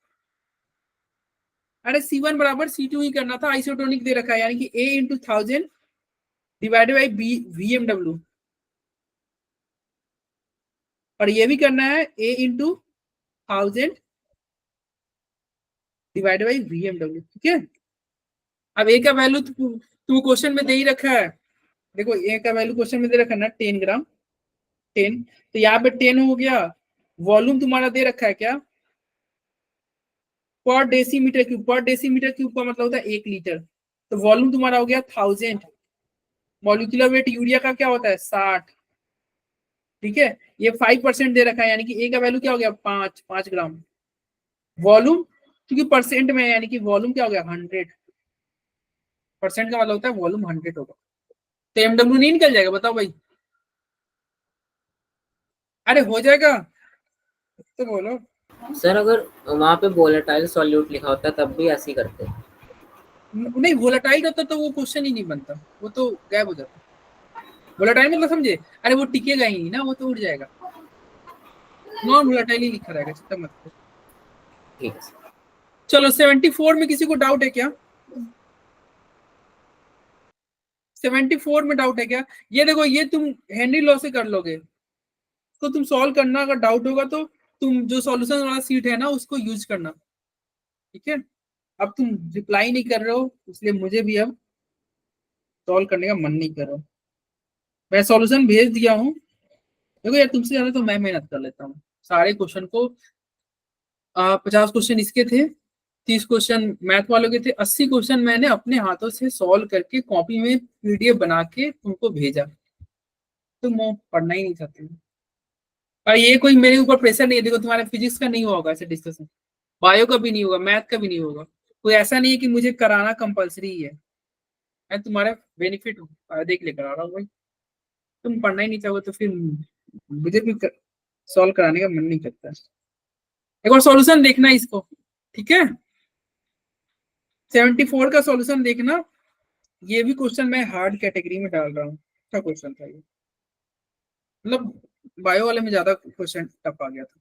अरे C1 बराबर C2 ही करना था, आइसोटोनिक दे रखा है यानी कि A into 1000 divided by VMW, और ये भी करना है A into 1000 divided by VMW। ठीक है, अब A का वैल्यू तो क्वेश्चन में दे ही रखा है, देखो A का वैल्यू क्वेश्चन में दे रखा है ना 10 ग्राम 10, तो यहाँ पे 10 हो गया, वॉल्यूम तुम्हारा दे रखा है क्या पर डेसीमीटर क्यूब, पर डेसीमीटर क्यूब का मतलब होता है 1 लीटर, तो वॉल्यूम तुम्हारा हो गया 1000, मॉलिक्यूलर वेट यूरिया का क्या होता है 60, ठीक है, ये 5% दे रखा है, यानी कि ए का वैल्यू क्या हो गया 5 ग्राम। वॉल्यूम क्योंकि परसेंट में है, यानी कि वॉल्यूम क्या हो गया 100, परसेंट का मतलब होता है वॉल्यूम 100 होगा, तो एमडब्ल्यू नहीं निकल जाएगा, बताओ भाई। अरे हो जाएगा तो बोलो। सर अगर वहाँ पे वोलेटाइल सॉल्यूट लिखा होता है तब भी ऐसे ही करते हैं। नहीं वोलेटाइल होता तो वो क्वेश्चन ही नहीं बनता, वो तो गायब हो जाता। वोलेटाइल मतलब समझे, अरे वो टिकेगा ही नहीं ना, वो तो उड़ जाएगा। नॉन वोलेटाइल ही लिखा रहेगा, चिंता मत करो। ठीक है सर। चलो 74 में किसी को डाउट है क्या? 74 में डाउट है क्या? ये देखो, ये तुम हेनरी लॉ से कर लोगे, तो तुम सॉल्व करना, अगर डाउट होगा तो तुम जो सॉल्यूशन वाला सीट है ना उसको यूज करना, ठीक है। अब तुम रिप्लाई नहीं कर रहे हो, इसलिए मुझे भी अब सॉल्व करने का मन नहीं कर रहा। मैं सॉल्यूशन भेज दिया हूँ, देखो यार तुमसे ज्यादा तो मैं मेहनत कर लेता हूँ सारे क्वेश्चन को। 50 क्वेश्चन इसके थे, 30 क्वेश्चन मैथ वालों के थे, 80 क्वेश्चन मैंने अपने हाथों से सॉल्व करके कॉपी में पीडीएफ बना के तुमको भेजा, तुम वो पढ़ना ही नहीं चाहते हो। और ये कोई मेरे ऊपर प्रेशर नहीं है, देखो तुम्हारे फिजिक्स का नहीं होगा ऐसे डिस्कशन, बायो का भी नहीं होगा, मैथ का भी नहीं होगा, कोई ऐसा नहीं है कि मुझे कराना कंपलसरी है, मैं तुम्हारा बेनिफिट देख ले करा रहा हूँ भाई। तुम पढ़ना ही नहीं चाहोगे तो फिर मुझे भी सॉल्व कराने का मन नहीं करता। एक और सॉल्यूशन देखना इसको, ठीक है। 74 का सॉल्यूशन देखना, ये भी क्वेश्चन मैं हार्ड कैटेगरी में डाल रहा हूँ, अच्छा क्वेश्चन था ये, मतलब बायो वाले में ज्यादा क्वेश्चन टफ आ गया था।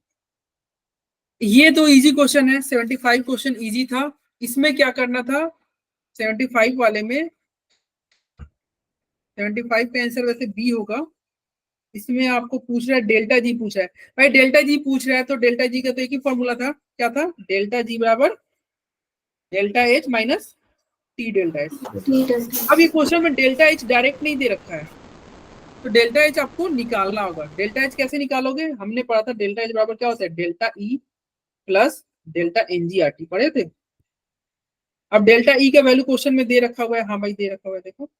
ये तो इजी क्वेश्चन है, 75 क्वेश्चन इजी था। इसमें क्या करना था 75 वाले में, 75 का आंसर वैसे बी होगा। इसमें आपको पूछ रहा है डेल्टा जी पूछ रहा है, भाई डेल्टा जी पूछ रहा है तो डेल्टा जी का तो एक ही फॉर्मूला था, क्या था, डेल्टा जी बराबर delta H minus T delta H. अब ये क्वेश्चन में डेल्टा एच डायरेक्ट नहीं दे रखा है, तो डेल्टा एच आपको निकालना होगा। डेल्टा एच कैसे निकालोगे, हमने पढ़ा था डेल्टा एच बराबर क्या होता है, डेल्टा ई प्लस डेल्टा एनजीआरटी पढ़े थे। अब डेल्टा ई का वैल्यू क्वेश्चन में दे रखा हुआ है, हाँ भाई दे रखा हुआ है देखो,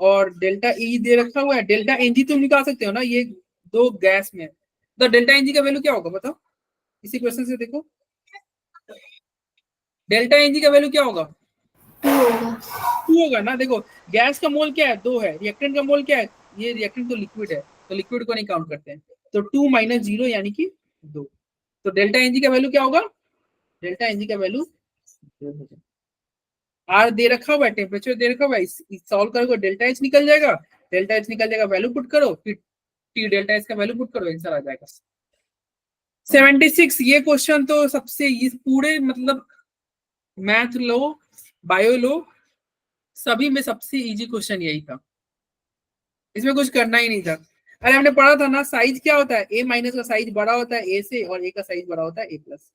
और डेल्टा ई दे रखा हुआ है, डेल्टा एनजी तुम निकाल सकते हो ना, ये दो गैस में, तो डेल्टा एनजी का वैल्यू क्या होगा बताओ, इसी क्वेश्चन से देखो, डेल्टा एनजी का वैल्यू क्या होगा, 2 होगा ना। देखो गैस का मोल क्या है, 2 है, रिएक्टेंट का मोल क्या है, ये रिएक्टेंट तो लिक्विड है, तो लिक्विड को नहीं काउंट करते हैं, तो 2 माइनस 0 यानी कि 2, तो डेल्टा एनजी का वैल्यू क्या होगा, डेल्टा एनजी का वैल्यू आर दे रखा हुआ है, टेम्परेचर दे रखा हुआ है, सॉल्व करोगे डेल्टा एच निकल जाएगा, डेल्टा एच निकल जाएगा, वैल्यू पुट करो, फिर टी डेल्टा एच का वैल्यू पुट करो, आंसर आ जाएगा 76। ये क्वेश्चन तो सबसे इस पूरे मतलब मैथ लो बायो लो सभी में सबसे इजी क्वेश्चन यही था, इसमें कुछ करना ही नहीं था। अरे हमने पढ़ा था ना साइज क्या होता है, ए माइनस का साइज बड़ा होता है ए से, और ए का साइज बड़ा होता है ए प्लस,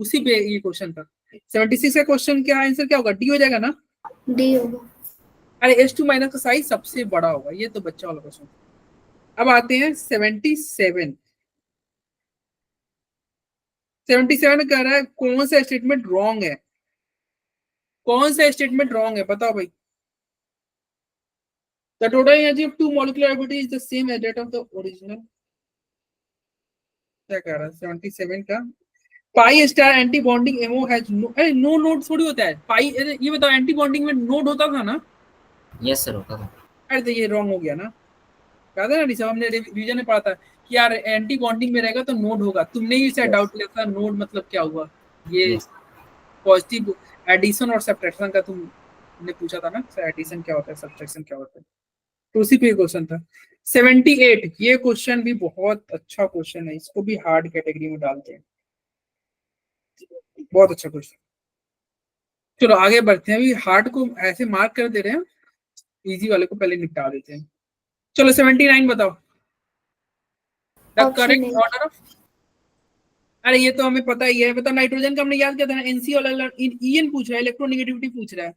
उसी पे ये क्वेश्चन था। 76 का क्वेश्चन क्या आंसर क्या होगा, डी हो जाएगा ना, डी होगा। अरे H2 माइनस का साइज सबसे बड़ा होगा, ये तो बच्चा वाला क्वेश्चन। अब आते हैं 77। 77 कह रहा है कौन सा स्टेटमेंट रॉन्ग है, कौन सा स्टेटमेंट रॉन्ग है बताओ भाई। The total energy of two molecular activity is the same as that of the original, क्या कह रहा है 77 का, pi star anti bonding MO has no, अरे नो नोड थोड़ी होता है पाई, अरे ये बताओ एंटी बॉन्डिंग में नोड होता था ना, यस सर होता था। अरे तो ये रॉन्ग हो गया ना, कहा था ना ऋषभ, हमने रिवीजन में पढ़ा था कि यार एंटी बॉन्डिंग में रहेगा तो नोड होगा, तुमने ही शायद डाउट लिया था नोड मतलब क्या हुआ, ये पॉजिटिव एडिशन और सब्ट्रैक्शन का तुमने पूछा था ना, एडिशन क्या होता है सब्ट्रैक्शन क्या होता है, तो उसी पे क्वेश्चन था। 78 ये क्वेश्चन भी बहुत अच्छा क्वेश्चन है, इसको भी हार्ड कैटेगरी में डालते हैं, बहुत अच्छा क्वेश्चन। चलो आगे बढ़ते हैं, अभी हार्ड को ऐसे मार्क कर दे रहे हैं, इजी वाले को पहले निपटा देते हैं। चलो 79 बताओ, द करेक्ट ऑर्डर ऑफ, अरे ये तो हमें पता ही है, बताओ नाइट्रोजन का हमने याद किया था ना, एनसी वाला ईएन पूछ रहा है, इलेक्ट्रोनेगेटिविटी पूछ रहा है,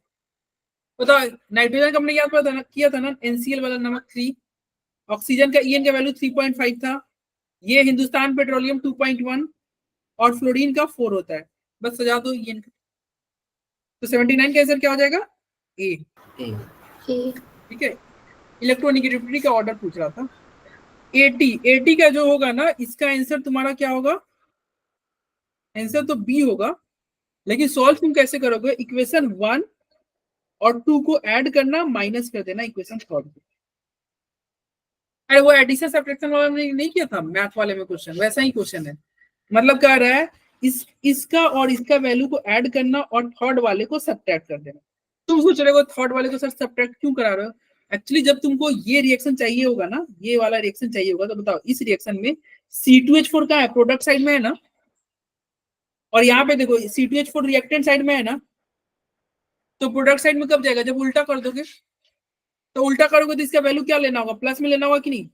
बताओ नाइट्रोजन का हमने याद किया था ना एनसीएल वाला नमक 3, ऑक्सीजन का ईएन का वैल्यू 3.5 था, ये हिंदुस्तान पेट्रोलियम 2.1 और फ्लोरीन का 4 होता है, बस सजा दो ईएन का, तो 79 का आंसर क्या हो जाएगा ए, ठीक है। इलेक्ट्रोनेगेटिविटी का ऑर्डर पूछ रहा था, 80 का जो होगा ना, इसका आंसर तुम्हारा क्या होगा? आंसर तो बी होगा, लेकिन सॉल्व तुम कैसे करोगे? इक्वेशन 1 और 2 को ऐड करना, माइनस कर देना इक्वेशन 3 को। अरे वो एडिशन सब्ट्रैक्शन वाला नहीं किया था मैथ वाले में क्वेश्चन, वैसा ही क्वेश्चन है। मतलब कह रहा है इसका और इसका वैल्यू को ऐड करना और थर्ड वाले को सब्ट्रैक्ट कर देना। तुम सोच रहे हो थर्ड वाले को सर सब्ट्रैक्ट क्यों करा रहे हो? एक्चुअली जब तुमको ये रिएक्शन चाहिए होगा ना, ये वाला रिएक्शन चाहिए होगा, तो बताओ इस रिएक्शन में C2H4 का है, प्रोडक्ट साइड में है ना, और यहाँ पे देखो C2H4 रिएक्टेंट साइड में है ना, तो प्रोडक्ट साइड में कब जाएगा? जब उल्टा कर दोगे। तो उल्टा करोगे तो इसका वैल्यू क्या लेना होगा? प्लस में लेना होगा कि नहीं?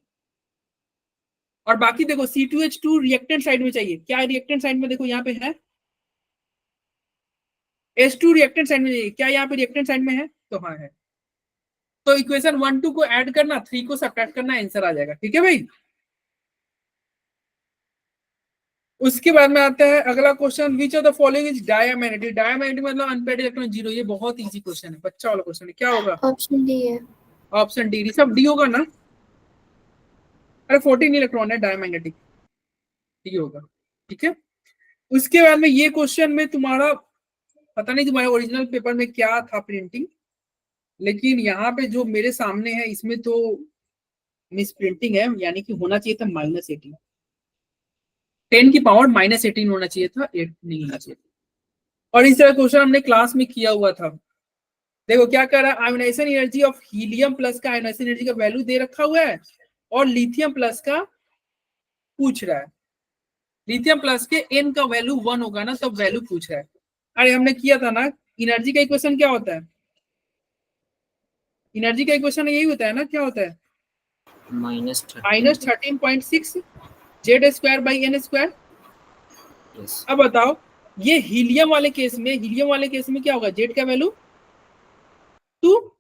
और बाकी देखो C2H2 रिएक्टेंट साइड में चाहिए, क्या है रिएक्टेंट साइड में? देखो यहाँ पे है H2 रिएक्टेंट साइड में चाहिए, क्या यहाँ पे रिएक्टेंट साइड में है? तो हाँ है। तो इक्वेशन 1 2 को ऐड करना, 3 को सब्ट्रैक्ट करना, आंसर आ जाएगा। ठीक है भाई। उसके बाद में आता है अगला question, which of the following is diamagnetic? Diamagnetic मतलब अनपेयर्ड इलेक्ट्रॉन जीरो। ये बहुत इजी क्वेश्चन है, बच्चा वाला क्वेश्चन है। क्या होगा? ऑप्शन डी है। ऑप्शन डी, सब डी होगा ना? अरे 14 इलेक्ट्रॉन है डायमैग्नेटिक, डी होगा। ठीक है। उसके बाद में ये क्वेश्चन में तुम्हारा पता नहीं तुम्हारे ओरिजिनल पेपर में क्या था प्रिंटिंग, लेकिन यहाँ पे जो मेरे सामने है इसमें तो मिस प्रिंटिंग है, यानी कि होना चाहिए था -18, 10 की पावर -18 होना चाहिए था, 8 नहीं होना चाहिए था। और इस तरह क्वेश्चन हमने क्लास में किया हुआ था। देखो क्या कर रहा है, ionization energy of helium plus का आयोनाइजेशन एनर्जी का वैल्यू दे रखा हुआ है, और लिथियम प्लस का पूछ रहा है। लिथियम प्लस के n का वैल्यू 1 होगा ना, तब वैल्यू पूछ रहा है। अरे हमने किया था ना, एनर्जी का इक्वेशन क्या होता है? एनर्जी का इक्वेशन यही होता है ना, क्या होता है? -13.6 Z²/n²। अब बताओ ये हीलियम वाले केस में क्या होगा? Z का वैल्यू 2,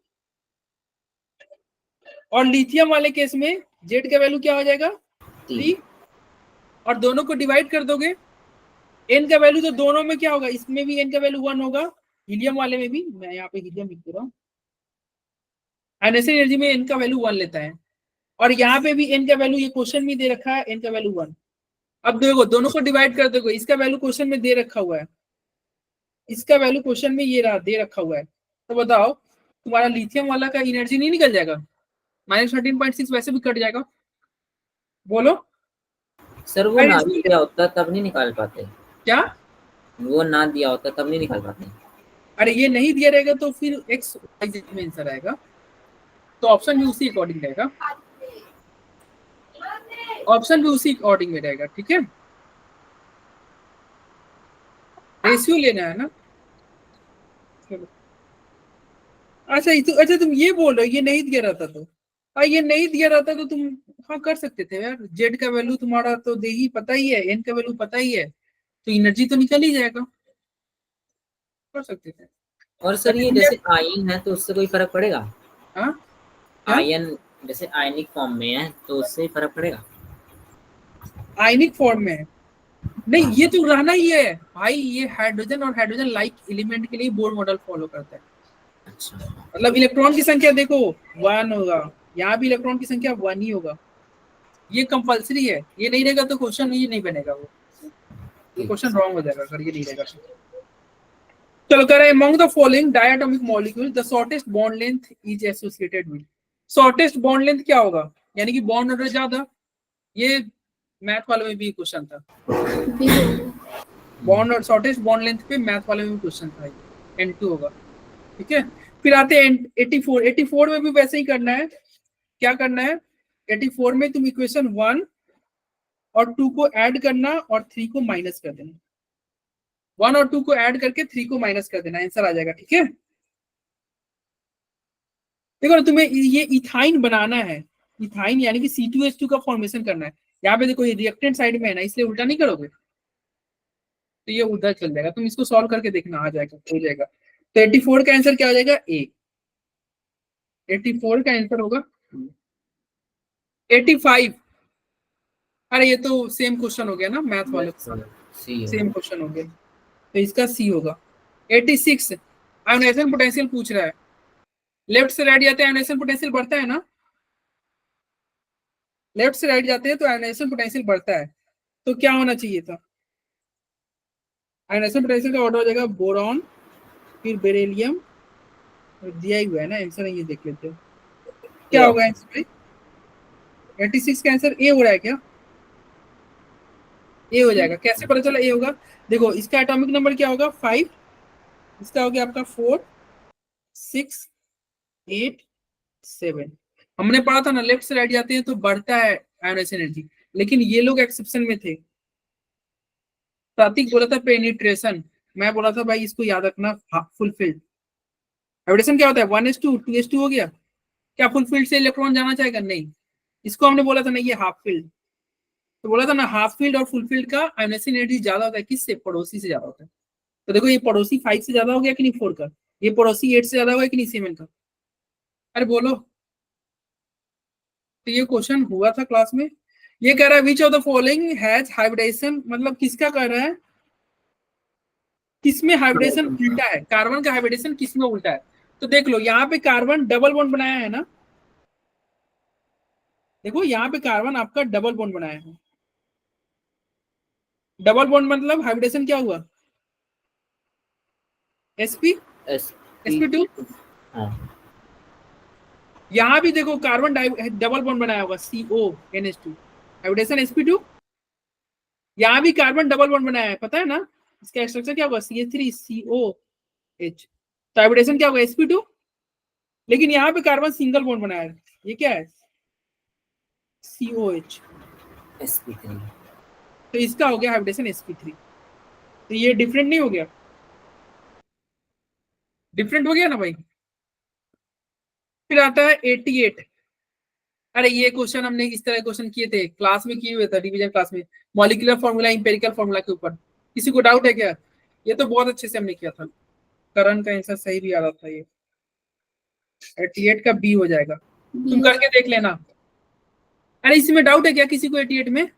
और लिथियम वाले केस में Z का वैल्यू क्या हो जाएगा? 3, और दोनों को डिवाइड कर दोगे, n का वैल्यू तो दोनों में क्या होगा? इसमें भी n का वैल्यू 1 होगा, हीलियम वाले में भी। मैं यहाँ पे हीलियम लिख रहा हूँ, आयोनाइजेशन एनर्जी में n का वैल्यू 1 लेता है, और यहाँ पे भी n का वैल्यू, ये क्वेश्चन में दे रखा है n का वैल्यू 1। अब देखो दोनों को डिवाइड कर दोगे, इसका वैल्यू क्वेश्चन में दे रखा हुआ है, इसका वैल्यू क्वेश्चन में ये रहा दे रखा हुआ है। तो बताओ तुम्हारा लिथियम वाला का एनर्जी नहीं निकल जाएगा? -13.6 वैसे भी कट जाएगा। बोलो सर वो ना दिया होता तब नहीं निकाल पाते क्या? वो ना दिया होता तब नहीं निकाल पाते। अरे ये नहीं दिया रहेगा तो फिर x y z में आंसर आएगा, तो ऑप्शन भी उसी अकॉर्डिंग रहेगा, ऑप्शन भी उसी अकॉर्डिंग में रहेगा। ठीक है, रेशियो लेना है ना। चलो अच्छा तुम ये बोल रहे हो ये नहीं दिया रहता तो? ये नहीं दिया रहता तो तुम हाँ कर सकते थे यार। जेड का वैल्यू तुम्हारा तो दे ही पता ही है, एन का वैल्यू पता ही है, तो एनर्जी तो निकल ही जाएगा, कर सकते थे। और सर ये जैसे आयन है तो उससे कोई फर्क पड़ेगा? हाँ आयन जैसे आयनिक फॉर्म में है तो उससे फर्क पड़ेगा? आयनिक फॉर्म में नहीं, ये तो रहना ही है भाई। ये हाइड्रोजन और हाइड्रोजन लाइक एलिमेंट के लिए बोर मॉडल फॉलो करता है। अच्छा, मतलब इलेक्ट्रॉन की संख्या देखो 1 होगा, यहाँ भी इलेक्ट्रॉन की संख्या 1 ही होगा, ये कंपलसरी है। ये नहीं रहेगा तो क्वेश्चन ये नहीं बनेगा, वो क्वेश्चन रॉन्ग हो जाएगा अगर ये नहीं रहेगा। चलो कह रहे हैं among the following diatomic molecules the shortest bond length is associated with। Shortest bond length क्या होगा? यानी कि बॉन्ड ऑर्डर ज्यादा। ये मैथ वाले में भी क्वेश्चन था, बॉन्ड और शॉर्टेस्ट बॉन्ड लेंथ पे मैथ वाले में भी क्वेश्चन था, N2 होगा। ठीक है, फिर आते हैं 84 में भी वैसे ही करना है। क्या करना है? 84 में तुम इक्वेशन 1 और 2 को ऐड करना और 3 को माइनस कर देना। 1 और 2 को ऐड करके 3 को माइनस कर देना, आंसर आ जाएगा। ठीक है, देखो तुम्हें ये इथाइन बनाना है, इथाइन यानी कि C2H2 का फॉर्मेशन करना है। यहाँ पे देखो ये रिएक्टेंट साइड में है ना, इसलिए उल्टा नहीं करोगे तो ये उधर चल जाएगा। तुम इसको सॉल्व करके देखना, आ जाएगा, हो जाएगा। तो 84 का आंसर क्या हो जाएगा? ए। 84 का आंसर होगा 85। अरे ये तो सेम क्वेश्चन हो गया ना मैथ वाले, सेम क्वेश्चन हो गया, तो इसका सी होगा। 86 आयोनाइजेशन पोटेंशियल पूछ रहा है। लेफ्ट से राइट जाते हैं आयोनाइजेशन पोटेंशियल बढ़ता है ना, लेफ्ट से राइट जाते हैं तो आयनाइजेशन पोटेंशियल बढ़ता है, तो क्या होना चाहिए था? आयनाइजेशन पोटेंशियल का ऑर्डर हो जाएगा बोरॉन, फिर बेरिलियम, दिया ही हुआ है ना आंसर, ये देख लेते हैं क्या होगा आंसर भाई। 86 का आंसर ए हो रहा है क्या? ए हो जाएगा। कैसे पता चला ए होगा? देखो इसका एटॉमिक नंबर क्या होगा 5, इसका हो गया आपका 4 6 8 7। हमने पढ़ा था ना लेफ्ट से राइट जाते हैं तो बढ़ता है आयनाइजेशन एनर्जी, लेकिन ये लोग एक्सेप्शन में थे। प्रतीक बोला था पेनिट्रेशन, मैं बोला था भाई इसको याद रखना फुलफिल्ड। हाइब्रिडेशन क्या होता है 1s2 2s2 हो गया, क्या फुलफिल्ड से इलेक्ट्रॉन जाना चाहेगा? नहीं, इसको हमने बोला था ना ये हाफ फील्ड, तो बोला था ना हाफ फील्ड और फुल फील्ड का आयनाइजेशन एनर्जी ज्यादा होता है किससे? पड़ोसी से ज्यादा होता है। तो देखो ये पड़ोसी 5 से ज्यादा हो गया कि नहीं 4 का, ये पड़ोसी 8 से ज्यादा हो गया कि नहीं 7 का। अरे बोलो, तो ये क्वेश्चन हुआ था क्लास में। ये कह रहा है which of the following has hybridization, मतलब किसका कह रहा है, किसमें हाइब्रिडेशन उल्टा है, कार्बन का हाइब्रिडेशन किसमें उल्टा है। तो देख लो यहाँ पे कार्बन डबल बॉन्ड बनाया है ना, देखो यहाँ पे कार्बन आपका डबल बॉन्ड बनाया है। डबल बॉन्ड मतलब हाइब्रिडेशन क्या हुआ? sp sp2। यहां भी देखो कार्बन डबल बॉन्ड बनाया होगा CONH2, हाइब्रिडेशन sp2। यहां भी कार्बन डबल बॉन्ड बनाया है, पता है ना इसका स्ट्रक्चर क्या होगा CH3COH, तो हाइब्रिडेशन क्या होगा sp2। लेकिन यहाँ पे कार्बन सिंगल बॉन्ड बनाया है, ये क्या है COH, sp3, तो इसका हो गया हाइब्रिडेशन sp3। तो ये डिफरेंट नहीं हो गया? डिफरेंट हो गया ना भाई। फिर आता है 88। अरे ये क्वेश्चन हमने इस तरह क्वेश्चन किए थे क्लास में, किए हुए थे डिवीजन क्लास में, मॉलिक्यूलर फॉर्मूला एम्पिरिकल फॉर्मूला के ऊपर। किसी को डाउट है क्या? ये तो बहुत अच्छे से हमने किया था, करण का आंसर सही भी आ रहा था। ये 88 का बी हो जाएगा, तुम करके देख लेना। अरे इसमें डाउट है क्या किसी को 88 में?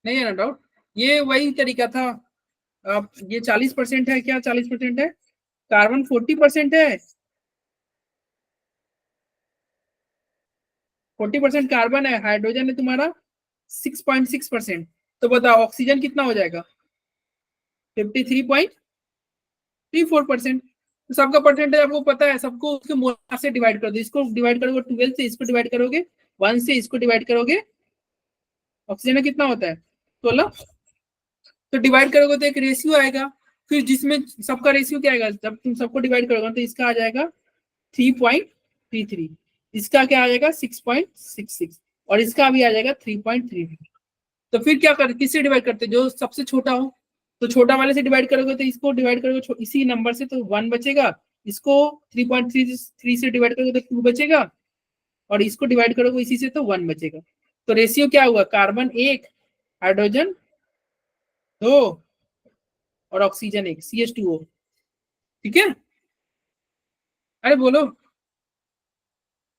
नहीं है ना डाउट? ये वही तरीका था। अब ये 40% है क्या? 40% है, कार्बन 40% है, 40% कार्बन है, हाइड्रोजन है तुम्हारा 6.6%। तो बताओ ऑक्सीजन कितना हो जाएगा? 53.34%। तो सबका परसेंटेज आपको पता है, सबको उसके मोल से डिवाइड कर दो। इसको डिवाइड करोगे 12 से, इसको डिवाइड करोगे 1 से, इसको डिवाइड करोगे, ऑक्सीजन में कितना होता है 16, तो डिवाइड करोगे तो एक रेशियो आएगा। फिर जिसमें सबका रेशियो क्या आएगा, जब तुम सबको डिवाइड करोगे तो इसका आ जाएगा 3.33, इसका क्या आ जाएगा 6.66, और इसका भी आ जाएगा 3.33। तो फिर क्या कर, किससे डिवाइड करते? जो सबसे छोटा हो, तो छोटा वाले से डिवाइड करोगे तो इसको डिवाइड करोगे इसी नंबर से तो 1 बचेगा, इसको 3.33 से डिवाइड करोगे तो 2 बचेगा, और इसको डिवाइड करोगे इसी से तो 1 बचेगा। तो रेशियो क्या हुआ? कार्बन 1, हाइड्रोजन 2 और ऑक्सीजन 1, CH2O। ठीक है, अरे बोलो।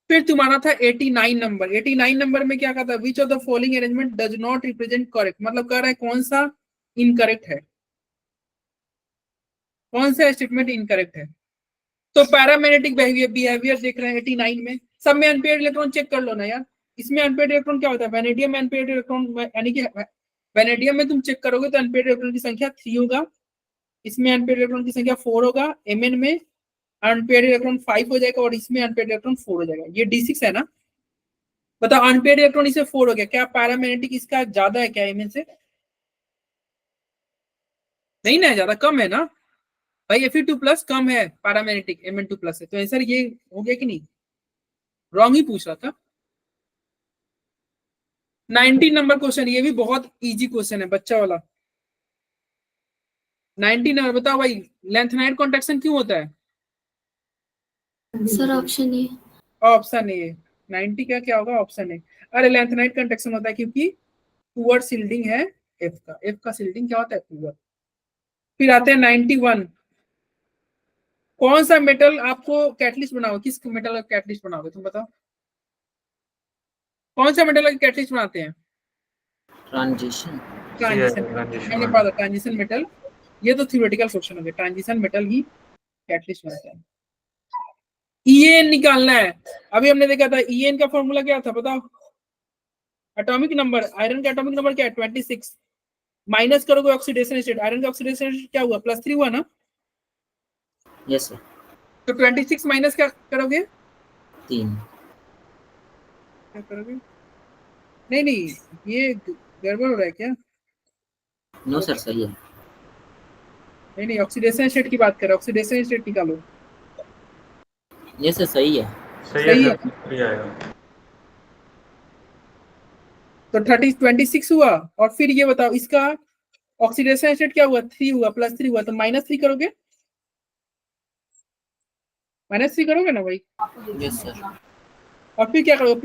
फिर तुम्हारा था 89 नंबर। 89 नंबर में क्या कहता है? Which of the following arrangement does not represent correct, मतलब कह रहा है कौन सा इनकरेक्ट है, कौन सा स्टेटमेंट इनकरेक्ट है। तो पैरामैग्नेटिक बिहेवियर देख रहे हैं 89 में, सब में अनपेयर्ड इलेक्ट्रॉन चेक कर लो ना यार। इसमें अनपेयर्ड इलेक्ट्रॉन क्या होता है? वैनेडियम में अनपेयर्ड इलेक्ट्रॉन, यानी कि वैनेडियम में तुम चेक करोगे तो अनपेयर्ड इलेक्ट्रॉन की संख्या 3 होगा, इसमें अनपेयर्ड इलेक्ट्रॉन की संख्या 4 होगा, Mn में अनपेयर्ड इलेक्ट्रॉन 5 हो जाएगा, और इसमें अनपेयर्ड इलेक्ट्रॉन 4 हो जाएगा। ये D6 है ना, बताओ अनपेयर्ड इलेक्ट्रॉन इसे 4 हो गया, क्या पैरामैग्नेटिक इसका ज्यादा है क्या Mn से? नहीं ना, ज्यादा, कम है ना भाई। Fe2+ कम है, पैरामैग्नेटिक Mn2+ है, तो आंसर ये हो गया कि नहीं? रॉन्ग ही पूछ रहा था। 19 नंबर क्वेश्चन, ये भी बहुत इजी क्वेश्चन है बच्चा वाला। 19 नंबर बताओ भाई, लेंथनाइड कॉन्ट्रैक्शन क्यों होता है? Sir option A. Option A 90 का क्या होगा? Option A. अरे लेंथनाइड कॉन्ट्रैक्शन होता है क्योंकि पुअर शिल्डिंग है एफ का शिल्डिंग क्या होता है? पुअर। फिर आते हैं 91। कौन सा मेटल आपको कैटलिस्ट बनाओगे? किस मेटल का कैटलिस्ट बनाओगे तुम बताओ? कौन सा मेटल का कैटलिस्ट बनाते हैं? ट्रांजिशन मैंने पढ़ा ट्रांजिशन मेटल, ये तो थ्योरेटिकल क्वेश्चन हो गया। ट्रांजिशन मेटल ही कैटलिस्ट बनाता है। EN निकालना है। अभी हमने देखा था EN का फॉर्मूला क्या था बताओ, एटॉमिक नंबर, आयरन का एटॉमिक नंबर क्या है 26, माइनस करोगे ऑक्सीडेशन स्टेट, आयरन का ऑक्सीडेशन स्टेट क्या हुआ +3 हुआ ना, यस सर। तो 26 माइनस क्या करोगे, 3। क्या करोगे, नहीं नहीं ये गड़बड़ हो रहा है क्या, नो सर सही है। नहीं नहीं ऑक्सीडेशन स्टेट की बात कर रहे हैं, ऑक्सीडेशन स्टेट निकालो। यस सर सही है। सही है सही आएगा। तो 26 हुआ, और फिर ये बताओ इसका ऑक्सीडेशन स्टेट क्या हुआ 3 हुआ, +3 हुआ, तो -3 करोगे, -3 करोगे ना भाई, यस सर। और फिर क्या करोगे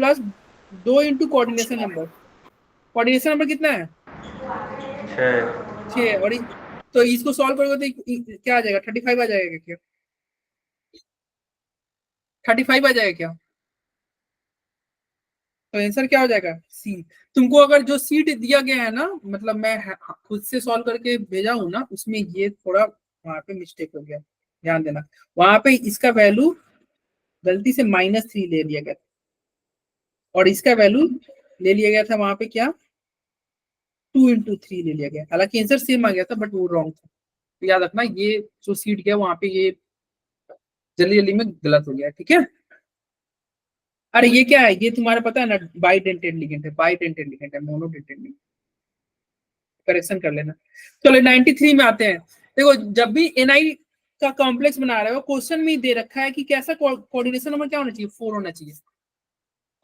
+2 into coordination number, coordination number कितना है 6, और तो इसको सॉल्व करोगे तो क्या आ जाएगा 35 आ जाएगा क्या, 35 आ जाएगा क्या, तो आंसर क्या हो जाएगा सी। तुमको अगर जो सीट दिया गया है ना, मतलब मैं खुद से सॉल्व करके भेजा हूं ना, उसमें ये थोड़ा वहां पे मिस्टेक हो गया, ध्यान देना, वहां पे इसका वैल्यू गलती से -3 ले लिया गया था, और इसका वैल्यू ले लिया गया था वहां पे क्या 2 इंटू 3 ले लिया गया, हालांकि आंसर सेम आ गया था बट वो रॉन्ग था, तो याद रखना ये जो सीट गया वहां पे ये जल्दी जल्दी में गलत हो गया, ठीक है। अरे ये क्या है, ये तुम्हारा पता है ना बाइडेंटेड लिगेंड है, बाइडेंटेड लिगेंड है, मोनोडेंटेड नहीं, करेक्शन कर लेना। चलो 93 में आते हैं। देखो जब भी एनआई का कॉम्प्लेक्स बना रहे हो, क्वेश्चन में ही दे रखा है कि कैसा कोऑर्डिनेशन नंबर क्या होना चाहिए 4 होना चाहिए,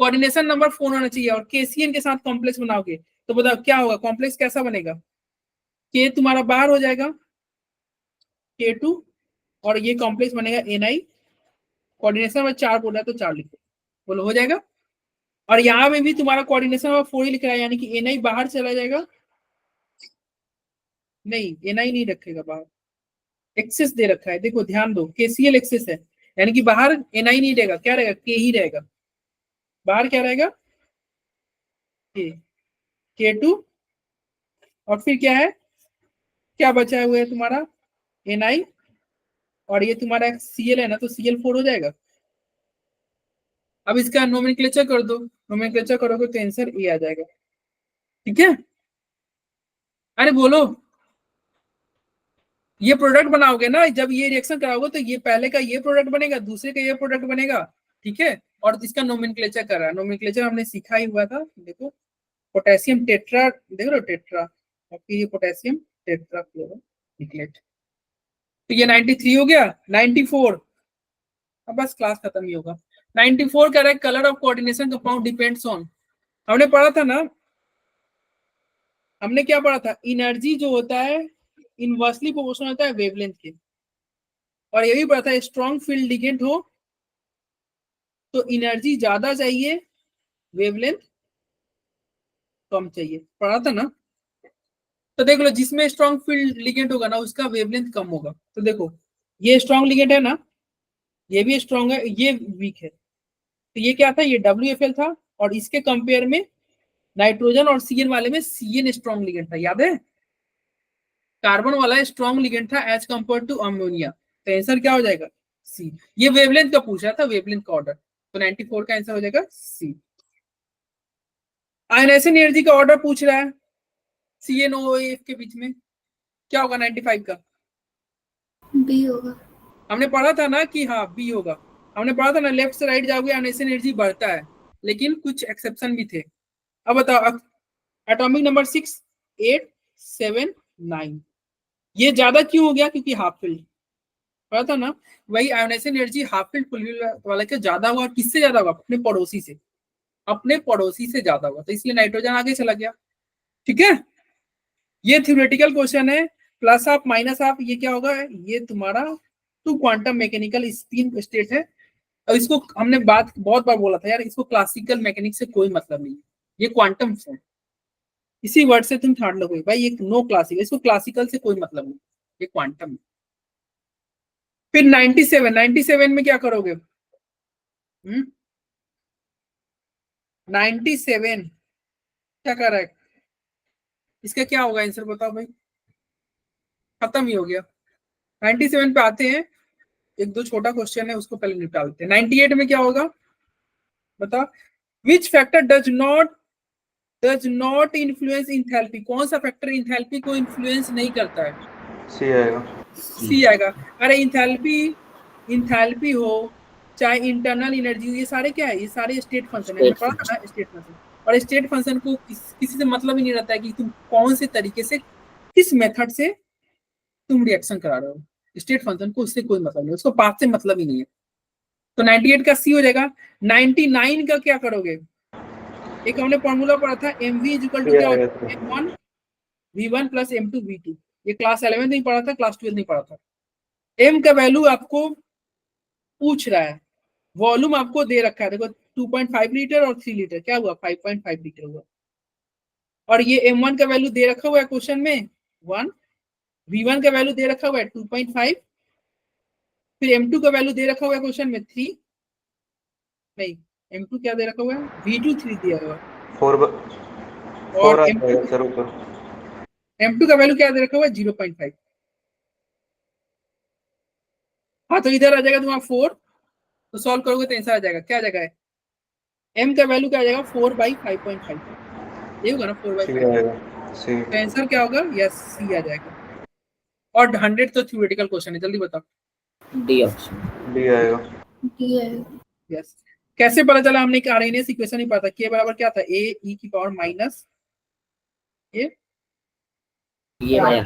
कोऑर्डिनेशन नंबर 4 होना चाहिए, और केसीएन के साथ कॉम्प्लेक्स बनाओगे तो बताओ क्या होगा, कॉम्प्लेक्स कैसा बनेगा, के तुम्हारा बाहर हो जाएगा K2, और ये कॉम्प्लेक्स बनेगा एनआई, कोऑर्डिनेशन नंबर 4 बोला तो 4 लिखो, बोलो हो जाएगा। और यहाँ में भी तुम्हारा कोऑर्डिनेशन नंबर 4 ही लिख रहा है, यानी कि एनआई बाहर चला जाएगा, नहीं एनआई नहीं रखेगा बाहर, एक्सेस दे रखा है, देखो ध्यान दो केसीएल एक्सेस है, यानी कि बाहर एनआई नहीं रहेगा, क्या रहेगा के ही रहेगा, बाहर क्या रहेगा के, K2, और फिर क्या है, क्या बचा हुआ है तुम्हारा एनआई, और ये तुम्हारा सीएल है ना, तो CL4 हो जाएगा। अब इसका नोमेनक्लेचर कर दो, नोमेनक्लेचर करोगे तो आंसर ए आ जाएगा, ठीक है। अरे बोलो, ये प्रोडक्ट बनाओगे ना, जब ये रिएक्शन कराओगे तो ये पहले का ये प्रोडक्ट बनेगा, दूसरे का ये प्रोडक्ट बनेगा, ठीक है, और इसका नोमेनक्लेचर कर रहा है, नोमेनक्लेचर हमने सीखा ही हुआ था, देखो पोटेशियम टेट्रा, देख रहे हो टेट्रा, और फिर ये पोटेशियम टेट्रा क्लोरोनिक्लेट, तो ये 93 हो गया। 94, अब बस क्लास खत्म ही होगा। 94 कह रहा है colour of coordination compound depends on, हमने पढ़ा था ना, हमने क्या पढ़ा था, एनर्जी जो होता है इनवर्सली प्रोपोर्शनल होता है वेवलेंथ के, और ये भी पढ़ा था स्ट्रॉन्ग फील्ड लिगेंड हो तो एनर्जी ज्यादा चाहिए, वेवलेंथ कम चाहिए, पढ़ा था ना। तो देख लो जिसमें स्ट्रॉन्ग फील्ड लिगेंड होगा ना उसका वेवलेंथ कम होगा, तो देखो ये स्ट्रॉन्ग लिगेंड है ना, ये भी स्ट्रॉन्ग है, ये वीक है, तो ये क्या था, ये WFL था, और इसके कंपेयर में नाइट्रोजन और CN वाले में CN स्ट्रॉन्ग लिगेंड था, याद है, कार्बन वाला स्ट्रॉन्ग लिगेंड था एज कंपेयर टू अमोनिया, तो आंसर क्या हो जाएगा सी। ये वेवलेंथ का पूछ रहा था, वेवलेंथ का ऑर्डर, तो 94 का आंसर हो जाएगा सी। आयनाइजेशन एनर्जी का ऑर्डर पूछ रहा है CNOOF के बीच में, क्या होगा 95 का, बी होगा। हमने पढ़ा था ना कि हाँ बी होगा, हमने पढ़ा था ना लेफ्ट से राइट जाओगे आयनाइजेशन एनर्जी बढ़ता है, लेकिन कुछ एक्सेप्शन भी थे। अब बताओ एटॉमिक नंबर 6, 8, 7, 9, ये ज्यादा क्यों हो गया, क्योंकि हाफ फील्ड पता था ना, वही ionization energy half filled full filled वाला के ज्यादा हुआ, किससे ज्यादा हुआ, अपने पड़ोसी से, अपने पड़ोसी से ज्यादा हुआ, तो इसलिए नाइट्रोजन आगे चला गया, ठीक है। ये थ्योरेटिकल क्वेश्चन है, प्लस ऑफ माइनस ऑफ ये क्या होगा, ये तुम्हारा two quantum mechanical spin state है, और इसको हमने बात बहुत बार बोला था यार, इसको क्लासिकल मैकेनिक्स से कोई मतलब नहीं, ये क्वांटम है, इसी वर्ड से तुम ठान लोगे भाई ये नो क्लासिकल, इसको क्लासिकल से कोई मतलब नहीं, ये क्वांटम है। फिर 97 में क्या करोगे, 97 क्या कर रहा है, इसका क्या होगा आंसर बताओ भाई, खत्म ही हो गया। 97 पे आते हैं, एक दो छोटा क्वेश्चन है, उसको पहले निपटा लेते हैं। 98 में क्या होगा बता, which factor does not influence enthalpy, कौन सा फैक्टर इंथैल्पी को इन्फ्लुएंस नहीं करता है? सी आएगा। सी आएगा। अरे इंथैल्पी हो चाहे इंटरनल एनर्जी, ये सारे क्या है, ये सारे स्टेट फंक्शन है, पढ़ा था ना स्टेट फंक्शन। और स्टेट फंक्शन को किसी से मतलब ही नहीं रहता है कि तुम कौन से तरीके से, किस मेथड से तुम रिएक्शन करा रहे हो। स्टेट फंक्शन को उससे कोई मतलब नहीं, उसको पाथ से मतलब ही नहीं है। तो 98 का सी हो जाएगा। 99 का क्या करोगे? एक हमने फॉर्मूला पढ़ा था, mv इक्वल टू क्या होता है, m1 v1 plus m2 v2। ये क्लास 11 नहीं पढ़ा था, क्लास 12 नहीं पढ़ा था। m का वैल्यू आपको पूछ रहा है, वॉल्यूम आपको दे रखा है, देखो 2.5 लीटर और 3 लीटर, क्या हुआ 5.5 लीटर हुआ। और ये m1 का वैल्यू दे रखा हुआ है क्वेश्चन में 1, v1 का वैल्यू दे रखा हुआ है 2.5, फिर m2 का वैल्यू दे रखा हुआ है क्वेश्चन में 3, नहीं m2 क्या दे रखा हुआ है, v2 3 दिया हुआ है, 4 और आएगा सर ऊपर। m2 का वैल्यू क्या दे रखा हुआ है 0.5। हाँ तो इधर आ जाएगा तुम्हारा 4, तो सॉल्व करोगे तो ऐसा आ जाएगा, क्या आ जाएगा, m का वैल्यू क्या आ जाएगा 4/5.5, ये होगा ना 4/5। तो आंसर क्या होगा, यस सी आ जाएगा। और 100 तो थ्योरेटिकल क्वेश्चन है, जल्दी बताओ। डी ऑप्शन डी आएगा। यस। कैसे पता चला हमने कि आरएनएस इक्वेशन नहीं पता, के बराबर क्या था, a e की पावर माइनस a। ये आया।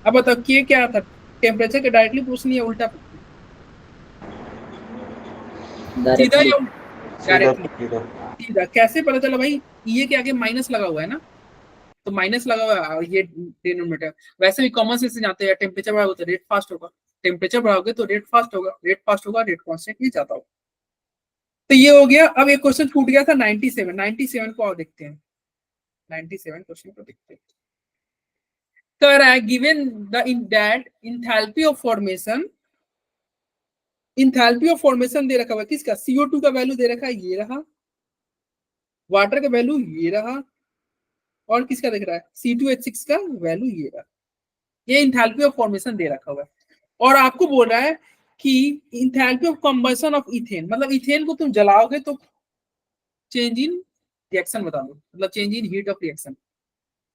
अब बताओ के क्या था, टेम्परेचर के डायरेक्टली पूछनी है उल्टा सीधा या डायरेक्टली? सीधा। कैसे पता चला भाई, ये के आगे माइनस लगा हुआ है ना, तो माइनस लगा हुआ है और ये डिनोमिनेटर। वैसे भी कॉमन सेंस से जानते हैं, टेम्परेचर बढ़ाओगे तो रेट फास्ट होगा, टेम्परेचर बढ़ाओगे तो रेट फास्ट होगा, रेट फास्ट होगा रेट कांस्टेंट ही जाता होगा। तो ये हो गया। अब एक क्वेश्चन छूट गया था 97 को और देखते हैं, 97 क्वेश्चन को देखते हैं। कह रहा है given the in that enthalpy of formation दे रखा हुआ है किसका, CO2 का वैल्यू दे रखा है, ये रहा, वाटर का वैल्यू ये रहा, और किसका देख रहा है C2H6 का वैल्यू ये रहा। ये इंथैल्पी ऑफ फॉर्मेशन दे रखा हुआ है। और आपको बोल रहा है कि enthalpy of combustion of ethane, मतलब इथेन को तुम जलाओगे तो चेंज इन रिएक्शन बता दो, मतलब change in heat of reaction.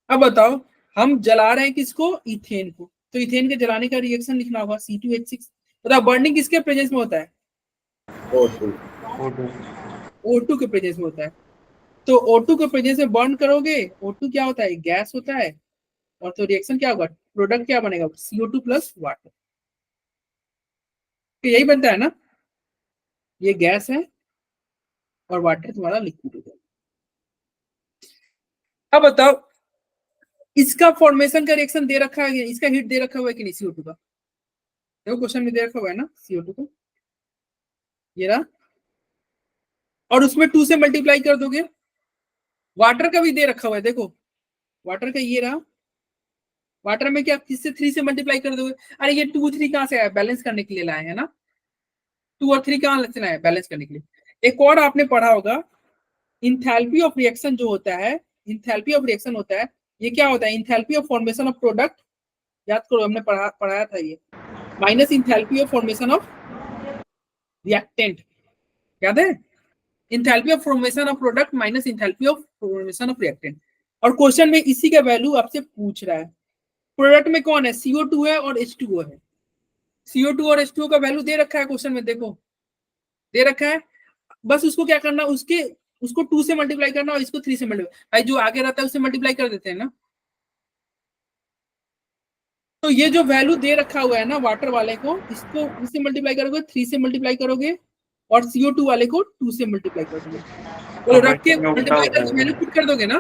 अब बताओ हम जला रहे हैं किसको, इथेन को, तो इथेन के जलाने का रिएक्शन लिखना होगा C2H6। बताओ बर्निंग किसके प्रेजेंस में होता है, O2 के प्रेजेंस में होता है। तो O2 के प्रेजेंस में बर्न करोगे, O2 क्या होता है, गैस होता है, और तो रिएक्शन क्या होगा, प्रोडक्ट क्या बनेगा, CO2 प्लस वाटर। तो यही बनता है ना, ये गैस है और वाटर तुम्हारा लिक्विड होगा। अब बताओ इसका फॉर्मेशन का रिएक्शन दे रखा है, इसका हीट दे रखा हुआ है कि नहीं, CO2 का, देखो क्वेश्चन में दे रखा हुआ है ना CO2 को, ये रहा, और उसमें 2 से मल्टीप्लाई कर दोगे। वाटर का भी दे रखा हुआ है, देखो वाटर का ये रहा, वाटर में क्या किससे 3 से मल्टीप्लाई कर दोगे। अरे ये 2 3 कहाँ से आया, बैलेंस करने के लिए लाए हैं ना, 2 और 3 कहाँ से लाए, बैलेंस करने के लिए। एक और आपने पढ़ा होगा इंथैल्पी ऑफ रिएक्शन जो होता है, इंथैल्पी ऑफ रिएक्शन होता है, ये क्या होता है, enthalpy of formation of product, याद करो हमने पढ़ाया था ये, minus enthalpy of formation of reactant, याद है, enthalpy of formation of product minus enthalpy of formation of reactant. और क्वेश्चन में इसी का वैल्यू आपसे पूछ रहा है। प्रोडक्ट में कौन है, CO2 है और H2O है। CO2 और H2O का वैल्यू दे रखा है क्वेश्चन में, देखो दे रखा है, बस उसको क्या करना, उसको 2 से मल्टीप्लाई करना और इसको 3 से मल्टीप्लाई, भाई जो आगे रहता है उससे मल्टीप्लाई कर देते हैं ना। तो ये जो वैल्यू दे रखा हुआ है ना वाटर वाले को, इसको इससे मल्टीप्लाई करोगे, 3 से मल्टीप्लाई करोगे, और CO2 वाले को 2 से मल्टीप्लाई कर दोगे, तो रख के मल्टीप्लाई करके वैल्यू पुट कर दोगे ना।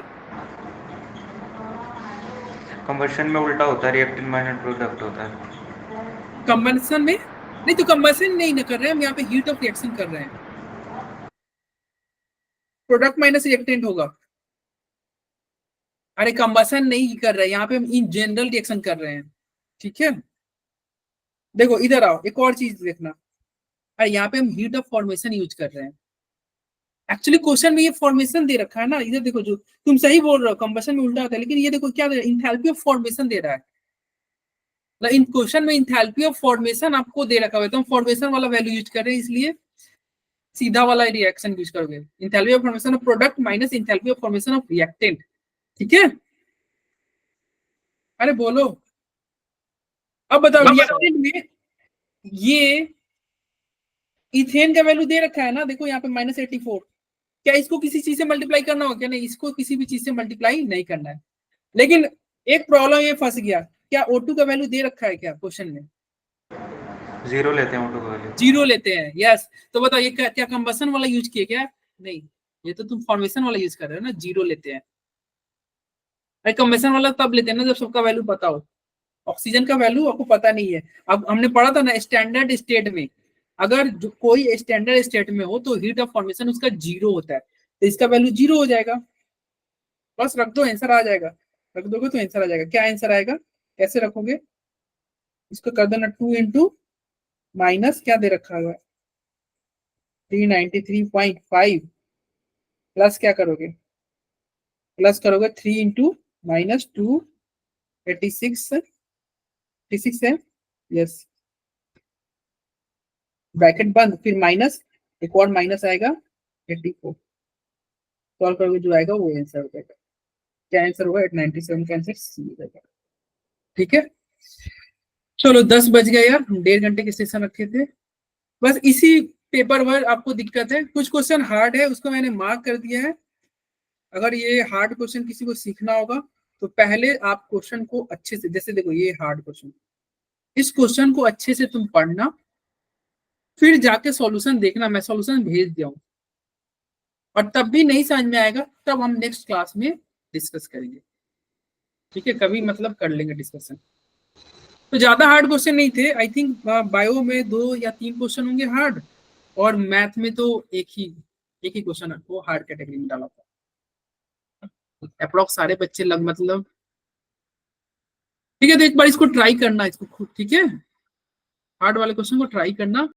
कंबशन में उल्टा होता है, रिएक्टेंट माइनस प्रोडक्ट होता है। कंबशन में नहीं, तो कंबशन नहीं ना कर रहे हैं हम, यहाँ पे हीट ऑफ रिएक्शन कर रहे हैं, प्रोडक्ट माइनस रिएक्टेंट होगा। अरे कंबशन नहीं कर रहे हैं यहाँ पे, हम इन जनरल रिएक्शन कर रहे हैं, ठीक है। देखो इधर आओ, एक और चीज देखना, अरे यहाँ पे हम हीट ऑफ फॉर्मेशन यूज कर रहे हैं। एक्चुअली क्वेश्चन में ये फॉर्मेशन दे रखा है ना, इधर देखो, जो तुम सही बोल रहे हो कंबशन में उल्टा होता है, लेकिन ये देखो क्या दे रहा है, इंथैल्पी ऑफ फॉर्मेशन दे रहा है, इन क्वेश्चन में इंथैल्पी ऑफ फॉर्मेशन आपको दे रखा हुआ है, तो हम फॉर्मेशन वाला वैल्यू यूज कर रहे हैं, इसलिए सीधा वाला रिएक्शन यूज करोगे। Enthalpy of formation of product minus enthalpy of formation of reactant, ठीक है। अरे बोलो, अब बताओ रिएक्टेंट में ये इथेन का वैल्यू दे रखा है ना, देखो यहाँ पे -84, क्या इसको किसी चीज से मल्टीप्लाई करना होगा क्या? नहीं, इसको किसी भी चीज से मल्टीप्लाई नहीं करना है। लेकिन एक प्रॉब्लम ये फंस गया, क्या O2 का वैल्यू दे रखा है क्या क्वेश्चन में? 0 लेते हैं O2 का वैल्यू। 0 लेते हैं, यस। तो बताओ ये क्या कंबसन वाला यूज किए क्या? नहीं, ये तो तुम फॉर्मेशन वाला यूज कर रहे हो ना, 0 लेते हैं। अरे कंबसन वाला तब लेते हैं ना जब सबका वैल्यू पता हो। ऑक्सीजन का वैल्यू आपको पता नहीं है। अब हमने पढ़ा था ना स्टैंडर्ड स्टेट में, अगर जो कोई स्टैंडर्ड स्टेट में हो तो हीट ऑफ फॉर्मेशन उसका 0 होता है, तो इसका वैल्यू 0 हो जाएगा। बस रख दो, आंसर आ जाएगा। रख दोगे तो आंसर आ जाएगा। क्या आंसर आएगा, कैसे रखोगे? इसको कर देना 2 इंटू माइनस क्या दे रखा है 393.5 प्लस क्या करोगे, प्लस करोगे 3 इंटू माइनस 286 है, यस, ब्रैकेट बंद, फिर माइनस, एक और माइनस आएगा 84, सॉल्व करोगे जो आएगा वो आंसर हो जाएगा। क्या आंसर होगा? 97 का आंसर सी हो जाएगा, ठीक है। चलो 10 बज गए यार, 1.5 घंटे के सेशन रखे थे। बस इसी पेपर वर्क आपको दिक्कत है, कुछ क्वेश्चन हार्ड है उसको मैंने मार्क कर दिया है। अगर ये हार्ड क्वेश्चन किसी को सीखना होगा तो पहले आप क्वेश्चन को अच्छे से, जैसे देखो ये हार्ड क्वेश्चन, इस क्वेश्चन को अच्छे से तुम पढ़ना, फिर जाके सॉल्यूशन देखना। मैं सॉल्यूशन भेज दिया हूं, और तब भी नहीं समझ में आएगा तब हम नेक्स्ट क्लास में डिस्कस करेंगे, ठीक है। कभी मतलब कर लेंगे डिस्कशन। तो ज्यादा हार्ड क्वेश्चन नहीं थे, आई थिंक बायो में 2 या 3 क्वेश्चन होंगे हार्ड, और मैथ में तो एक ही क्वेश्चन है वो हार्ड कैटेगरी में डाला था। अप्रोक्स सारे बच्चे लग मतलब, ठीक है। तो एक बार इसको ट्राई करना, इसको खुद, ठीक है, हार्ड वाले क्वेश्चन को ट्राई करना।